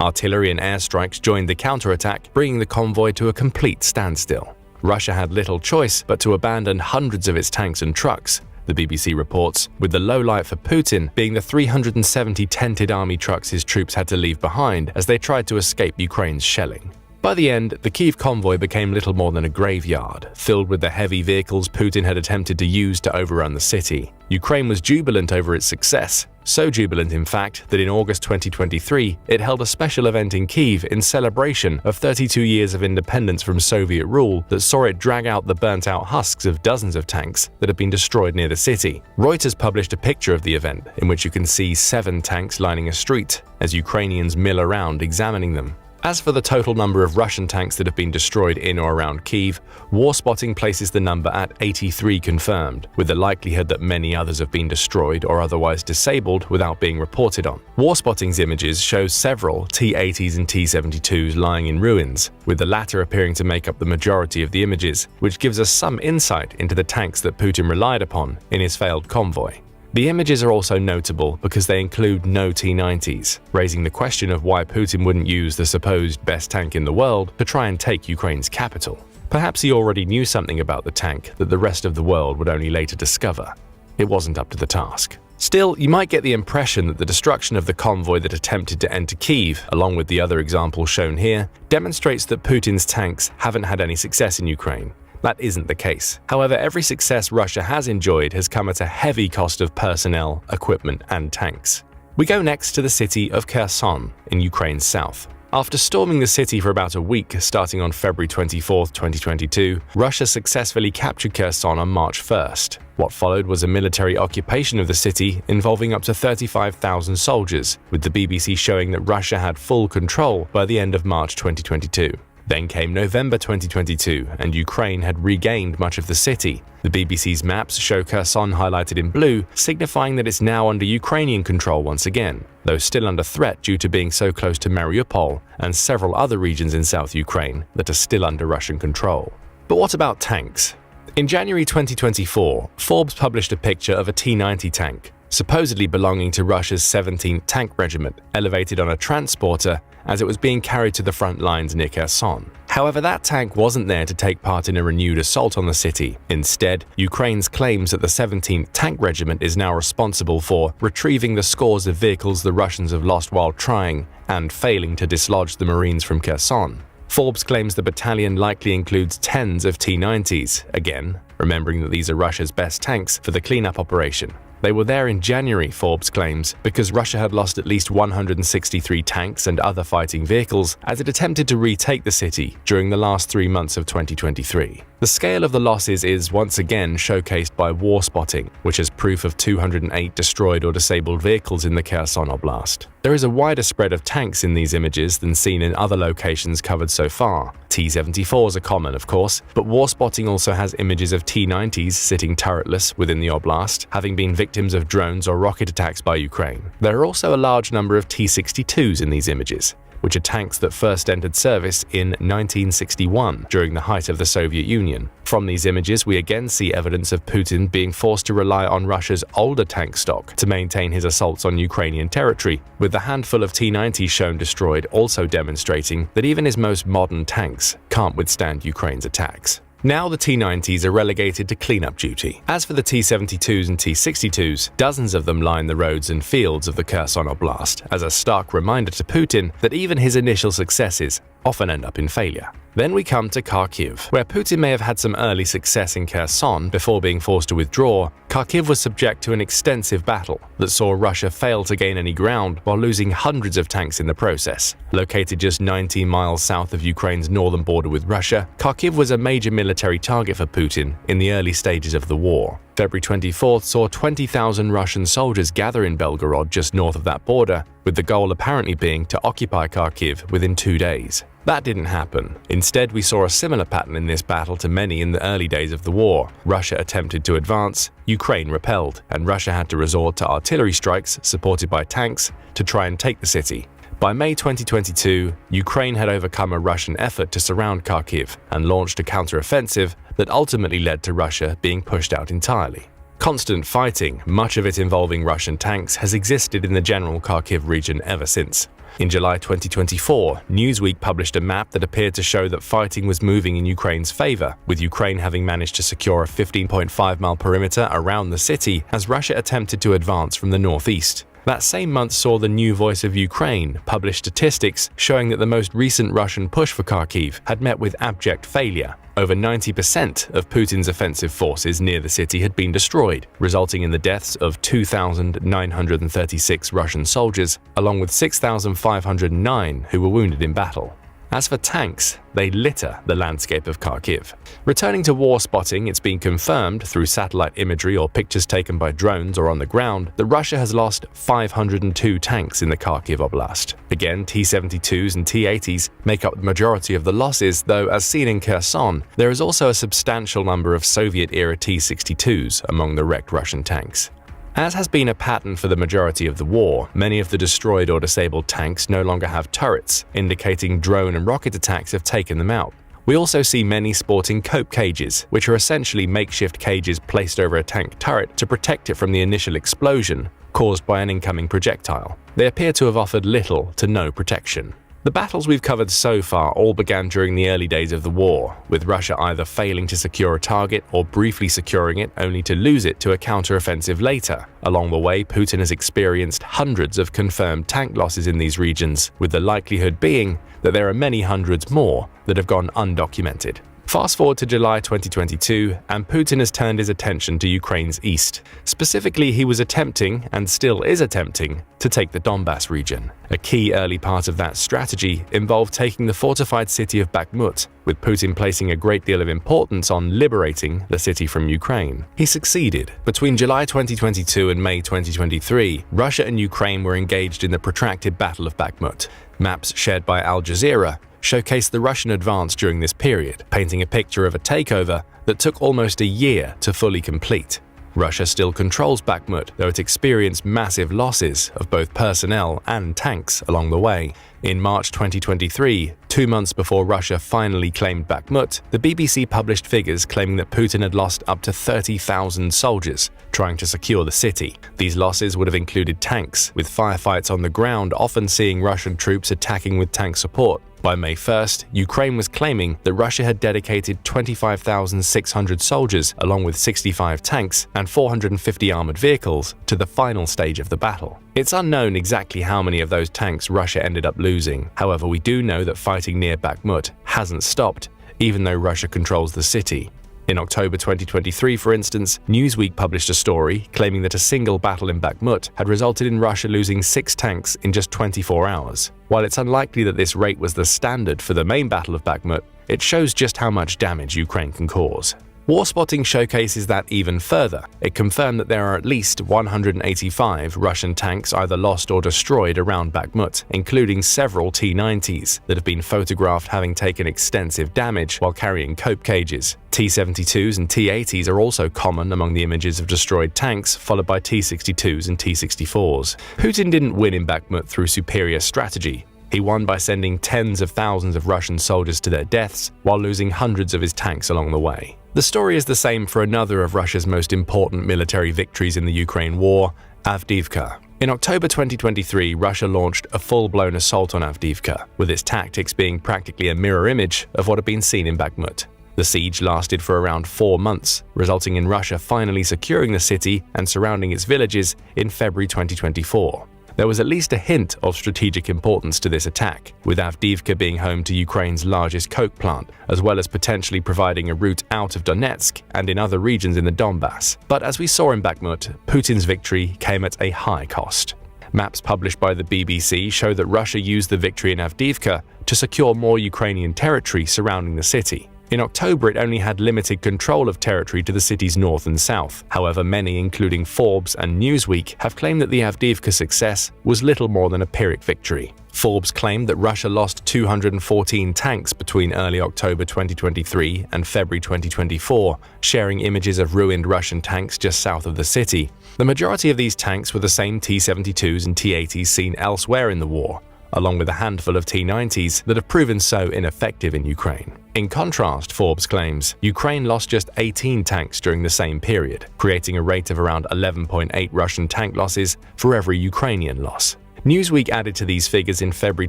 Artillery and airstrikes joined the counterattack, bringing the convoy to a complete standstill. Russia had little choice but to abandon hundreds of its tanks and trucks, the BBC reports, with the low light for Putin being the 370 tented army trucks his troops had to leave behind as they tried to escape Ukraine's shelling. By the end, the Kyiv convoy became little more than a graveyard, filled with the heavy vehicles Putin had attempted to use to overrun the city. Ukraine was jubilant over its success, so jubilant in fact that in August 2023 it held a special event in Kyiv in celebration of 32 years of independence from Soviet rule that saw it drag out the burnt-out husks of dozens of tanks that had been destroyed near the city. Reuters published a picture of the event in which you can see 7 tanks lining a street as Ukrainians mill around examining them. As for the total number of Russian tanks that have been destroyed in or around Kyiv, Warspotting places the number at 83 confirmed, with the likelihood that many others have been destroyed or otherwise disabled without being reported on. Warspotting's images show several T-80s and T-72s lying in ruins, with the latter appearing to make up the majority of the images, which gives us some insight into the tanks that Putin relied upon in his failed convoy. The images are also notable because they include no T-90s, raising the question of why Putin wouldn't use the supposed best tank in the world to try and take Ukraine's capital. Perhaps he already knew something about the tank that the rest of the world would only later discover. It wasn't up to the task. Still, you might get the impression that the destruction of the convoy that attempted to enter Kyiv, along with the other examples shown here, demonstrates that Putin's tanks haven't had any success in Ukraine. That isn't the case. However, every success Russia has enjoyed has come at a heavy cost of personnel, equipment, and tanks. We go next to the city of Kherson in Ukraine's south. After storming the city for about a week, starting on February 24, 2022, Russia successfully captured Kherson on March 1st. What followed was a military occupation of the city involving up to 35,000 soldiers, with the BBC showing that Russia had full control by the end of March 2022. Then came November 2022, and Ukraine had regained much of the city. The BBC's maps show Kherson highlighted in blue, signifying that it's now under Ukrainian control once again, though still under threat due to being so close to Mariupol and several other regions in South Ukraine that are still under Russian control. But what about tanks? In January 2024, Forbes published a picture of a T-90 tank, supposedly belonging to Russia's 17th Tank Regiment, elevated on a transporter as it was being carried to the front lines near Kherson. However, that tank wasn't there to take part in a renewed assault on the city. Instead, Ukraine's claims that the 17th Tank Regiment is now responsible for retrieving the scores of vehicles the Russians have lost while trying and failing to dislodge the Marines from Kherson. Forbes claims the battalion likely includes tens of T-90s, again, remembering that these are Russia's best tanks for the cleanup operation. They were there in January, Forbes claims, because Russia had lost at least 163 tanks and other fighting vehicles as it attempted to retake the city during the last 3 months of 2023. The scale of the losses is once again showcased by Warspotting, which has proof of 208 destroyed or disabled vehicles in the Kherson Oblast. There is a wider spread of tanks in these images than seen in other locations covered so far. T-74s are common, of course, but Warspotting also has images of T-90s sitting turretless within the oblast, having been victims of drones or rocket attacks by Ukraine. There are also a large number of T-62s in these images, which are tanks that first entered service in 1961 during the height of the Soviet Union. From these images, we again see evidence of Putin being forced to rely on Russia's older tank stock to maintain his assaults on Ukrainian territory, with the handful of T-90s shown destroyed also demonstrating that even his most modern tanks can't withstand Ukraine's attacks. Now the T-90s are relegated to cleanup duty. As for the T-72s and T-62s, dozens of them line the roads and fields of the Kherson Oblast as a stark reminder to Putin that even his initial successes often end up in failure. Then we come to Kharkiv, where Putin may have had some early success in Kherson before being forced to withdraw. Kharkiv was subject to an extensive battle that saw Russia fail to gain any ground while losing hundreds of tanks in the process. Located just 19 miles south of Ukraine's northern border with Russia, Kharkiv was a major military target for Putin in the early stages of the war. February 24th saw 20,000 Russian soldiers gather in Belgorod just north of that border, with the goal apparently being to occupy Kharkiv within 2 days. That didn't happen. Instead, we saw a similar pattern in this battle to many in the early days of the war. Russia attempted to advance, Ukraine repelled, and Russia had to resort to artillery strikes supported by tanks to try and take the city. By May 2022, Ukraine had overcome a Russian effort to surround Kharkiv and launched a counter-offensive that ultimately led to Russia being pushed out entirely. Constant fighting, much of it involving Russian tanks, has existed in the general Kharkiv region ever since. In July 2024, Newsweek published a map that appeared to show that fighting was moving in Ukraine's favor, with Ukraine having managed to secure a 15.5-mile perimeter around the city as Russia attempted to advance from the northeast. That same month saw the New Voice of Ukraine publish statistics showing that the most recent Russian push for Kharkiv had met with abject failure. Over 90% of Putin's offensive forces near the city had been destroyed, resulting in the deaths of 2,936 Russian soldiers, along with 6,509 who were wounded in battle. As for tanks, they litter the landscape of Kharkiv. Returning to war spotting, it's been confirmed through satellite imagery or pictures taken by drones or on the ground that Russia has lost 502 tanks in the Kharkiv Oblast. Again, T-72s and T-80s make up the majority of the losses, though as seen in Kherson, there is also a substantial number of Soviet-era T-62s among the wrecked Russian tanks. As has been a pattern for the majority of the war, many of the destroyed or disabled tanks no longer have turrets, indicating drone and rocket attacks have taken them out. We also see many sporting cope cages, which are essentially makeshift cages placed over a tank turret to protect it from the initial explosion caused by an incoming projectile. They appear to have offered little to no protection. The battles we've covered so far all began during the early days of the war, with Russia either failing to secure a target or briefly securing it only to lose it to a counter-offensive later. Along the way, Putin has experienced hundreds of confirmed tank losses in these regions, with the likelihood being that there are many hundreds more that have gone undocumented. Fast forward to July 2022, and Putin has turned his attention to Ukraine's east. Specifically, he was attempting, and still is attempting, to take the Donbass region. A key early part of that strategy involved taking the fortified city of Bakhmut, with Putin placing a great deal of importance on liberating the city from Ukraine. He succeeded. Between July 2022 and May 2023, Russia and Ukraine were engaged in the protracted Battle of Bakhmut. Maps shared by Al Jazeera showcased the Russian advance during this period, painting a picture of a takeover that took almost a year to fully complete. Russia still controls Bakhmut, though it experienced massive losses of both personnel and tanks along the way. In March 2023, 2 months before Russia finally claimed Bakhmut, the BBC published figures claiming that Putin had lost up to 30,000 soldiers trying to secure the city. These losses would have included tanks, with firefights on the ground often seeing Russian troops attacking with tank support. By May 1st, Ukraine was claiming that Russia had dedicated 25,600 soldiers, along with 65 tanks and 450 armored vehicles, to the final stage of the battle. It's unknown exactly how many of those tanks Russia ended up losing. However, we do know that fighting near Bakhmut hasn't stopped, even though Russia controls the city. In October 2023, for instance, Newsweek published a story claiming that a single battle in Bakhmut had resulted in Russia losing 6 tanks in just 24 hours. While it's unlikely that this rate was the standard for the main Battle of Bakhmut, it shows just how much damage Ukraine can cause. War spotting showcases that even further. It confirmed that there are at least 185 Russian tanks either lost or destroyed around Bakhmut, including several T-90s that have been photographed having taken extensive damage while carrying cope cages. T-72s and T-80s are also common among the images of destroyed tanks, followed by T-62s and T-64s. Putin didn't win in Bakhmut through superior strategy. He won by sending tens of thousands of Russian soldiers to their deaths while losing hundreds of his tanks along the way. The story is the same for another of Russia's most important military victories in the Ukraine war, Avdiivka. In October 2023, Russia launched a full-blown assault on Avdiivka, with its tactics being practically a mirror image of what had been seen in Bakhmut. The siege lasted for around 4 months, resulting in Russia finally securing the city and surrounding its villages in February 2024. There was at least a hint of strategic importance to this attack, with Avdiivka being home to Ukraine's largest coke plant, as well as potentially providing a route out of Donetsk and in other regions in the Donbass. But as we saw in Bakhmut, Putin's victory came at a high cost. Maps published by the BBC show that Russia used the victory in Avdiivka to secure more Ukrainian territory surrounding the city. In October, it only had limited control of territory to the city's north and south. However, many, including Forbes and Newsweek, have claimed that the Avdiivka success was little more than a Pyrrhic victory. Forbes claimed that Russia lost 214 tanks between early October 2023 and February 2024, sharing images of ruined Russian tanks just south of the city. The majority of these tanks were the same T-72s and T-80s seen elsewhere in the war, along with a handful of T-90s that have proven so ineffective in Ukraine. In contrast, Forbes claims, Ukraine lost just 18 tanks during the same period, creating a rate of around 11.8 Russian tank losses for every Ukrainian loss. Newsweek added to these figures in February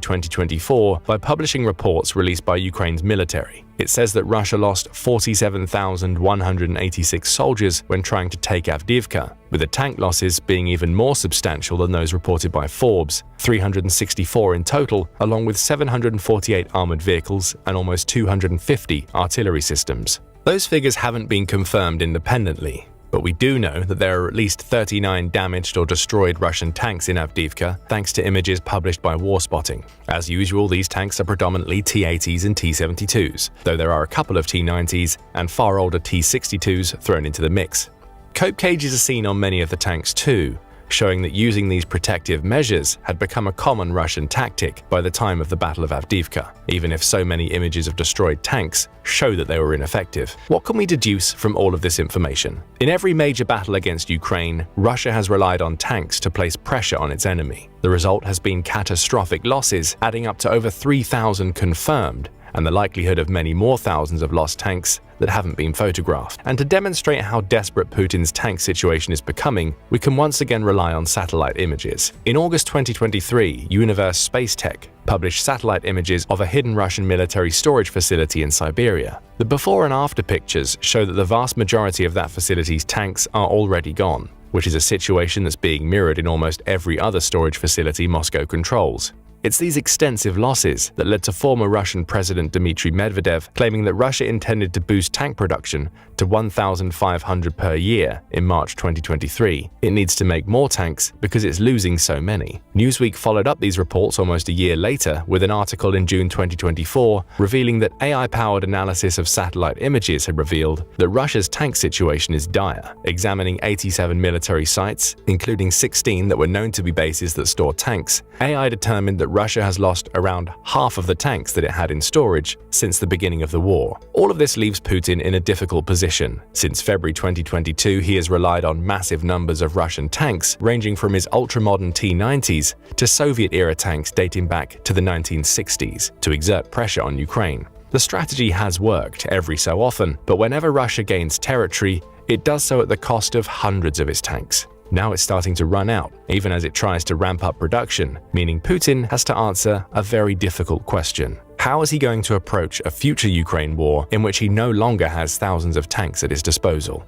2024 by publishing reports released by Ukraine's military. It says that Russia lost 47,186 soldiers when trying to take Avdiivka, with the tank losses being even more substantial than those reported by Forbes, 364 in total, along with 748 armored vehicles and almost 250 artillery systems. Those figures haven't been confirmed independently, but But we do know that there are at least 39 damaged or destroyed Russian tanks in Avdiivka thanks to images published by Warspotting. As usual, these tanks are predominantly T-80s and T-72s, though there are a couple of T-90s and far older T-62s thrown into the mix. Cope cages are seen on many of the tanks too, showing that using these protective measures had become a common Russian tactic by the time of the Battle of Avdiivka, even if so many images of destroyed tanks show that they were ineffective. What can we deduce from all of this information? In every major battle against Ukraine, Russia has relied on tanks to place pressure on its enemy. The result has been catastrophic losses, adding up to over 3,000 confirmed, and the likelihood of many more thousands of lost tanks that haven't been photographed. And to demonstrate how desperate Putin's tank situation is becoming, we can once again rely on satellite images. In August 2023, Universe Space Tech published satellite images of a hidden Russian military storage facility in Siberia. The before and after pictures show that the vast majority of that facility's tanks are already gone, which is a situation that's being mirrored in almost every other storage facility Moscow controls. It's these extensive losses that led to former Russian President Dmitry Medvedev claiming that Russia intended to boost tank production to 1,500 per year in March 2023. It needs to make more tanks because it's losing so many. Newsweek followed up these reports almost a year later with an article in June 2024 revealing that AI-powered analysis of satellite images had revealed that Russia's tank situation is dire. Examining 87 military sites, including 16 that were known to be bases that store tanks, AI determined that Russia has lost around half of the tanks that it had in storage since the beginning of the war. All of this leaves Putin in a difficult position. Since February 2022, he has relied on massive numbers of Russian tanks, ranging from his ultra-modern T-90s to Soviet-era tanks dating back to the 1960s, to exert pressure on Ukraine. The strategy has worked every so often, but whenever Russia gains territory, it does so at the cost of hundreds of its tanks. Now it's starting to run out, even as it tries to ramp up production, meaning Putin has to answer a very difficult question. How is he going to approach a future Ukraine war in which he no longer has thousands of tanks at his disposal?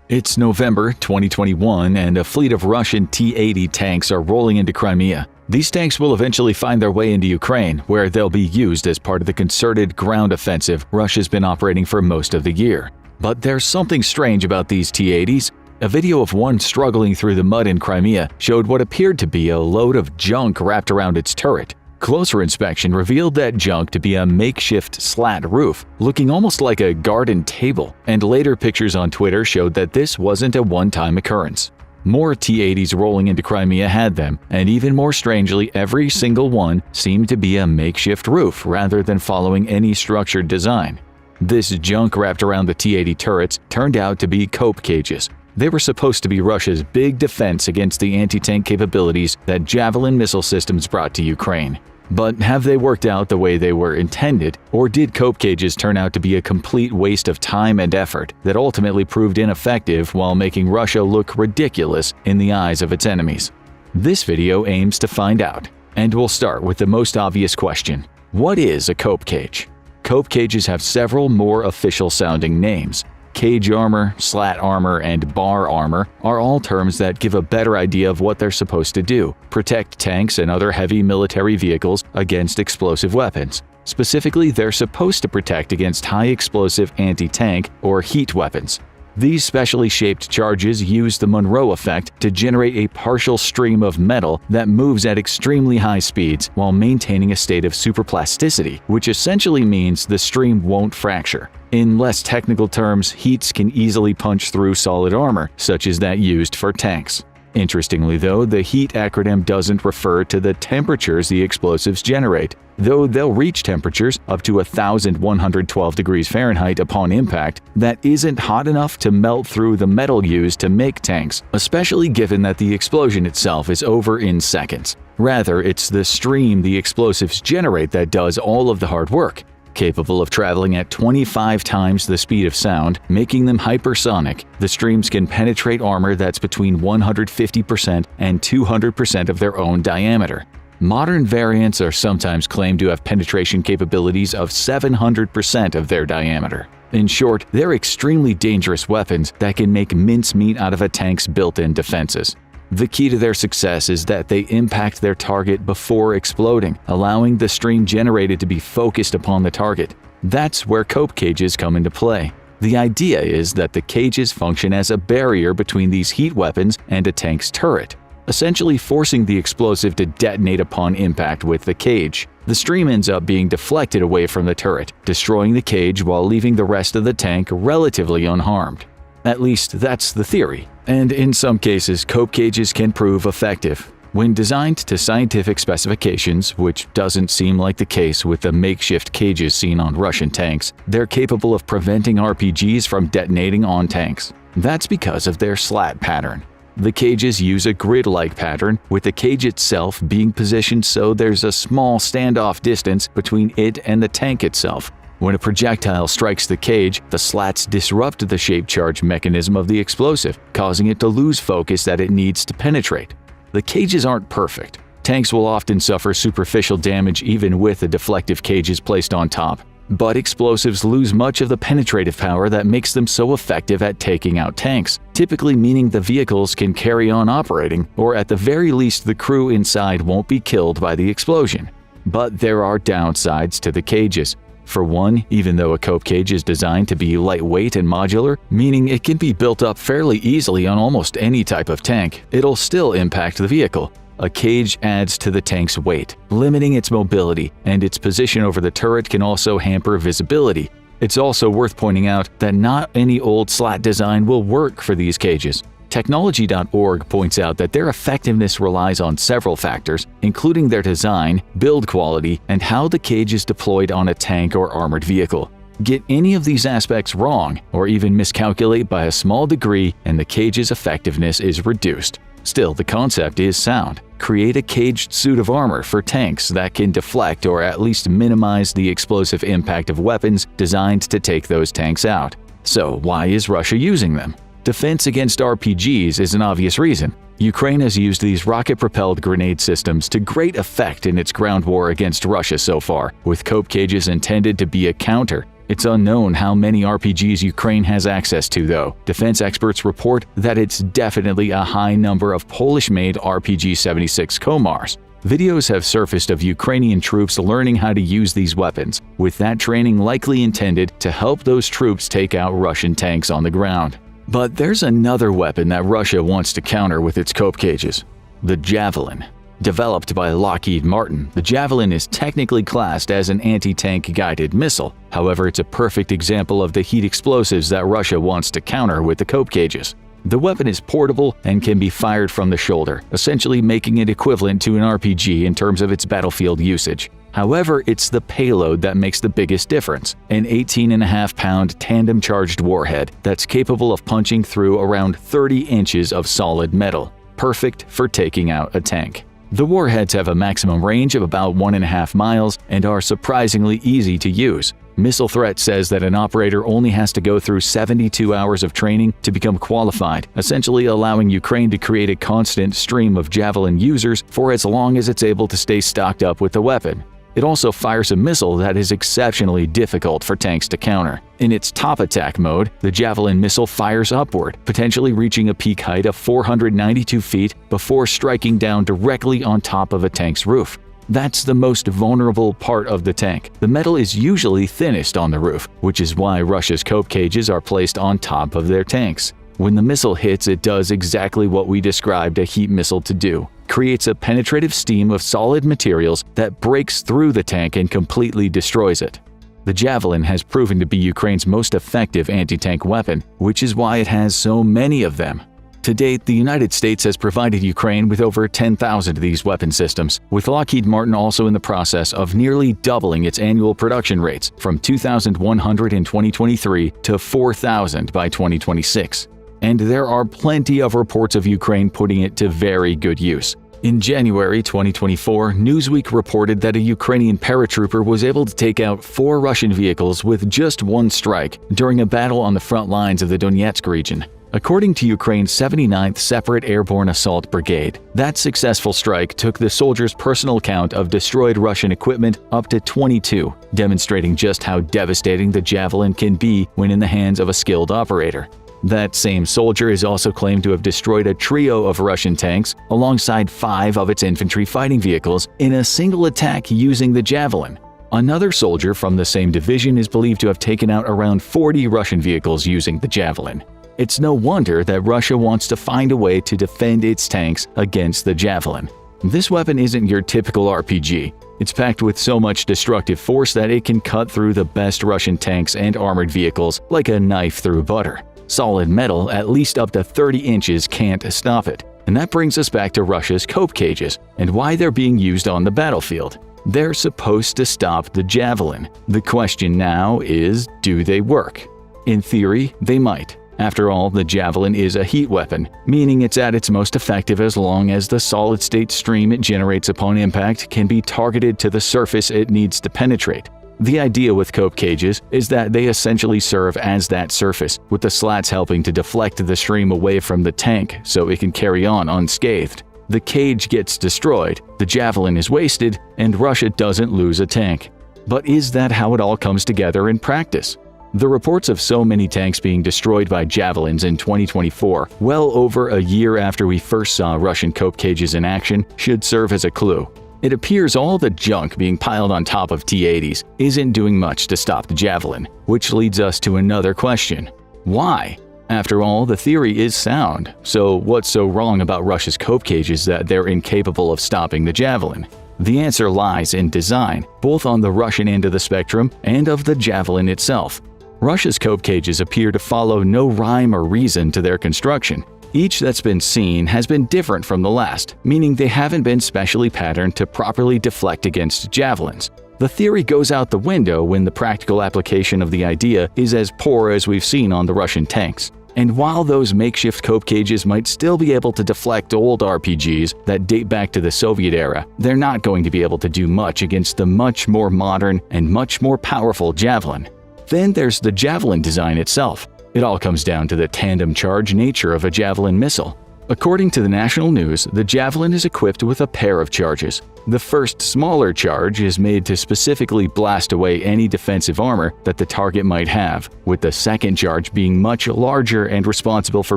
It's November 2021 and a fleet of Russian T-80 tanks are rolling into Crimea. These tanks will eventually find their way into Ukraine, where they'll be used as part of the concerted ground offensive Russia's been operating for most of the year. But there's something strange about these T-80s. A video of one struggling through the mud in Crimea showed what appeared to be a load of junk wrapped around its turret. Closer inspection revealed that junk to be a makeshift slat roof, looking almost like a garden table, and later pictures on Twitter showed that this wasn't a one-time occurrence. More T-80s rolling into Crimea had them, and even more strangely, every single one seemed to be a makeshift roof rather than following any structured design. This junk wrapped around the T-80 turrets turned out to be cope cages. They were supposed to be Russia's big defense against the anti-tank capabilities that Javelin missile systems brought to Ukraine. But have they worked out the way they were intended, or did cope cages turn out to be a complete waste of time and effort that ultimately proved ineffective while making Russia look ridiculous in the eyes of its enemies? This video aims to find out, and we'll start with the most obvious question. What is a cope cage? Cope cages have several more official-sounding names. Cage armor, slat armor, and bar armor are all terms that give a better idea of what they're supposed to do: protect tanks and other heavy military vehicles against explosive weapons. Specifically, they're supposed to protect against high-explosive anti-tank or heat weapons. These specially shaped charges use the Monroe effect to generate a partial stream of metal that moves at extremely high speeds while maintaining a state of superplasticity, which essentially means the stream won't fracture. In less technical terms, heats can easily punch through solid armor, such as that used for tanks. Interestingly though, the heat acronym doesn't refer to the temperatures the explosives generate, though they'll reach temperatures up to 1,112 degrees Fahrenheit upon impact that isn't hot enough to melt through the metal used to make tanks, especially given that the explosion itself is over in seconds. Rather, it's the stream the explosives generate that does all of the hard work. Capable of traveling at 25 times the speed of sound, making them hypersonic, the streams can penetrate armor that's between 150% and 200% of their own diameter. Modern variants are sometimes claimed to have penetration capabilities of 700% of their diameter. In short, they're extremely dangerous weapons that can make mincemeat out of a tank's built-in defenses. The key to their success is that they impact their target before exploding, allowing the stream generated to be focused upon the target. That's where cope cages come into play. The idea is that the cages function as a barrier between these heat weapons and a tank's turret, essentially forcing the explosive to detonate upon impact with the cage. The stream ends up being deflected away from the turret, destroying the cage while leaving the rest of the tank relatively unharmed. At least that's the theory, and in some cases cope cages can prove effective. When designed to scientific specifications, which doesn't seem like the case with the makeshift cages seen on Russian tanks, they're capable of preventing RPGs from detonating on tanks. That's because of their slat pattern. The cages use a grid-like pattern, with the cage itself being positioned so there's a small standoff distance between it and the tank itself. When a projectile strikes the cage, the slats disrupt the shape charge mechanism of the explosive, causing it to lose focus that it needs to penetrate. The cages aren't perfect. Tanks will often suffer superficial damage even with the deflective cages placed on top. But explosives lose much of the penetrative power that makes them so effective at taking out tanks, typically meaning the vehicles can carry on operating, or at the very least the crew inside won't be killed by the explosion. But there are downsides to the cages. For one, even though a cope cage is designed to be lightweight and modular, meaning it can be built up fairly easily on almost any type of tank, it'll still impact the vehicle. A cage adds to the tank's weight, limiting its mobility, and its position over the turret can also hamper visibility. It's also worth pointing out that not any old slat design will work for these cages. Technology.org points out that their effectiveness relies on several factors, including their design, build quality, and how the cage is deployed on a tank or armored vehicle. Get any of these aspects wrong, or even miscalculate by a small degree, and the cage's effectiveness is reduced. Still, the concept is sound. Create a caged suit of armor for tanks that can deflect or at least minimize the explosive impact of weapons designed to take those tanks out. So, why is Russia using them? Defense against RPGs is an obvious reason. Ukraine has used these rocket-propelled grenade systems to great effect in its ground war against Russia so far, with cope cages intended to be a counter. It's unknown how many RPGs Ukraine has access to, though. Defense experts report that it's definitely a high number of Polish-made RPG-76 Komars. Videos have surfaced of Ukrainian troops learning how to use these weapons, with that training likely intended to help those troops take out Russian tanks on the ground. But there's another weapon that Russia wants to counter with its cope cages: the Javelin. Developed by Lockheed Martin, the Javelin is technically classed as an anti-tank guided missile. However, it's a perfect example of the heat explosives that Russia wants to counter with the cope cages. The weapon is portable and can be fired from the shoulder, essentially making it equivalent to an RPG in terms of its battlefield usage. However, it's the payload that makes the biggest difference: an 18.5-pound tandem-charged warhead that's capable of punching through around 30 inches of solid metal, perfect for taking out a tank. The warheads have a maximum range of about 1.5 miles and are surprisingly easy to use. Missile Threat says that an operator only has to go through 72 hours of training to become qualified, essentially allowing Ukraine to create a constant stream of Javelin users for as long as it's able to stay stocked up with the weapon. It also fires a missile that is exceptionally difficult for tanks to counter. In its top attack mode, the Javelin missile fires upward, potentially reaching a peak height of 492 feet before striking down directly on top of a tank's roof. That's the most vulnerable part of the tank. The metal is usually thinnest on the roof, which is why Russia's cope cages are placed on top of their tanks. When the missile hits, it does exactly what we described a heat missile to do: creates a penetrative steam of solid materials that breaks through the tank and completely destroys it. The Javelin has proven to be Ukraine's most effective anti-tank weapon, which is why it has so many of them. To date, the United States has provided Ukraine with over 10,000 of these weapon systems, with Lockheed Martin also in the process of nearly doubling its annual production rates from 2,100 in 2023 to 4,000 by 2026. And there are plenty of reports of Ukraine putting it to very good use. In January 2024, Newsweek reported that a Ukrainian paratrooper was able to take out 4 Russian vehicles with just one strike during a battle on the front lines of the Donetsk region. According to Ukraine's 79th Separate Airborne Assault Brigade, that successful strike took the soldiers' personal count of destroyed Russian equipment up to 22, demonstrating just how devastating the Javelin can be when in the hands of a skilled operator. That same soldier is also claimed to have destroyed a trio of Russian tanks alongside 5 of its infantry fighting vehicles in a single attack using the Javelin. Another soldier from the same division is believed to have taken out around 40 Russian vehicles using the Javelin. It's no wonder that Russia wants to find a way to defend its tanks against the Javelin. This weapon isn't your typical RPG. It's packed with so much destructive force that it can cut through the best Russian tanks and armored vehicles like a knife through butter. Solid metal at least up to 30 inches can't stop it. And that brings us back to Russia's cope cages and why they're being used on the battlefield. They're supposed to stop the Javelin. The question now is, do they work? In theory, they might. After all, the Javelin is a heat weapon, meaning it's at its most effective as long as the solid-state stream it generates upon impact can be targeted to the surface it needs to penetrate. The idea with cope cages is that they essentially serve as that surface, with the slats helping to deflect the stream away from the tank so it can carry on unscathed. The cage gets destroyed, the Javelin is wasted, and Russia doesn't lose a tank. But is that how it all comes together in practice? The reports of so many tanks being destroyed by Javelins in 2024, well over a year after we first saw Russian cope cages in action, should serve as a clue. It appears all the junk being piled on top of T-80s isn't doing much to stop the Javelin, which leads us to another question. Why? After all, the theory is sound, so what's so wrong about Russia's cope cages that they're incapable of stopping the Javelin? The answer lies in design, both on the Russian end of the spectrum and of the Javelin itself. Russia's cope cages appear to follow no rhyme or reason to their construction. Each that's been seen has been different from the last, meaning they haven't been specially patterned to properly deflect against Javelins. The theory goes out the window when the practical application of the idea is as poor as we've seen on the Russian tanks. And while those makeshift cope cages might still be able to deflect old RPGs that date back to the Soviet era, they're not going to be able to do much against the much more modern and much more powerful Javelin. Then there's the Javelin design itself. It all comes down to the tandem charge nature of a Javelin missile. According to the national news, the Javelin is equipped with a pair of charges. The first, smaller charge is made to specifically blast away any defensive armor that the target might have, with the second charge being much larger and responsible for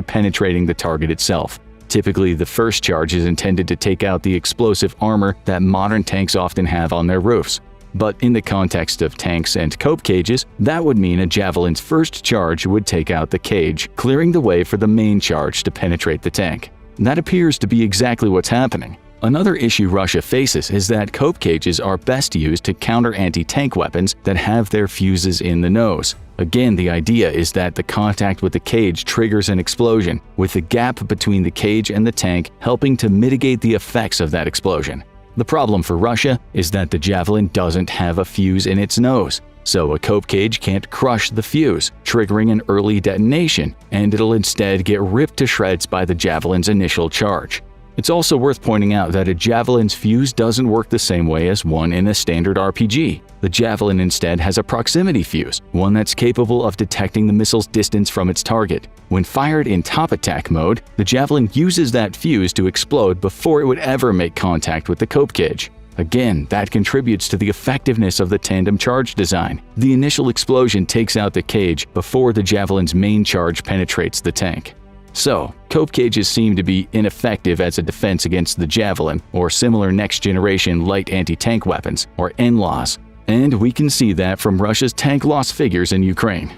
penetrating the target itself. Typically, the first charge is intended to take out the explosive armor that modern tanks often have on their roofs. But in the context of tanks and cope cages, that would mean a Javelin's first charge would take out the cage, clearing the way for the main charge to penetrate the tank. That appears to be exactly what's happening. Another issue Russia faces is that cope cages are best used to counter anti-tank weapons that have their fuses in the nose. Again, the idea is that the contact with the cage triggers an explosion, with the gap between the cage and the tank helping to mitigate the effects of that explosion. The problem for Russia is that the Javelin doesn't have a fuse in its nose, so a cope cage can't crush the fuse, triggering an early detonation, and it'll instead get ripped to shreds by the Javelin's initial charge. It's also worth pointing out that a Javelin's fuse doesn't work the same way as one in a standard RPG. The Javelin instead has a proximity fuse, one that's capable of detecting the missile's distance from its target. When fired in top attack mode, the Javelin uses that fuse to explode before it would ever make contact with the cope cage. Again, that contributes to the effectiveness of the tandem charge design. The initial explosion takes out the cage before the Javelin's main charge penetrates the tank. So, cope cages seem to be ineffective as a defense against the Javelin or similar next-generation light anti-tank weapons, or NLAWs. And we can see that from Russia's tank loss figures in Ukraine.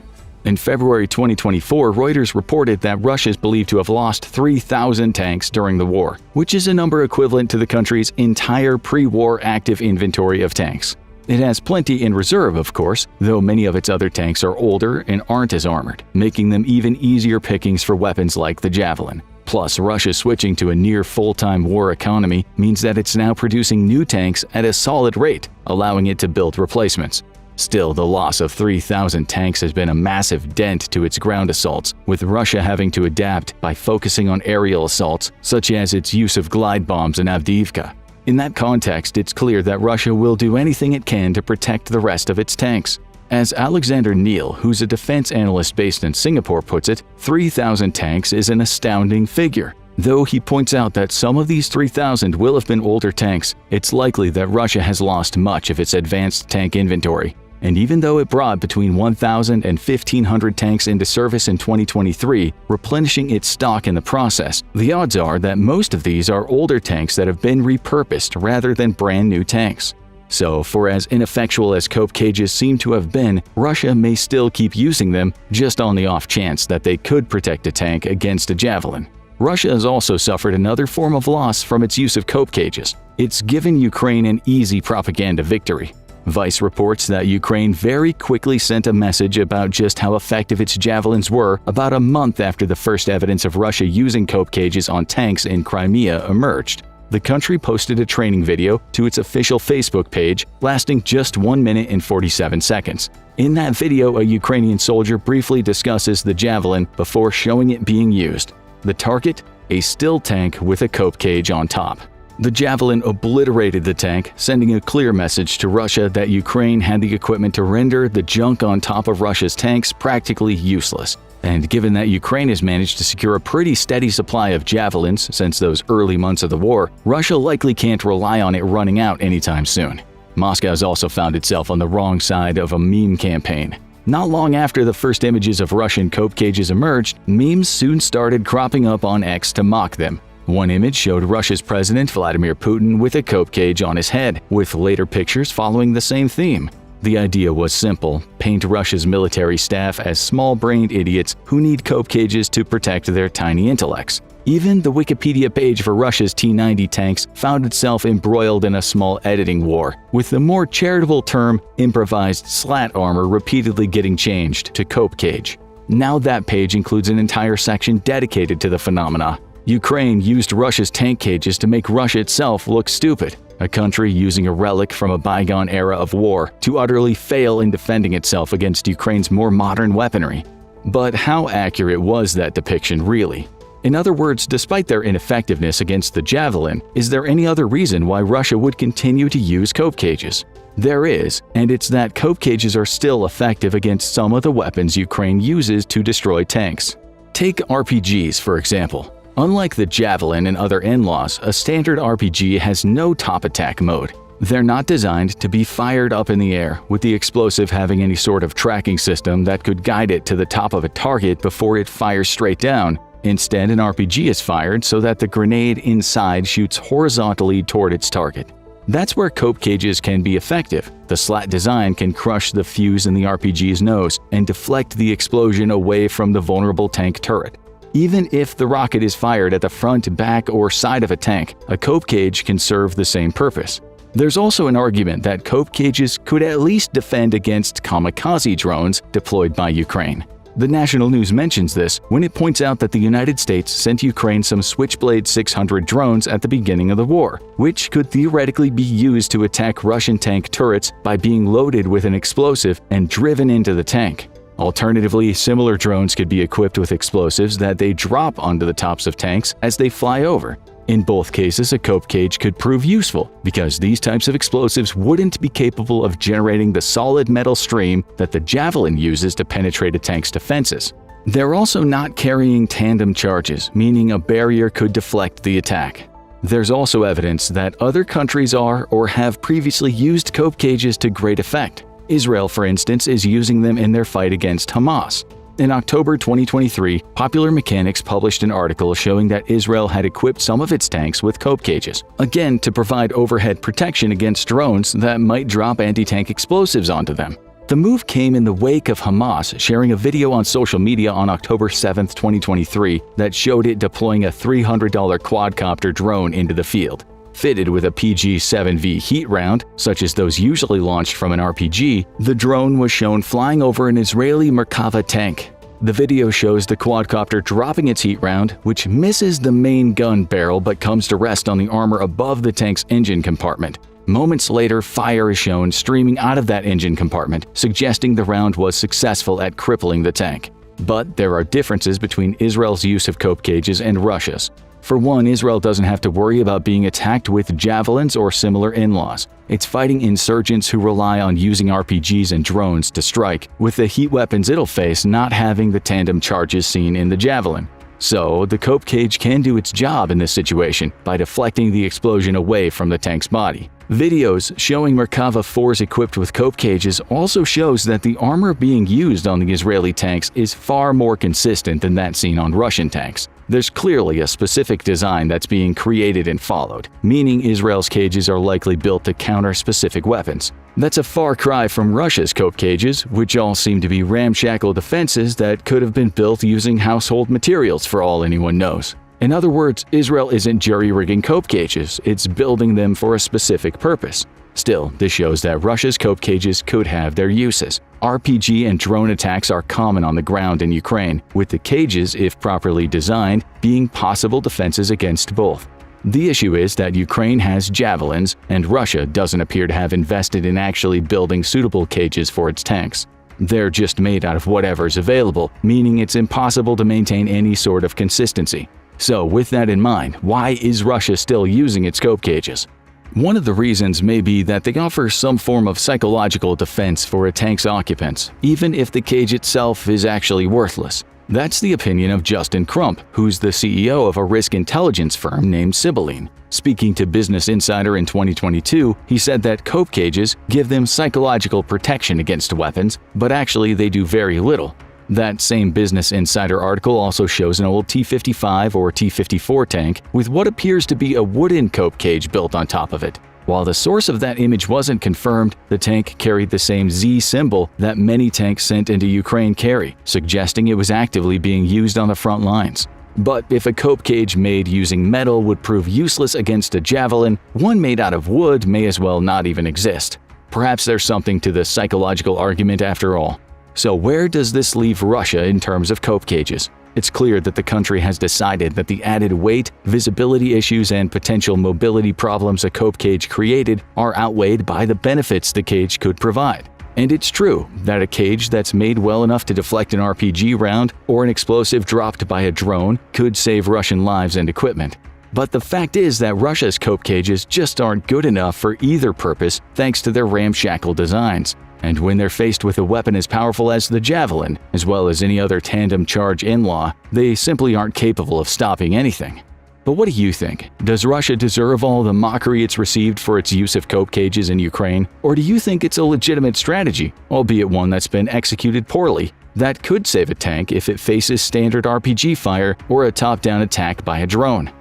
In February 2024, Reuters reported that Russia is believed to have lost 3,000 tanks during the war, which is a number equivalent to the country's entire pre-war active inventory of tanks. It has plenty in reserve, of course, though many of its other tanks are older and aren't as armored, making them even easier pickings for weapons like the Javelin. Plus, Russia switching to a near full-time war economy means that it's now producing new tanks at a solid rate, allowing it to build replacements. Still, the loss of 3,000 tanks has been a massive dent to its ground assaults, with Russia having to adapt by focusing on aerial assaults, such as its use of glide bombs in Avdiivka. In that context, it's clear that Russia will do anything it can to protect the rest of its tanks. As Alexander Neil, who's a defense analyst based in Singapore, puts it, 3,000 tanks is an astounding figure. Though he points out that some of these 3,000 will have been older tanks, it's likely that Russia has lost much of its advanced tank inventory. And even though it brought between 1,000 and 1,500 tanks into service in 2023, replenishing its stock in the process, the odds are that most of these are older tanks that have been repurposed rather than brand new tanks. So, for as ineffectual as cope cages seem to have been, Russia may still keep using them just on the off chance that they could protect a tank against a javelin. Russia has also suffered another form of loss from its use of cope cages. It's given Ukraine an easy propaganda victory. Vice reports that Ukraine very quickly sent a message about just how effective its javelins were about a month after the first evidence of Russia using cope cages on tanks in Crimea emerged. The country posted a training video to its official Facebook page, lasting just 1 minute and 47 seconds. In that video, a Ukrainian soldier briefly discusses the javelin before showing it being used. The target? A still tank with a cope cage on top. The javelin obliterated the tank, sending a clear message to Russia that Ukraine had the equipment to render the junk on top of Russia's tanks practically useless. And given that Ukraine has managed to secure a pretty steady supply of javelins since those early months of the war, Russia likely can't rely on it running out anytime soon. Moscow has also found itself on the wrong side of a meme campaign. Not long after the first images of Russian cope cages emerged, memes soon started cropping up on X to mock them. One image showed Russia's President Vladimir Putin with a cope cage on his head, with later pictures following the same theme. The idea was simple: paint Russia's military staff as small-brained idiots who need cope cages to protect their tiny intellects. Even the Wikipedia page for Russia's T-90 tanks found itself embroiled in a small editing war, with the more charitable term improvised slat armor repeatedly getting changed to cope cage. Now that page includes an entire section dedicated to the phenomena. Ukraine used Russia's tank cages to make Russia itself look stupid, a country using a relic from a bygone era of war to utterly fail in defending itself against Ukraine's more modern weaponry. But how accurate was that depiction really? In other words, despite their ineffectiveness against the javelin, is there any other reason why Russia would continue to use cope cages? There is, and it's that cope cages are still effective against some of the weapons Ukraine uses to destroy tanks. Take RPGs, for example. Unlike the Javelin and other NLAWs, a standard RPG has no top attack mode. They're not designed to be fired up in the air, with the explosive having any sort of tracking system that could guide it to the top of a target before it fires straight down. Instead, an RPG is fired so that the grenade inside shoots horizontally toward its target. That's where cope cages can be effective. The slat design can crush the fuse in the RPG's nose and deflect the explosion away from the vulnerable tank turret. Even if the rocket is fired at the front, back, or side of a tank, a cope cage can serve the same purpose. There's also an argument that cope cages could at least defend against kamikaze drones deployed by Ukraine. The national news mentions this when it points out that the United States sent Ukraine some Switchblade 600 drones at the beginning of the war, which could theoretically be used to attack Russian tank turrets by being loaded with an explosive and driven into the tank. Alternatively, similar drones could be equipped with explosives that they drop onto the tops of tanks as they fly over. In both cases, a cope cage could prove useful, because these types of explosives wouldn't be capable of generating the solid metal stream that the Javelin uses to penetrate a tank's defenses. They're also not carrying tandem charges, meaning a barrier could deflect the attack. There's also evidence that other countries are or have previously used cope cages to great effect. Israel, for instance, is using them in their fight against Hamas. In October 2023, Popular Mechanics published an article showing that Israel had equipped some of its tanks with cope cages, again to provide overhead protection against drones that might drop anti-tank explosives onto them. The move came in the wake of Hamas sharing a video on social media on October 7, 2023 that showed it deploying a $300 quadcopter drone into the field. Fitted with a PG-7V heat round, such as those usually launched from an RPG, the drone was shown flying over an Israeli Merkava tank. The video shows the quadcopter dropping its heat round, which misses the main gun barrel but comes to rest on the armor above the tank's engine compartment. Moments later, fire is shown streaming out of that engine compartment, suggesting the round was successful at crippling the tank. But there are differences between Israel's use of cope cages and Russia's. For one, Israel doesn't have to worry about being attacked with javelins or similar NLAWs. It's fighting insurgents who rely on using RPGs and drones to strike, with the heat weapons it'll face not having the tandem charges seen in the Javelin. So, the cope cage can do its job in this situation by deflecting the explosion away from the tank's body. Videos showing Merkava 4s equipped with cope cages also shows that the armor being used on the Israeli tanks is far more consistent than that seen on Russian tanks. There's clearly a specific design that's being created and followed, meaning Israel's cages are likely built to counter specific weapons. That's a far cry from Russia's cope cages, which all seem to be ramshackle defenses that could have been built using household materials for all anyone knows. In other words, Israel isn't jury-rigging cope cages, it's building them for a specific purpose. Still, this shows that Russia's cope cages could have their uses. RPG and drone attacks are common on the ground in Ukraine, with the cages, if properly designed, being possible defenses against both. The issue is that Ukraine has javelins, and Russia doesn't appear to have invested in actually building suitable cages for its tanks. They're just made out of whatever's available, meaning it's impossible to maintain any sort of consistency. So, with that in mind, why is Russia still using its cope cages? One of the reasons may be that they offer some form of psychological defense for a tank's occupants, even if the cage itself is actually worthless. That's the opinion of Justin Crump, who's the CEO of a risk intelligence firm named Sibylline. Speaking to Business Insider in 2022, he said that cope cages give them psychological protection against weapons, but actually they do very little. That same Business Insider article also shows an old T-55 or T-54 tank with what appears to be a wooden cope cage built on top of it. While the source of that image wasn't confirmed, the tank carried the same Z symbol that many tanks sent into Ukraine carry, suggesting it was actively being used on the front lines. But if a cope cage made using metal would prove useless against a javelin, one made out of wood may as well not even exist. Perhaps there's something to the psychological argument after all. So where does this leave Russia in terms of cope cages? It's clear that the country has decided that the added weight, visibility issues, and potential mobility problems a cope cage created are outweighed by the benefits the cage could provide. And it's true that a cage that's made well enough to deflect an RPG round or an explosive dropped by a drone could save Russian lives and equipment. But the fact is that Russia's cope cages just aren't good enough for either purpose thanks to their ramshackle designs. And when they're faced with a weapon as powerful as the javelin, as well as any other tandem charge in-law, they simply aren't capable of stopping anything. But what do you think? Does Russia deserve all the mockery it's received for its use of cope cages in Ukraine? Or do you think it's a legitimate strategy, albeit one that's been executed poorly, that could save a tank if it faces standard RPG fire or a top-down attack by a drone?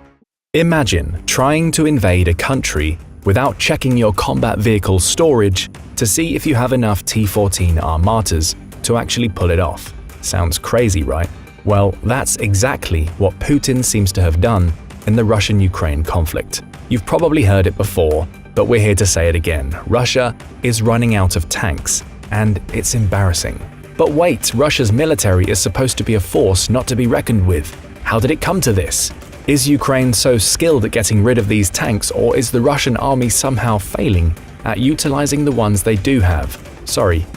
Imagine trying to invade a country without checking your combat vehicle storage to see if you have enough T-14 Armatas to actually pull it off. Sounds crazy, right? Well, that's exactly what Putin seems to have done in the Russian-Ukraine conflict. You've probably heard it before, but we're here to say it again. Russia is running out of tanks, and it's embarrassing. But wait, Russia's military is supposed to be a force not to be reckoned with. How did it come to this? Is Ukraine so skilled at getting rid of these tanks, or is the Russian army somehow failing at utilizing the ones they do have?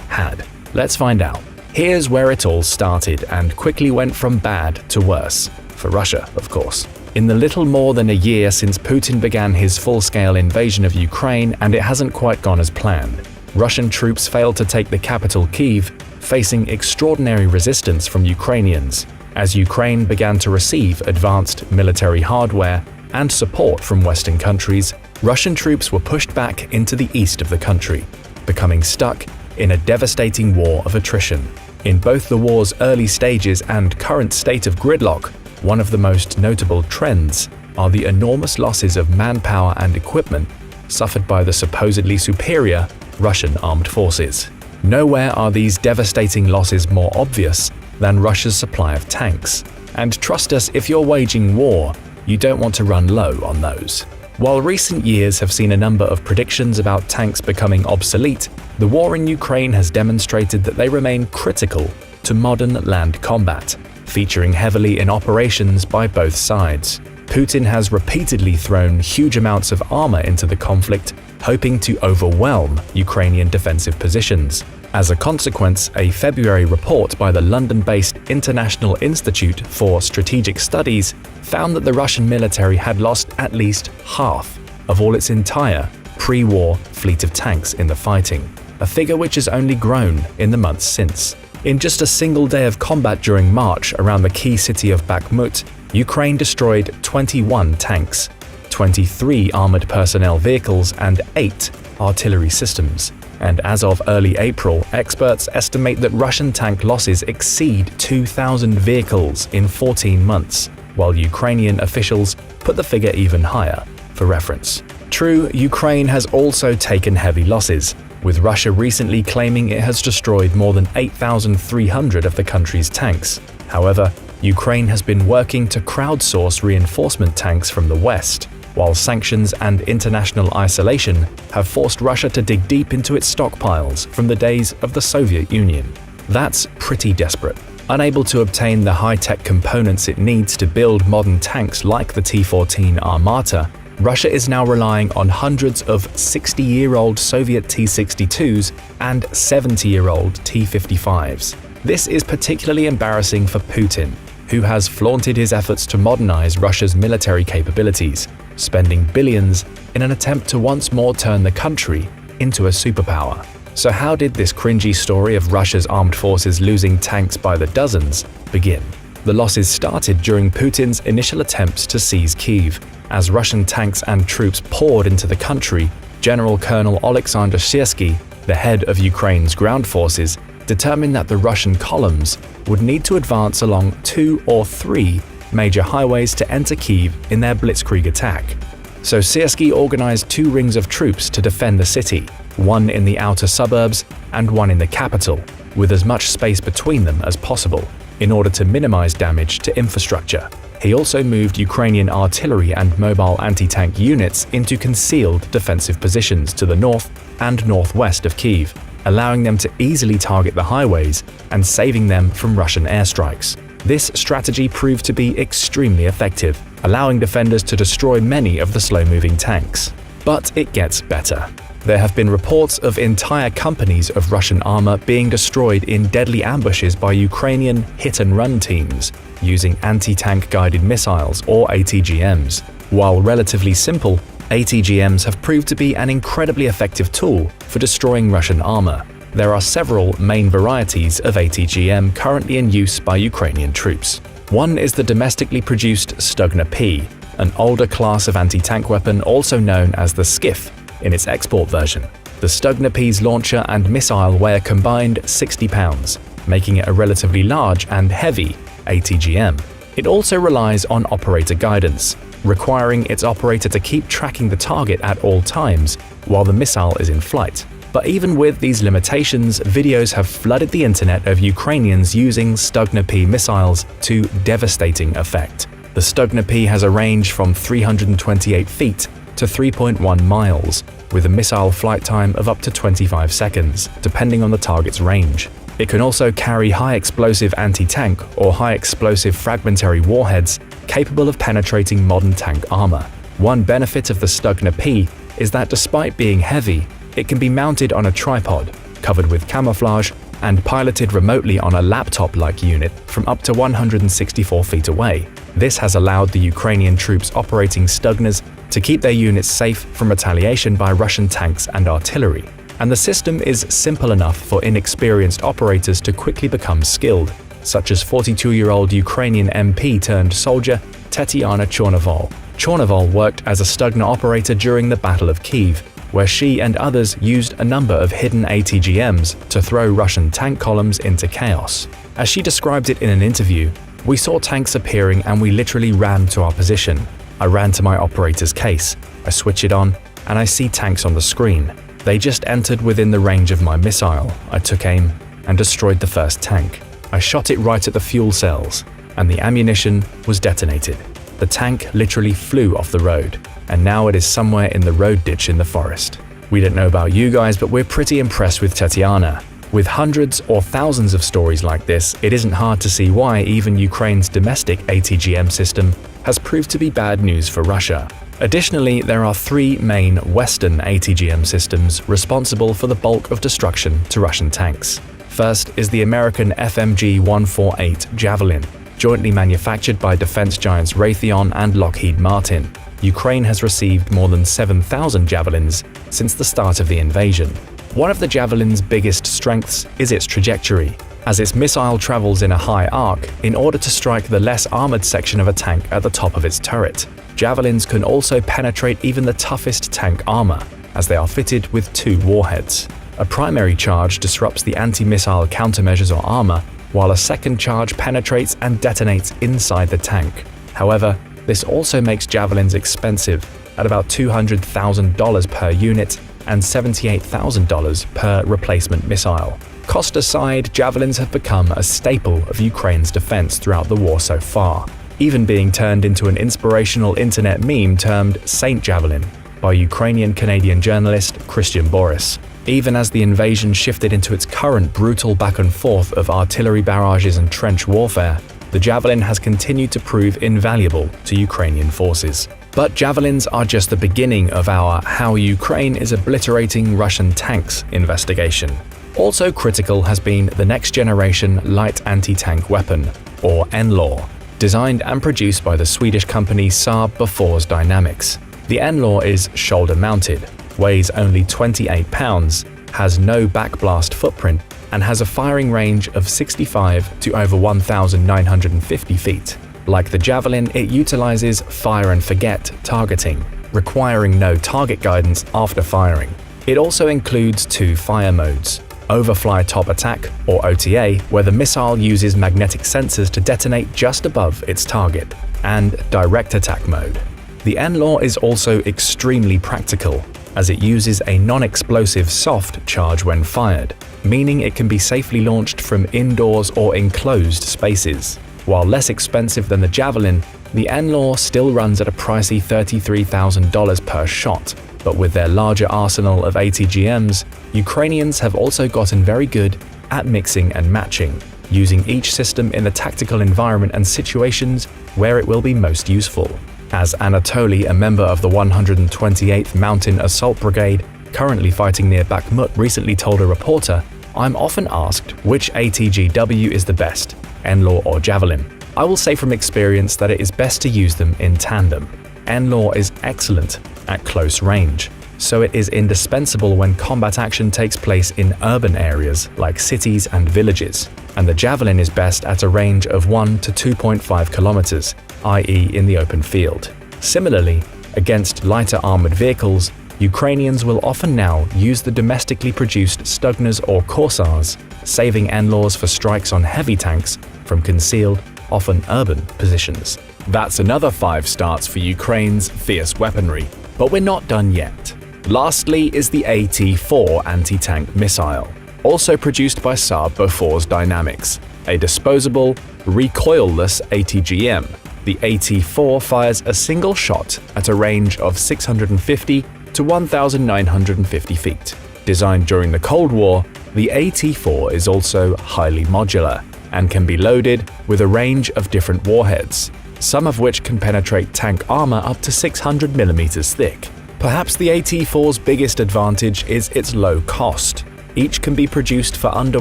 Had. Let's find out. Here's where it all started and quickly went from bad to worse. For Russia, of course. In the little more than a year since Putin began his full-scale invasion of Ukraine, and it hasn't quite gone as planned. Russian troops failed to take the capital Kyiv, facing extraordinary resistance from Ukrainians. As Ukraine began to receive advanced military hardware and support from Western countries, Russian troops were pushed back into the east of the country, becoming stuck in a devastating war of attrition. In both the war's early stages and current state of gridlock, one of the most notable trends are the enormous losses of manpower and equipment suffered by the supposedly superior Russian armed forces. Nowhere are these devastating losses more obvious than Russia's supply of tanks. And trust us, if you're waging war, you don't want to run low on those. While recent years have seen a number of predictions about tanks becoming obsolete, the war in Ukraine has demonstrated that they remain critical to modern land combat, featuring heavily in operations by both sides. Putin has repeatedly thrown huge amounts of armor into the conflict, hoping to overwhelm Ukrainian defensive positions. As a consequence, a February report by the London-based International Institute for Strategic Studies found that the Russian military had lost at least half of all its entire pre-war fleet of tanks in the fighting, a figure which has only grown in the months since. In just a single day of combat during March around the key city of Bakhmut, Ukraine destroyed 21 tanks, 23 armored personnel vehicles, and 8 artillery systems. And as of early April, experts estimate that Russian tank losses exceed 2,000 vehicles in 14 months, while Ukrainian officials put the figure even higher, for reference. True, Ukraine has also taken heavy losses, with Russia recently claiming it has destroyed more than 8,300 of the country's tanks. However, Ukraine has been working to crowdsource reinforcement tanks from the West, while sanctions and international isolation have forced Russia to dig deep into its stockpiles from the days of the Soviet Union. That's pretty desperate. Unable to obtain the high-tech components it needs to build modern tanks like the T-14 Armata, Russia is now relying on hundreds of 60-year-old Soviet T-62s and 70-year-old T-55s. This is particularly embarrassing for Putin, who has flaunted his efforts to modernize Russia's military capabilities, spending billions in an attempt to once more turn the country into a superpower. So how did this cringy story of Russia's armed forces losing tanks by the dozens begin? The losses started during Putin's initial attempts to seize Kyiv. As Russian tanks and troops poured into the country, General Colonel Alexander Syrskyi, the head of Ukraine's ground forces, determined that the Russian columns would need to advance along 2 or 3 major highways to enter Kyiv in their blitzkrieg attack. So Syrskyi organized 2 rings of troops to defend the city, one in the outer suburbs and one in the capital, with as much space between them as possible, in order to minimize damage to infrastructure. He also moved Ukrainian artillery and mobile anti-tank units into concealed defensive positions to the north and northwest of Kyiv, allowing them to easily target the highways and saving them from Russian airstrikes. This strategy proved to be extremely effective, allowing defenders to destroy many of the slow-moving tanks. But it gets better. There have been reports of entire companies of Russian armor being destroyed in deadly ambushes by Ukrainian hit-and-run teams using anti-tank guided missiles or ATGMs. While relatively simple, ATGMs have proved to be an incredibly effective tool for destroying Russian armor. There are several main varieties of ATGM currently in use by Ukrainian troops. One is the domestically produced Stugna P, an older class of anti-tank weapon also known as the Skiff in its export version. The Stugna P's launcher and missile weigh a combined 60 pounds, making it a relatively large and heavy ATGM. It also relies on operator guidance, requiring its operator to keep tracking the target at all times while the missile is in flight. But even with these limitations, videos have flooded the internet of Ukrainians using Stugna P missiles to devastating effect. The Stugna P has a range from 328 feet to 3.1 miles, with a missile flight time of up to 25 seconds, depending on the target's range. It can also carry high-explosive anti-tank or high-explosive fragmentary warheads capable of penetrating modern tank armor. One benefit of the Stugna P is that despite being heavy, it can be mounted on a tripod, covered with camouflage, and piloted remotely on a laptop-like unit from up to 164 feet away. This has allowed the Ukrainian troops operating Stugnas to keep their units safe from retaliation by Russian tanks and artillery. And the system is simple enough for inexperienced operators to quickly become skilled, such as 42-year-old Ukrainian MP turned soldier Tetiana Chornovol. Chornovol worked as a Stugna operator during the Battle of Kyiv, where she and others used a number of hidden ATGMs to throw Russian tank columns into chaos. As she described it in an interview, "We saw tanks appearing and we literally ran to our position. I ran to my operator's case, I switch it on, and I see tanks on the screen. They just entered within the range of my missile. I took aim and destroyed the first tank. I shot it right at the fuel cells, and the ammunition was detonated. The tank literally flew off the road, and now it is somewhere in the road ditch in the forest." We don't know about you guys, but we're pretty impressed with Tetiana. With hundreds or thousands of stories like this, it isn't hard to see why even Ukraine's domestic ATGM system has proved to be bad news for Russia. Additionally, there are 3 main Western ATGM systems responsible for the bulk of destruction to Russian tanks. First is the American FMG-148 Javelin, jointly manufactured by defense giants Raytheon and Lockheed Martin. Ukraine has received more than 7,000 Javelins since the start of the invasion. One of the Javelin's biggest strengths is its trajectory. as its missile travels in a high arc in order to strike the less armored section of a tank at the top of its turret. Javelins can also penetrate even the toughest tank armor, as they are fitted with 2 warheads. A primary charge disrupts the anti-missile countermeasures or armor, while a second charge penetrates and detonates inside the tank. However, this also makes javelins expensive, at about $200,000 per unit and $78,000 per replacement missile. Cost aside, javelins have become a staple of Ukraine's defense throughout the war so far, even being turned into an inspirational internet meme termed Saint Javelin by Ukrainian-Canadian journalist Christian Boris. Even as the invasion shifted into its current brutal back and forth of artillery barrages and trench warfare, the Javelin has continued to prove invaluable to Ukrainian forces. But Javelins are just the beginning of our How Ukraine is Obliterating Russian Tanks investigation. Also critical has been the next-generation light anti-tank weapon, or NLAW, designed and produced by the Swedish company Saab Bofors Dynamics. The NLAW is shoulder-mounted, weighs only 28 pounds, has no backblast footprint, and has a firing range of 65 to over 1,950 feet. Like the Javelin, it utilizes fire-and-forget targeting, requiring no target guidance after firing. It also includes 2 fire modes: Overfly Top Attack, or OTA, where the missile uses magnetic sensors to detonate just above its target, and Direct Attack mode. The NLAW is also extremely practical, as it uses a non-explosive soft charge when fired, meaning it can be safely launched from indoors or enclosed spaces. While less expensive than the Javelin, the NLAW still runs at a pricey $33,000 per shot, but with their larger arsenal of ATGMs, Ukrainians have also gotten very good at mixing and matching, using each system in the tactical environment and situations where it will be most useful. As Anatoly, a member of the 128th Mountain Assault Brigade, currently fighting near Bakhmut, recently told a reporter, "I'm often asked which ATGW is the best, NLAW or Javelin. I will say from experience that it is best to use them in tandem. NLAW is excellent at close range, so it is indispensable when combat action takes place in urban areas like cities and villages, and the Javelin is best at a range of 1 to 2.5 kilometers, i.e. in the open field. Similarly, against lighter armored vehicles, Ukrainians will often now use the domestically produced Stugners or Corsars, saving NLAWs for strikes on heavy tanks from concealed, often urban positions. That's another 5 starts for Ukraine's fierce weaponry. But we're not done yet. Lastly is the AT-4 anti-tank missile, also produced by Saab Bofors Dynamics, a disposable, recoilless ATGM. The AT-4 fires a single shot at a range of 650 to 1,950 feet. Designed during the Cold War, the AT-4 is also highly modular and can be loaded with a range of different warheads, some of which can penetrate tank armor up to 600 mm thick. Perhaps the AT-4's biggest advantage is its low cost. Each can be produced for under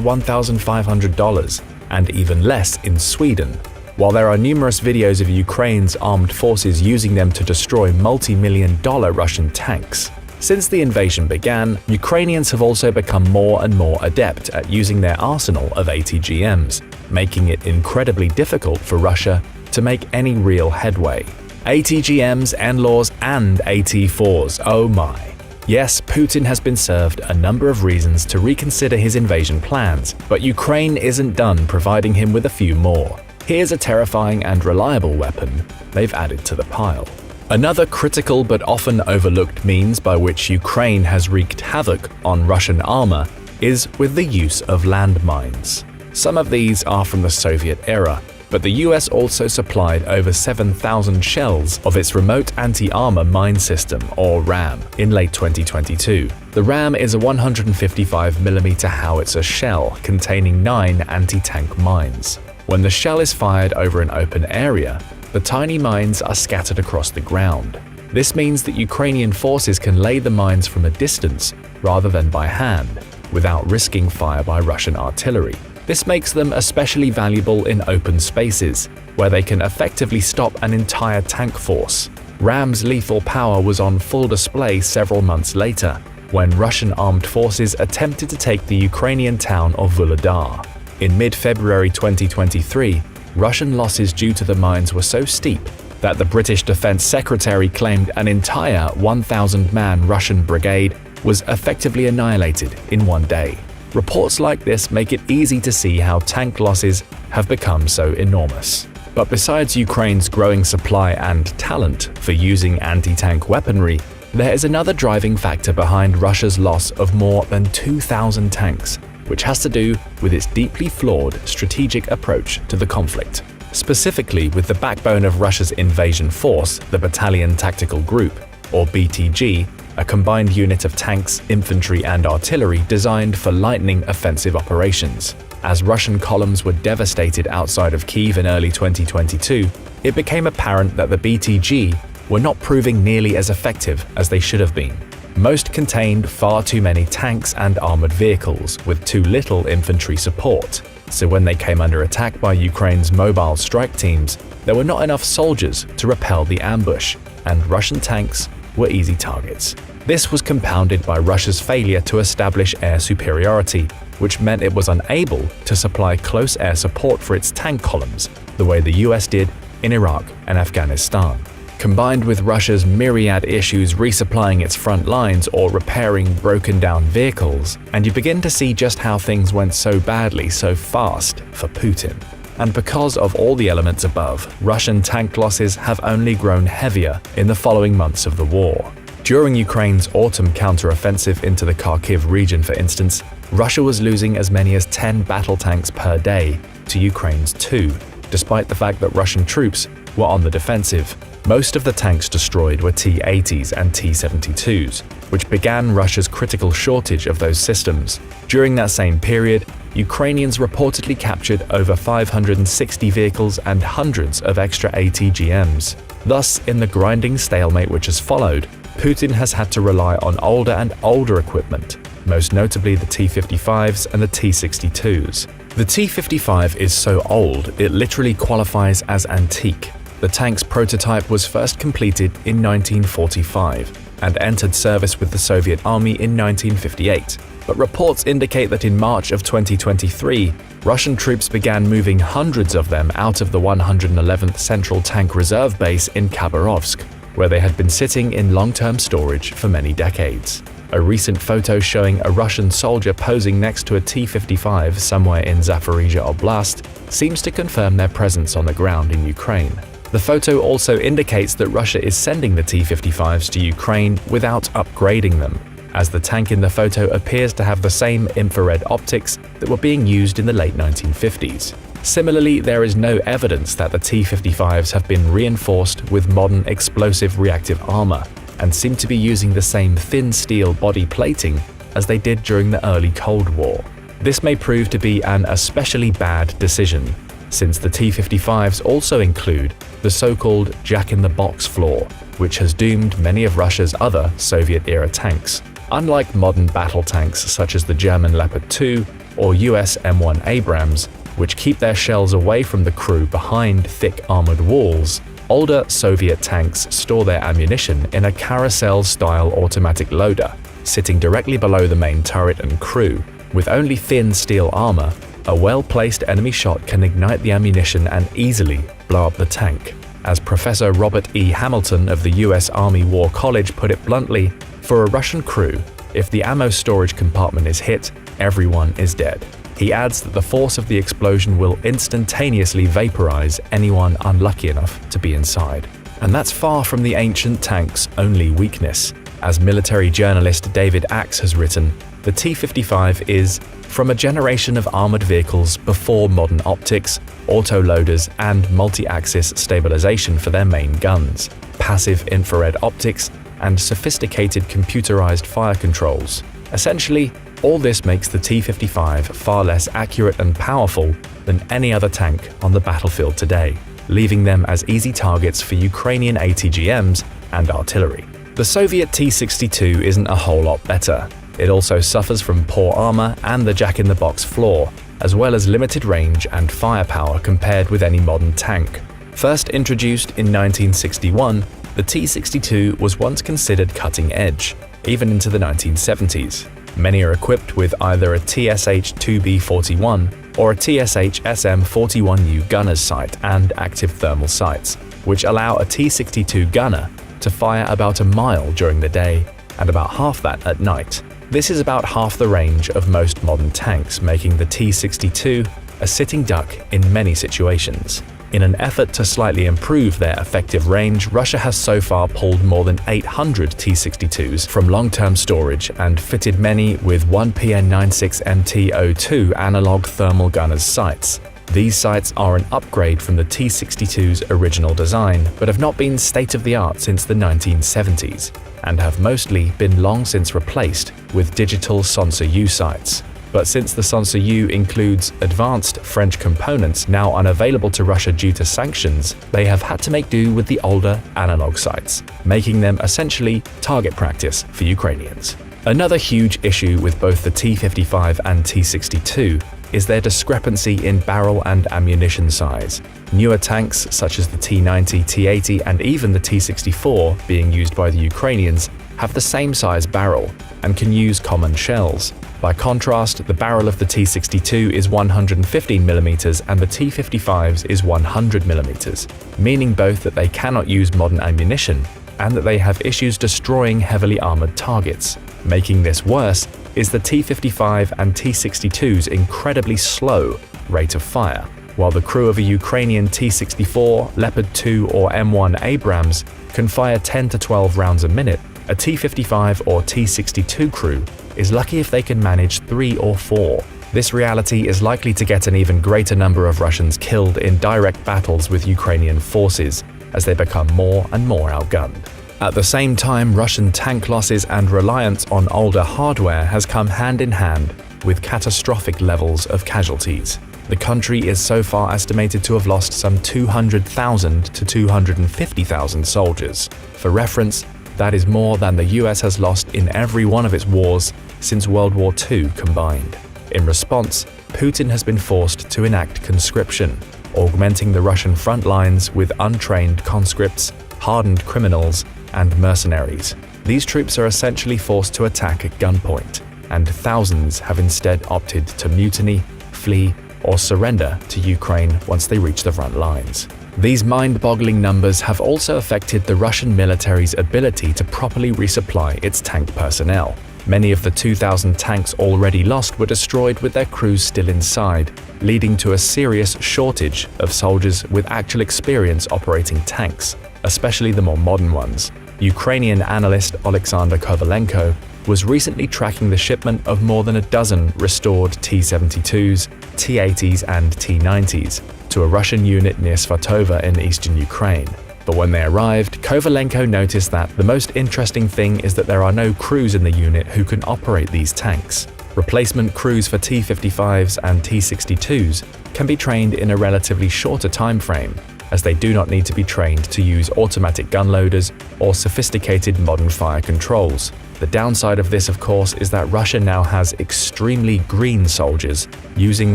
$1,500 and even less in Sweden. While there are numerous videos of Ukraine's armed forces using them to destroy multi-million-dollar Russian tanks. Since the invasion began, Ukrainians have also become more and more adept at using their arsenal of ATGMs, making it incredibly difficult for Russia to make any real headway. ATGMs, NLAWs, and AT-4s, oh my. Yes, Putin has been served a number of reasons to reconsider his invasion plans, but Ukraine isn't done providing him with a few more. Here's a terrifying and reliable weapon they've added to the pile. Another critical but often overlooked means by which Ukraine has wreaked havoc on Russian armor is with the use of landmines. Some of these are from the Soviet era, but the US also supplied over 7,000 shells of its Remote Anti-Armor Mine System, or RAM, in late 2022. The RAM is a 155mm howitzer shell containing 9 anti-tank mines. When the shell is fired over an open area, the tiny mines are scattered across the ground. This means that Ukrainian forces can lay the mines from a distance rather than by hand, without risking fire by Russian artillery. This makes them especially valuable in open spaces, where they can effectively stop an entire tank force. RAM's lethal power was on full display several months later, when Russian armed forces attempted to take the Ukrainian town of Vuhledar. In mid-February 2023, Russian losses due to the mines were so steep that the British Defense Secretary claimed an entire 1,000-man Russian brigade was effectively annihilated in one day. Reports like this make it easy to see how tank losses have become so enormous. But besides Ukraine's growing supply and talent for using anti-tank weaponry, there is another driving factor behind Russia's loss of more than 2,000 tanks, which has to do with its deeply flawed strategic approach to the conflict. Specifically with the backbone of Russia's invasion force, the Battalion Tactical Group, or BTG, a combined unit of tanks, infantry and artillery designed for lightning offensive operations. As Russian columns were devastated outside of Kyiv in early 2022, it became apparent that the BTG were not proving nearly as effective as they should have been. Most contained far too many tanks and armored vehicles with too little infantry support. So when they came under attack by Ukraine's mobile strike teams, there were not enough soldiers to repel the ambush, and Russian tanks were easy targets. This was compounded by Russia's failure to establish air superiority, which meant it was unable to supply close air support for its tank columns, the way the US did in Iraq and Afghanistan. Combined with Russia's myriad issues resupplying its front lines or repairing broken-down vehicles, and you begin to see just how things went so badly so fast for Putin. And because of all the elements above, Russian tank losses have only grown heavier in the following months of the war. During Ukraine's autumn counter-offensive into the Kharkiv region, for instance, Russia was losing as many as 10 battle tanks per day to Ukraine's 2, despite the fact that Russian troops were on the defensive. Most of the tanks destroyed were T-80s and T-72s, which began Russia's critical shortage of those systems. During that same period, Ukrainians reportedly captured over 560 vehicles and hundreds of extra ATGMs. Thus, in the grinding stalemate which has followed, Putin has had to rely on older and older equipment, most notably the T-55s and the T-62s. The T-55 is so old it literally qualifies as antique. The tank's prototype was first completed in 1945 and entered service with the Soviet Army in 1958. But reports indicate that in March of 2023, Russian troops began moving hundreds of them out of the 111th Central Tank Reserve Base in Khabarovsk, where they had been sitting in long-term storage for many decades. A recent photo showing a Russian soldier posing next to a T-55 somewhere in Zaporizhia Oblast seems to confirm their presence on the ground in Ukraine. The photo also indicates that Russia is sending the T-55s to Ukraine without upgrading them, as the tank in the photo appears to have the same infrared optics that were being used in the late 1950s. Similarly, there is no evidence that the T-55s have been reinforced with modern explosive reactive armor, and seem to be using the same thin steel body plating as they did during the early Cold War. This may prove to be an especially bad decision, since the T-55s also include the so-called jack-in-the-box flaw, which has doomed many of Russia's other Soviet-era tanks. Unlike modern battle tanks such as the German Leopard 2 or US M1 Abrams, which keep their shells away from the crew behind thick armored walls, older Soviet tanks store their ammunition in a carousel-style automatic loader, sitting directly below the main turret and crew. With only thin steel armor, a well-placed enemy shot can ignite the ammunition and easily blow up the tank. As Professor Robert E. Hamilton of the US Army War College put it bluntly, for a Russian crew, if the ammo storage compartment is hit, everyone is dead. He adds that the force of the explosion will instantaneously vaporize anyone unlucky enough to be inside. And that's far from the ancient tank's only weakness. As military journalist David Axe has written, the T-55 is from a generation of armored vehicles before modern optics, autoloaders, and multi-axis stabilization for their main guns, passive infrared optics, and sophisticated computerized fire controls. Essentially, all this makes the T-55 far less accurate and powerful than any other tank on the battlefield today, leaving them as easy targets for Ukrainian ATGMs and artillery. The Soviet T-62 isn't a whole lot better. It also suffers from poor armor and the jack-in-the-box flaw, as well as limited range and firepower compared with any modern tank. First introduced in 1961, the T-62 was once considered cutting edge, even into the 1970s. Many are equipped with either a TSH-2B41 or a TSH-SM41U gunner's sight and active thermal sights, which allow a T-62 gunner to fire about a mile during the day and about half that at night. This is about half the range of most modern tanks, making the T-62 a sitting duck in many situations. In an effort to slightly improve their effective range, Russia has so far pulled more than 800 T-62s from long-term storage and fitted many with 1PN96MT02 analog thermal gunner's sights. These sights are an upgrade from the T-62's original design, but have not been state-of-the-art since the 1970s, and have mostly been long since replaced with digital Sensor-U sights. But since the Sensor-U includes advanced French components now unavailable to Russia due to sanctions, they have had to make do with the older analog sights, making them essentially target practice for Ukrainians. Another huge issue with both the T-55 and T-62 is their discrepancy in barrel and ammunition size. Newer tanks such as the T-90, T-80 and even the T-64 being used by the Ukrainians have the same size barrel and can use common shells. By contrast, the barrel of the T-62 is 115mm and the T-55's is 100mm, meaning both that they cannot use modern ammunition and that they have issues destroying heavily armored targets. Making this worse is the T-55 and T-62's incredibly slow rate of fire. While the crew of a Ukrainian T-64, Leopard 2 or M1 Abrams can fire 10 to 12 rounds a minute, a T-55 or T-62 crew is lucky if they can manage 3 or 4. This reality is likely to get an even greater number of Russians killed in direct battles with Ukrainian forces as they become more and more outgunned. At the same time, Russian tank losses and reliance on older hardware has come hand in hand with catastrophic levels of casualties. The country is so far estimated to have lost some 200,000 to 250,000 soldiers. For reference, that is more than the US has lost in every one of its wars since World War II combined. In response, Putin has been forced to enact conscription, augmenting the Russian front lines with untrained conscripts, hardened criminals, and mercenaries. These troops are essentially forced to attack at gunpoint, and thousands have instead opted to mutiny, flee, or surrender to Ukraine once they reach the front lines. These mind-boggling numbers have also affected the Russian military's ability to properly resupply its tank personnel. Many of the 2,000 tanks already lost were destroyed with their crews still inside, leading to a serious shortage of soldiers with actual experience operating tanks, especially the more modern ones. Ukrainian analyst Alexander Kovalenko was recently tracking the shipment of more than a dozen restored T-72s, T-80s and T-90s to a Russian unit near Svatova in eastern Ukraine. But when they arrived, Kovalenko noticed that the most interesting thing is that there are no crews in the unit who can operate these tanks. Replacement crews for T-55s and T-62s can be trained in a relatively shorter time frame, as they do not need to be trained to use automatic gun loaders or sophisticated modern fire controls. The downside of this, of course, is that Russia now has extremely green soldiers using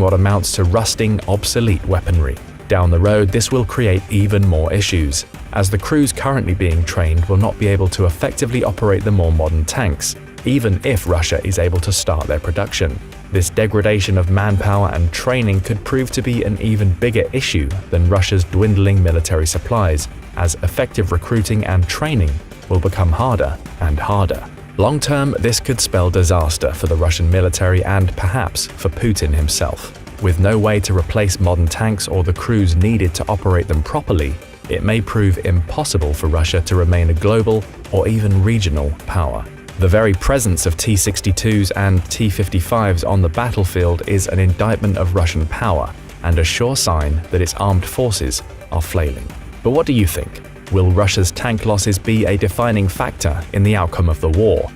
what amounts to rusting, obsolete weaponry. Down the road, this will create even more issues, as the crews currently being trained will not be able to effectively operate the more modern tanks, even if Russia is able to start their production. This degradation of manpower and training could prove to be an even bigger issue than Russia's dwindling military supplies, as effective recruiting and training will become harder and harder. Long-term, this could spell disaster for the Russian military and perhaps for Putin himself. With no way to replace modern tanks or the crews needed to operate them properly, it may prove impossible for Russia to remain a global or even regional power. The very presence of T-62s and T-55s on the battlefield is an indictment of Russian power and a sure sign that its armed forces are flailing. But what do you think? Will Russia's tank losses be a defining factor in the outcome of the war?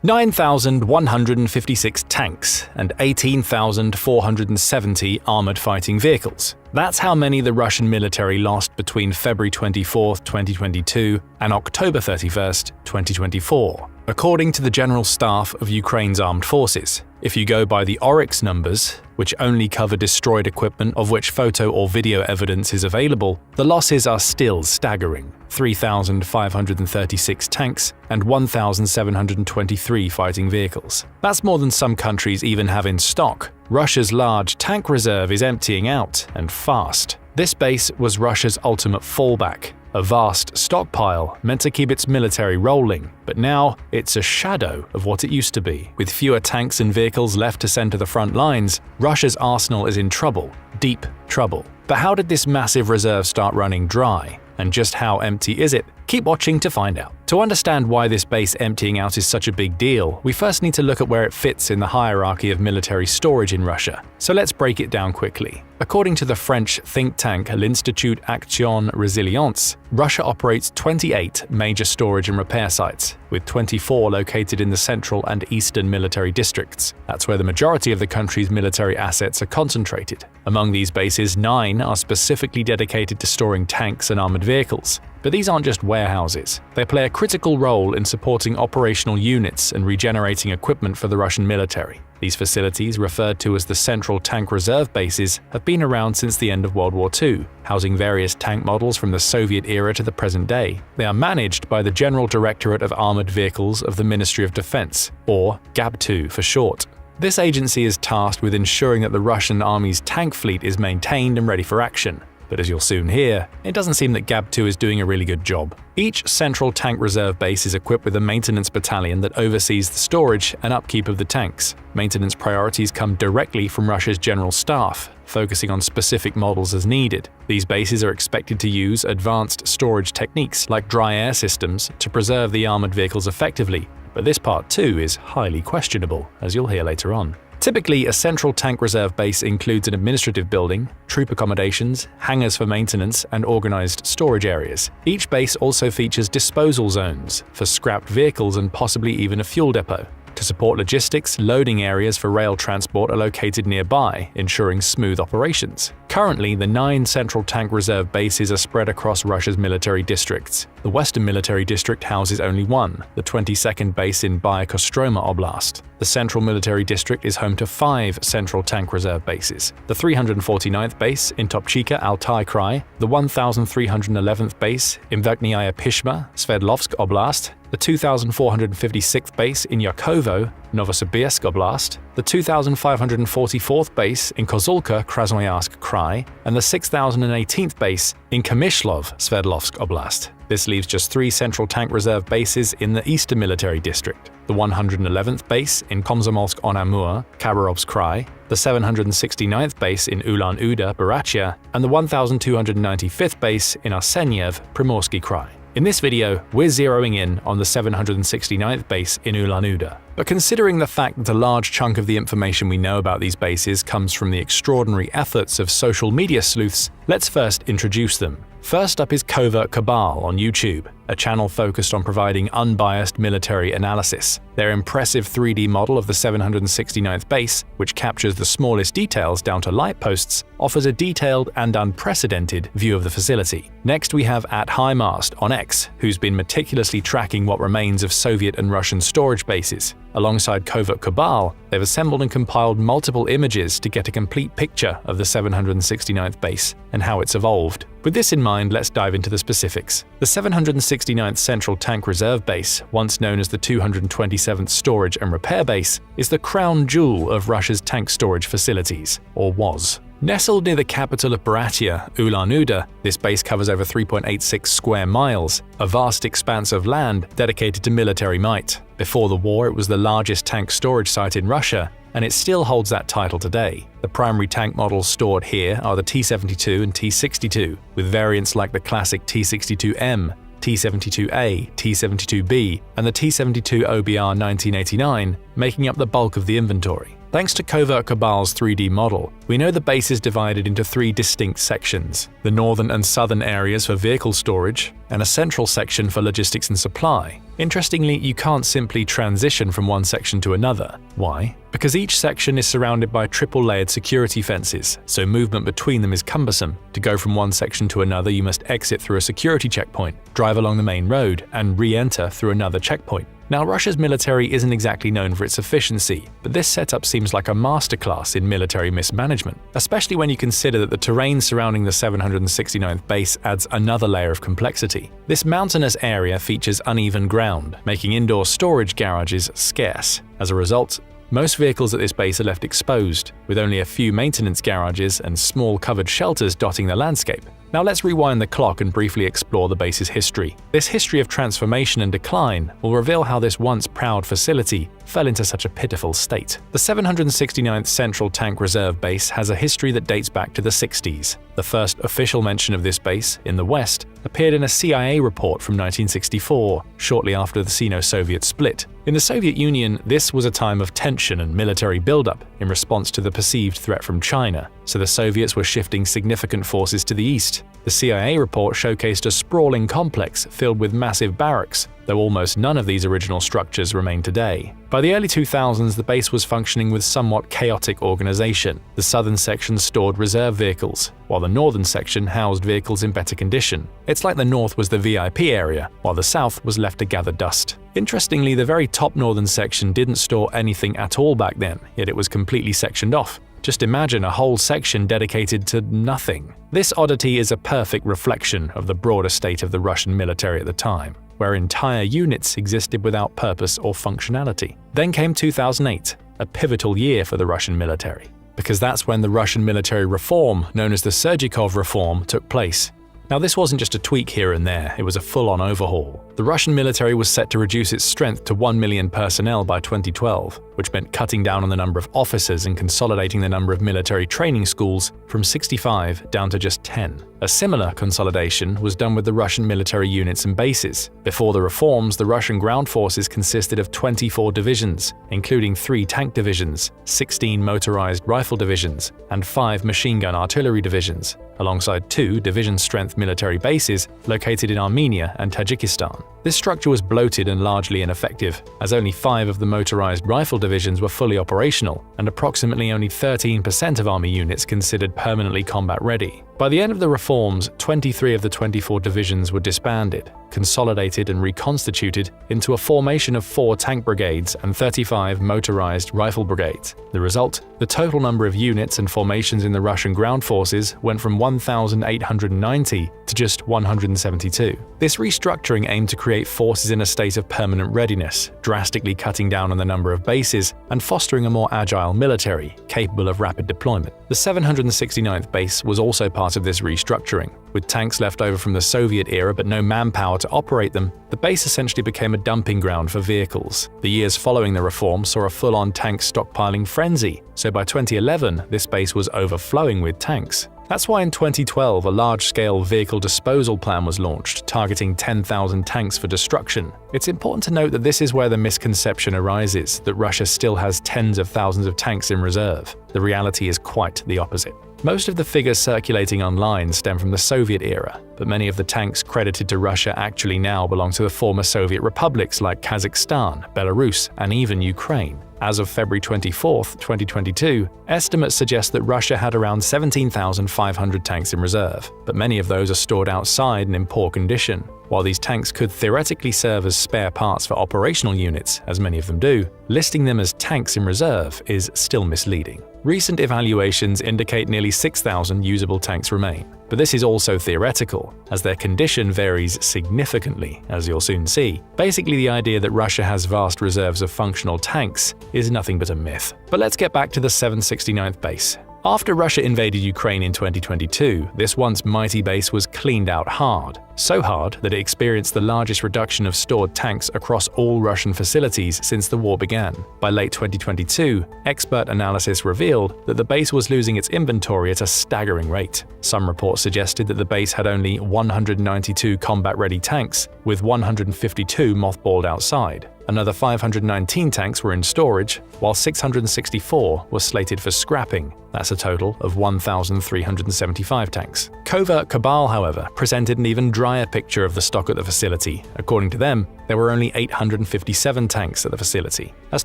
9,156 tanks and 18,470 armored fighting vehicles. That's how many the Russian military lost between February 24, 2022 and October 31, 2024, according to the General Staff of Ukraine's Armed Forces. If you go by the Oryx numbers, which only cover destroyed equipment of which photo or video evidence is available, the losses are still staggering: 3,536 tanks and 1,723 fighting vehicles. That's more than some countries even have in stock. Russia's large tank reserve is emptying out, and fast. This base was Russia's ultimate fallback, a vast stockpile meant to keep its military rolling, but now it's a shadow of what it used to be. With fewer tanks and vehicles left to send to the front lines, Russia's arsenal is in trouble, deep trouble. But how did this massive reserve start running dry? And just how empty is it? Keep watching to find out. To understand why this base emptying out is such a big deal, we first need to look at where it fits in the hierarchy of military storage in Russia. So let's break it down quickly. According to the French think tank l'Institut Action Résilience, Russia operates 28 major storage and repair sites, with 24 located in the central and eastern military districts. That's where the majority of the country's military assets are concentrated. Among these bases, 9 are specifically dedicated to storing tanks and armored vehicles. But these aren't just warehouses. They play a critical role in supporting operational units and regenerating equipment for the Russian military. These facilities, referred to as the Central Tank Reserve Bases, have been around since the end of World War II, housing various tank models from the Soviet era to the present day. They are managed by the General Directorate of Armored Vehicles of the Ministry of Defense, or GAB2 for short. This agency is tasked with ensuring that the Russian army's tank fleet is maintained and ready for action. But as you'll soon hear, it doesn't seem that GAB2 is doing a really good job. Each Central Tank Reserve Base is equipped with a maintenance battalion that oversees the storage and upkeep of the tanks. Maintenance priorities come directly from Russia's general staff, focusing on specific models as needed. These bases are expected to use advanced storage techniques like dry air systems to preserve the armored vehicles effectively, but this part too is highly questionable, as you'll hear later on. Typically, a Central Tank Reserve Base includes an administrative building, troop accommodations, hangars for maintenance, and organized storage areas. Each base also features disposal zones for scrapped vehicles and possibly even a fuel depot. To support logistics, loading areas for rail transport are located nearby, ensuring smooth operations. Currently, the 9 Central Tank Reserve bases are spread across Russia's military districts. The Western Military District houses only one, the 22nd base in Kostroma Oblast. The Central Military District is home to 5 Central Tank Reserve bases: the 349th base in Topchika, Altai Krai, the 1311th base in Verkhnaya Pishma, Sverdlovsk Oblast, the 2456th base in Yakovo, Novosibirsk Oblast, the 2544th base in Kozulka, Krasnoyarsk Krai, and the 6018th base in Kamyshlov, Sverdlovsk Oblast. This leaves just 3 Central Tank Reserve bases in the Eastern Military District: the 111th base in Komsomolsk-on-Amur, Khabarovsk Krai, the 769th base in Ulan-Ude, Buryatia, and the 1295th base in Arsenyev, Primorsky Krai. In this video, we're zeroing in on the 769th base in Ulan-Ude. But considering the fact that a large chunk of the information we know about these bases comes from the extraordinary efforts of social media sleuths, let's first introduce them. First up is Covert Cabal on YouTube, a channel focused on providing unbiased military analysis. Their impressive 3D model of the 769th base, which captures the smallest details down to light posts, offers a detailed and unprecedented view of the facility. Next we have @HighMast on X, who's been meticulously tracking what remains of Soviet and Russian storage bases. Alongside Covert Cabal, they've assembled and compiled multiple images to get a complete picture of the 769th base and how it's evolved. With this in mind, let's dive into the specifics. The 769th Central Tank Reserve Base, once known as the 227th Storage and Repair Base, is the crown jewel of Russia's tank storage facilities, or was. Nestled near the capital of Buryatia, Ulan-Ude, this base covers over 3.86 square miles, a vast expanse of land dedicated to military might. Before the war, it was the largest tank storage site in Russia, and it still holds that title today. The primary tank models stored here are the T-72 and T-62, with variants like the classic T-62M, T-72A, T-72B, and the T-72 OBR 1989, making up the bulk of the inventory. Thanks to Covert Cabal's 3D model, we know the base is divided into 3 distinct sections: the northern and southern areas for vehicle storage, and a central section for logistics and supply. Interestingly, you can't simply transition from one section to another. Why? Because each section is surrounded by triple-layered security fences, so movement between them is cumbersome. To go from one section to another, you must exit through a security checkpoint, drive along the main road, and re-enter through another checkpoint. Now, Russia's military isn't exactly known for its efficiency, but this setup seems like a masterclass in military mismanagement, especially when you consider that the terrain surrounding the 769th base adds another layer of complexity. This mountainous area features uneven ground, making indoor storage garages scarce. As a result, most vehicles at this base are left exposed, with only a few maintenance garages and small covered shelters dotting the landscape. Now let's rewind the clock and briefly explore the base's history. This history of transformation and decline will reveal how this once proud facility fell into such a pitiful state. The 769th Central Tank Reserve Base has a history that dates back to the 60s. The first official mention of this base, in the West, appeared in a CIA report from 1964, shortly after the Sino-Soviet split. In the Soviet Union, this was a time of tension and military buildup in response to the perceived threat from China, so the Soviets were shifting significant forces to the east. The CIA report showcased a sprawling complex filled with massive barracks, though almost none of these original structures remain today. By the early 2000s, the base was functioning with somewhat chaotic organization. The southern section stored reserve vehicles, while the northern section housed vehicles in better condition. It's like the north was the VIP area, while the south was left to gather dust. Interestingly, the very top northern section didn't store anything at all back then, yet it was completely sectioned off. Just imagine a whole section dedicated to nothing. This oddity is a perfect reflection of the broader state of the Russian military at the time, where entire units existed without purpose or functionality. Then came 2008, a pivotal year for the Russian military, because that's when the Russian military reform, known as the Sergikov Reform, took place. Now, this wasn't just a tweak here and there, it was a full-on overhaul. The Russian military was set to reduce its strength to 1 million personnel by 2012, which meant cutting down on the number of officers and consolidating the number of military training schools from 65 down to just 10. A similar consolidation was done with the Russian military units and bases. Before the reforms, the Russian ground forces consisted of 24 divisions, including 3 tank divisions, 16 motorized rifle divisions, and 5 machine gun artillery divisions, alongside 2 division-strength military bases located in Armenia and Tajikistan. This structure was bloated and largely ineffective, as only 5 of the motorized rifle divisions were fully operational, and approximately only 13% of army units considered permanently combat-ready. By the end of the reforms, 23 of the 24 divisions were disbanded, consolidated and reconstituted into a formation of 4 tank brigades and 35 motorized rifle brigades. The result? The total number of units and formations in the Russian ground forces went from 1,890 to just 172. This restructuring aimed to create forces in a state of permanent readiness, drastically cutting down on the number of bases and fostering a more agile military, capable of rapid deployment. The 769th base was also part of this restructuring. With tanks left over from the Soviet era but no manpower to operate them, the base essentially became a dumping ground for vehicles. The years following the reform saw a full-on tank stockpiling frenzy, so by 2011, this base was overflowing with tanks. That's why in 2012, a large-scale vehicle disposal plan was launched, targeting 10,000 tanks for destruction. It's important to note that this is where the misconception arises, that Russia still has tens of thousands of tanks in reserve. The reality is quite the opposite. Most of the figures circulating online stem from the Soviet era, but many of the tanks credited to Russia actually now belong to the former Soviet republics like Kazakhstan, Belarus, and even Ukraine. As of February 24, 2022, estimates suggest that Russia had around 17,500 tanks in reserve, but many of those are stored outside and in poor condition. While these tanks could theoretically serve as spare parts for operational units, as many of them do, listing them as tanks in reserve is still misleading. Recent evaluations indicate nearly 6,000 usable tanks remain, but this is also theoretical, as their condition varies significantly, as you'll soon see. Basically, the idea that Russia has vast reserves of functional tanks is nothing but a myth. But let's get back to the 769th base. After Russia invaded Ukraine in 2022, this once mighty base was cleaned out hard. So hard that it experienced the largest reduction of stored tanks across all Russian facilities since the war began. By late 2022, expert analysis revealed that the base was losing its inventory at a staggering rate. Some reports suggested that the base had only 192 combat-ready tanks, with 152 mothballed outside. Another 519 tanks were in storage, while 664 were slated for scrapping. That's a total of 1,375 tanks. Covert Cabal, however, presented an even drier picture of the stock at the facility. According to them, there were only 857 tanks at the facility. As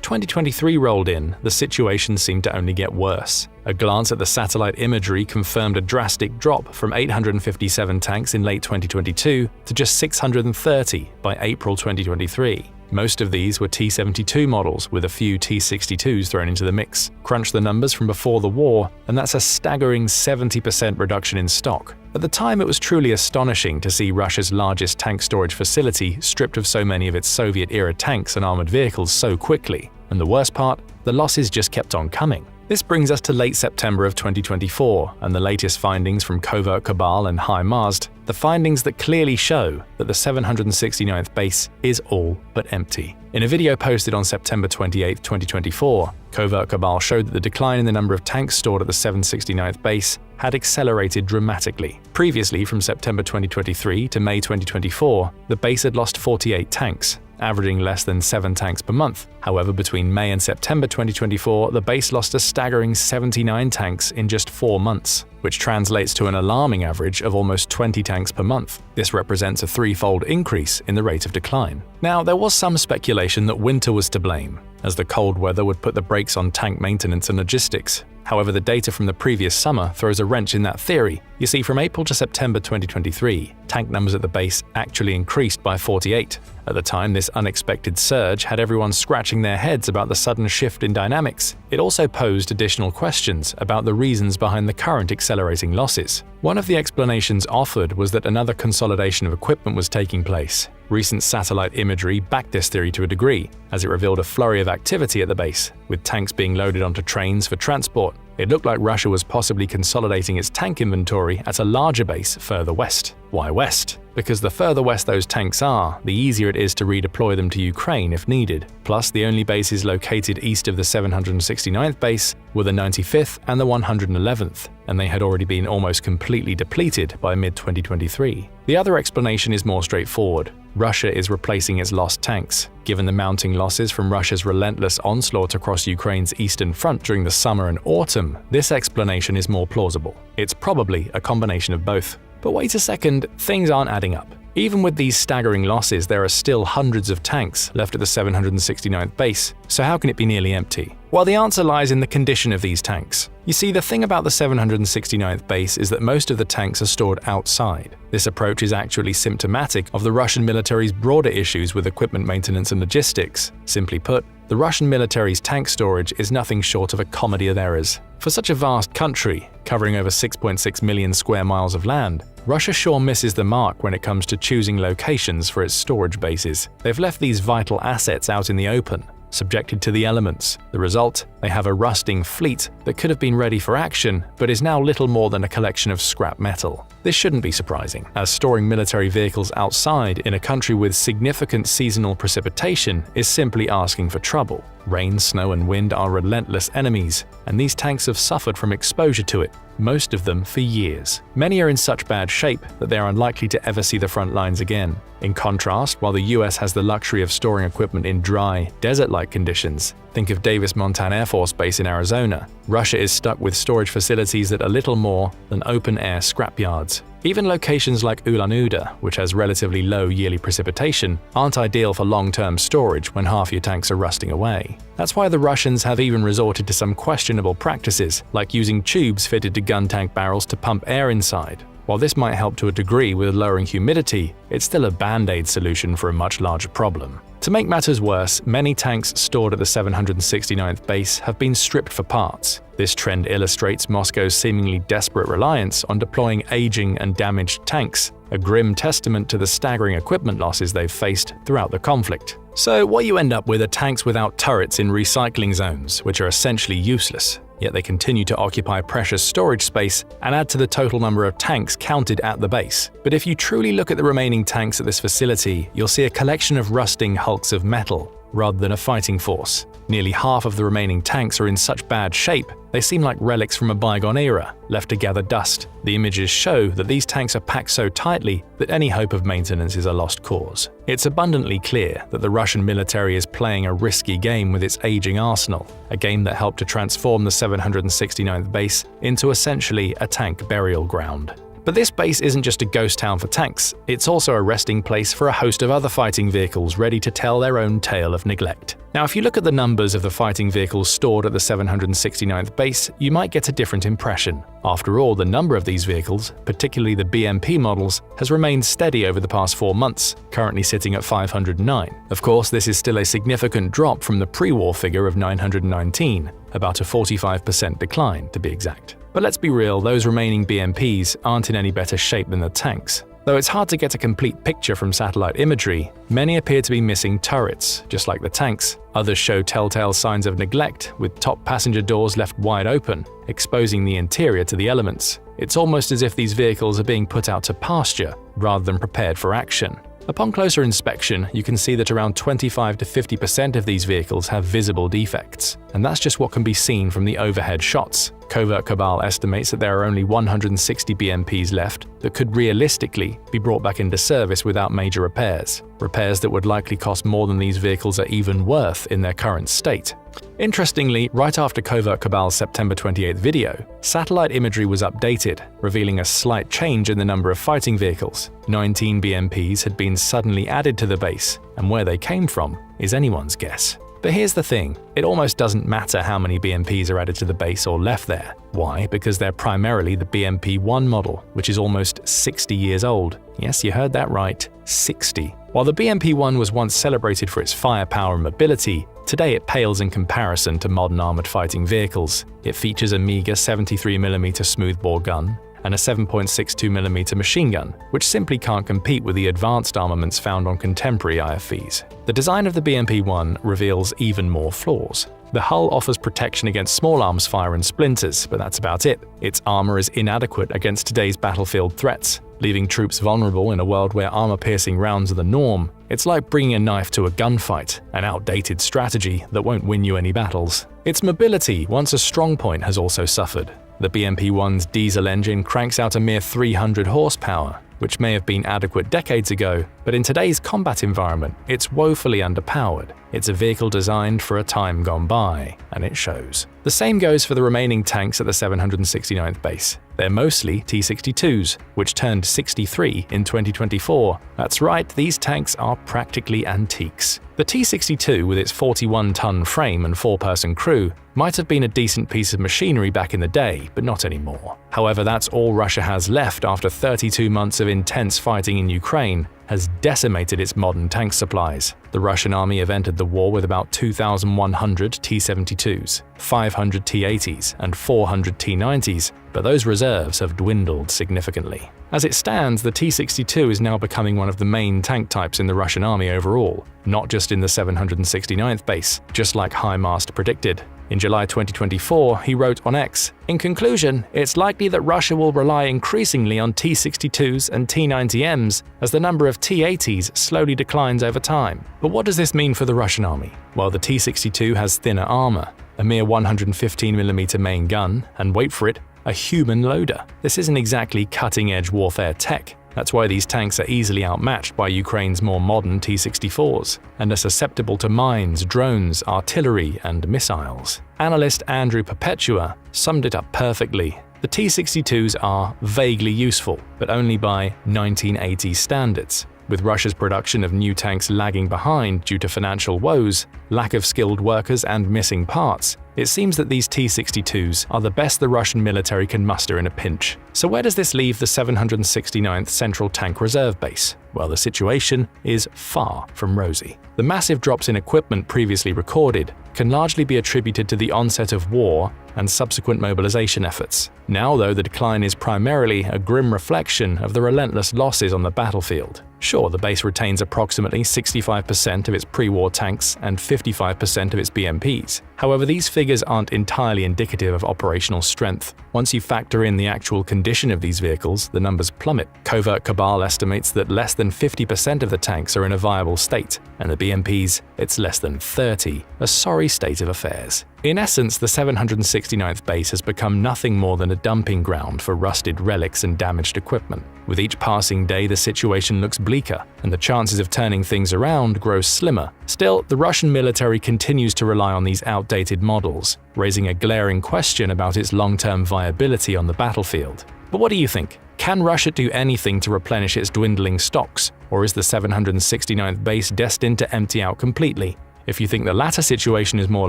2023 rolled in, the situation seemed to only get worse. A glance at the satellite imagery confirmed a drastic drop from 857 tanks in late 2022 to just 630 by April 2023. Most of these were T-72 models, with a few T-62s thrown into the mix. Crunch the numbers from before the war, and that's a staggering 70% reduction in stock. At the time, it was truly astonishing to see Russia's largest tank storage facility stripped of so many of its Soviet-era tanks and armored vehicles so quickly. And the worst part, the losses just kept on coming. This brings us to late September of 2024, and the latest findings from Covert Cabal and High Mazd, the findings that clearly show that the 769th base is all but empty. In a video posted on September 28, 2024, Covert Cabal showed that the decline in the number of tanks stored at the 769th base had accelerated dramatically. Previously, from September 2023 to May 2024, the base had lost 48 tanks, averaging less than 7 tanks per month. However, between May and September 2024, the base lost a staggering 79 tanks in just 4 months, which translates to an alarming average of almost 20 tanks per month. This represents a threefold increase in the rate of decline. Now, there was some speculation that winter was to blame, as the cold weather would put the brakes on tank maintenance and logistics. However, the data from the previous summer throws a wrench in that theory. You see, from April to September 2023, tank numbers at the base actually increased by 48. At the time, this unexpected surge had everyone scratching their heads about the sudden shift in dynamics. It also posed additional questions about the reasons behind the current accelerating losses. One of the explanations offered was that another consolidation of equipment was taking place. Recent satellite imagery backed this theory to a degree, as it revealed a flurry of activity at the base, with tanks being loaded onto trains for transport. It looked like Russia was possibly consolidating its tank inventory at a larger base further west. Why west? Because the further west those tanks are, the easier it is to redeploy them to Ukraine if needed. Plus, the only bases located east of the 769th base were the 95th and the 111th, and they had already been almost completely depleted by mid-2023. The other explanation is more straightforward. Russia is replacing its lost tanks. Given the mounting losses from Russia's relentless onslaught across Ukraine's eastern front during the summer and autumn, this explanation is more plausible. It's probably a combination of both. But wait a second, things aren't adding up. Even with these staggering losses, there are still hundreds of tanks left at the 769th base, so how can it be nearly empty? Well, the answer lies in the condition of these tanks. You see, the thing about the 769th base is that most of the tanks are stored outside. This approach is actually symptomatic of the Russian military's broader issues with equipment maintenance and logistics. Simply put, the Russian military's tank storage is nothing short of a comedy of errors. For such a vast country, covering over 6.6 million square miles of land, Russia sure misses the mark when it comes to choosing locations for its storage bases. They've left these vital assets out in the open, subjected to the elements. The result? They have a rusting fleet that could have been ready for action, but is now little more than a collection of scrap metal. This shouldn't be surprising, as storing military vehicles outside in a country with significant seasonal precipitation is simply asking for trouble. Rain, snow, and wind are relentless enemies, and these tanks have suffered from exposure to it, most of them for years. Many are in such bad shape that they are unlikely to ever see the front lines again. In contrast, while the US has the luxury of storing equipment in dry, desert-like conditions, think of Davis-Monthan Air Force Base in Arizona, Russia is stuck with storage facilities that are little more than open-air scrapyards. Even locations like Ulan-Ude, which has relatively low yearly precipitation, aren't ideal for long-term storage when half your tanks are rusting away. That's why the Russians have even resorted to some questionable practices, like using tubes fitted to gun tank barrels to pump air inside. While this might help to a degree with lowering humidity, it's still a band-aid solution for a much larger problem. To make matters worse, many tanks stored at the 769th base have been stripped for parts. This trend illustrates Moscow's seemingly desperate reliance on deploying aging and damaged tanks, a grim testament to the staggering equipment losses they've faced throughout the conflict. So what you end up with are tanks without turrets in recycling zones, which are essentially useless. Yet they continue to occupy precious storage space and add to the total number of tanks counted at the base. But if you truly look at the remaining tanks at this facility, you'll see a collection of rusting hulks of metal, rather than a fighting force. Nearly half of the remaining tanks are in such bad shape, they seem like relics from a bygone era, left to gather dust. The images show that these tanks are packed so tightly that any hope of maintenance is a lost cause. It's abundantly clear that the Russian military is playing a risky game with its aging arsenal, a game that helped to transform the 769th base into essentially a tank burial ground. But this base isn't just a ghost town for tanks, it's also a resting place for a host of other fighting vehicles ready to tell their own tale of neglect. Now, if you look at the numbers of the fighting vehicles stored at the 769th base, you might get a different impression. After all, the number of these vehicles, particularly the BMP models, has remained steady over the past 4 months, currently sitting at 509. Of course, this is still a significant drop from the pre-war figure of 919, about a 45% decline to be exact. But let's be real, those remaining BMPs aren't in any better shape than the tanks. Though it's hard to get a complete picture from satellite imagery, many appear to be missing turrets, just like the tanks. Others show telltale signs of neglect, with top passenger doors left wide open, exposing the interior to the elements. It's almost as if these vehicles are being put out to pasture, rather than prepared for action. Upon closer inspection, you can see that around 25 to 50% of these vehicles have visible defects, and that's just what can be seen from the overhead shots. Covert Cabal estimates that there are only 160 BMPs left that could realistically be brought back into service without major repairs that would likely cost more than these vehicles are even worth in their current state. Interestingly, right after Covert Cabal's September 28th video, satellite imagery was updated, revealing a slight change in the number of fighting vehicles. 19 BMPs had been suddenly added to the base, and where they came from is anyone's guess. But here's the thing, it almost doesn't matter how many BMPs are added to the base or left there. Why? Because they're primarily the BMP-1 model, which is almost 60 years old. Yes, you heard that right, 60. While the BMP-1 was once celebrated for its firepower and mobility, today it pales in comparison to modern armored fighting vehicles. It features a meager 73mm smoothbore gun and a 7.62mm machine gun, which simply can't compete with the advanced armaments found on contemporary IFVs. The design of the BMP-1 reveals even more flaws. The hull offers protection against small arms fire and splinters, but that's about it. Its armor is inadequate against today's battlefield threats, leaving troops vulnerable in a world where armor-piercing rounds are the norm. It's like bringing a knife to a gunfight, an outdated strategy that won't win you any battles. Its mobility, once a strong point, has also suffered. The BMP-1's diesel engine cranks out a mere 300 horsepower, which may have been adequate decades ago, but in today's combat environment, it's woefully underpowered. It's a vehicle designed for a time gone by, and it shows. The same goes for the remaining tanks at the 769th base. They're mostly T-62s, which turned 63 in 2024. That's right, these tanks are practically antiques. The T-62, with its 41-ton frame and 4-person crew, might have been a decent piece of machinery back in the day, but not anymore. However, that's all Russia has left after 32 months of intense fighting in Ukraine has decimated its modern tank supplies. The Russian army have entered the war with about 2,100 T-72s, 500 T-80s, and 400 T-90s, but those reserves have dwindled significantly. As it stands, the T-62 is now becoming one of the main tank types in the Russian army overall, not just in the 769th base, just like HIMARS predicted. In July 2024, he wrote on X, "In conclusion, it's likely that Russia will rely increasingly on T-62s and T-90Ms as the number of T-80s slowly declines over time." But what does this mean for the Russian army? Well, the T-62 has thinner armor, a mere 115mm main gun, and wait for it, a human loader. This isn't exactly cutting-edge warfare tech. That's why these tanks are easily outmatched by Ukraine's more modern T-64s, and are susceptible to mines, drones, artillery, and missiles. Analyst Andrew Perpetua summed it up perfectly. The T-62s are vaguely useful, but only by 1980s standards. With Russia's production of new tanks lagging behind due to financial woes, lack of skilled workers, and missing parts, it seems that these T-62s are the best the Russian military can muster in a pinch. So where does this leave the 769th Central Tank Reserve Base? Well, the situation is far from rosy. The massive drops in equipment previously recorded can largely be attributed to the onset of war and subsequent mobilization efforts. Now, though, the decline is primarily a grim reflection of the relentless losses on the battlefield. Sure, the base retains approximately 65% of its pre-war tanks and 55% of its BMPs. However, these figures aren't entirely indicative of operational strength. Once you factor in the actual condition of these vehicles, the numbers plummet. Covert Cabal estimates that less than 50% of the tanks are in a viable state, and the BMPs, it's less than 30. A sorry state of affairs. In essence, the 769th base has become nothing more than a dumping ground for rusted relics and damaged equipment. With each passing day, the situation looks bleaker, and the chances of turning things around grow slimmer. Still, the Russian military continues to rely on these outdated models, raising a glaring question about its long-term viability on the battlefield. But what do you think? Can Russia do anything to replenish its dwindling stocks, or is the 769th base destined to empty out completely? If you think the latter situation is more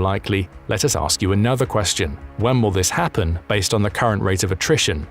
likely, let us ask you another question. When will this happen based on the current rate of attrition?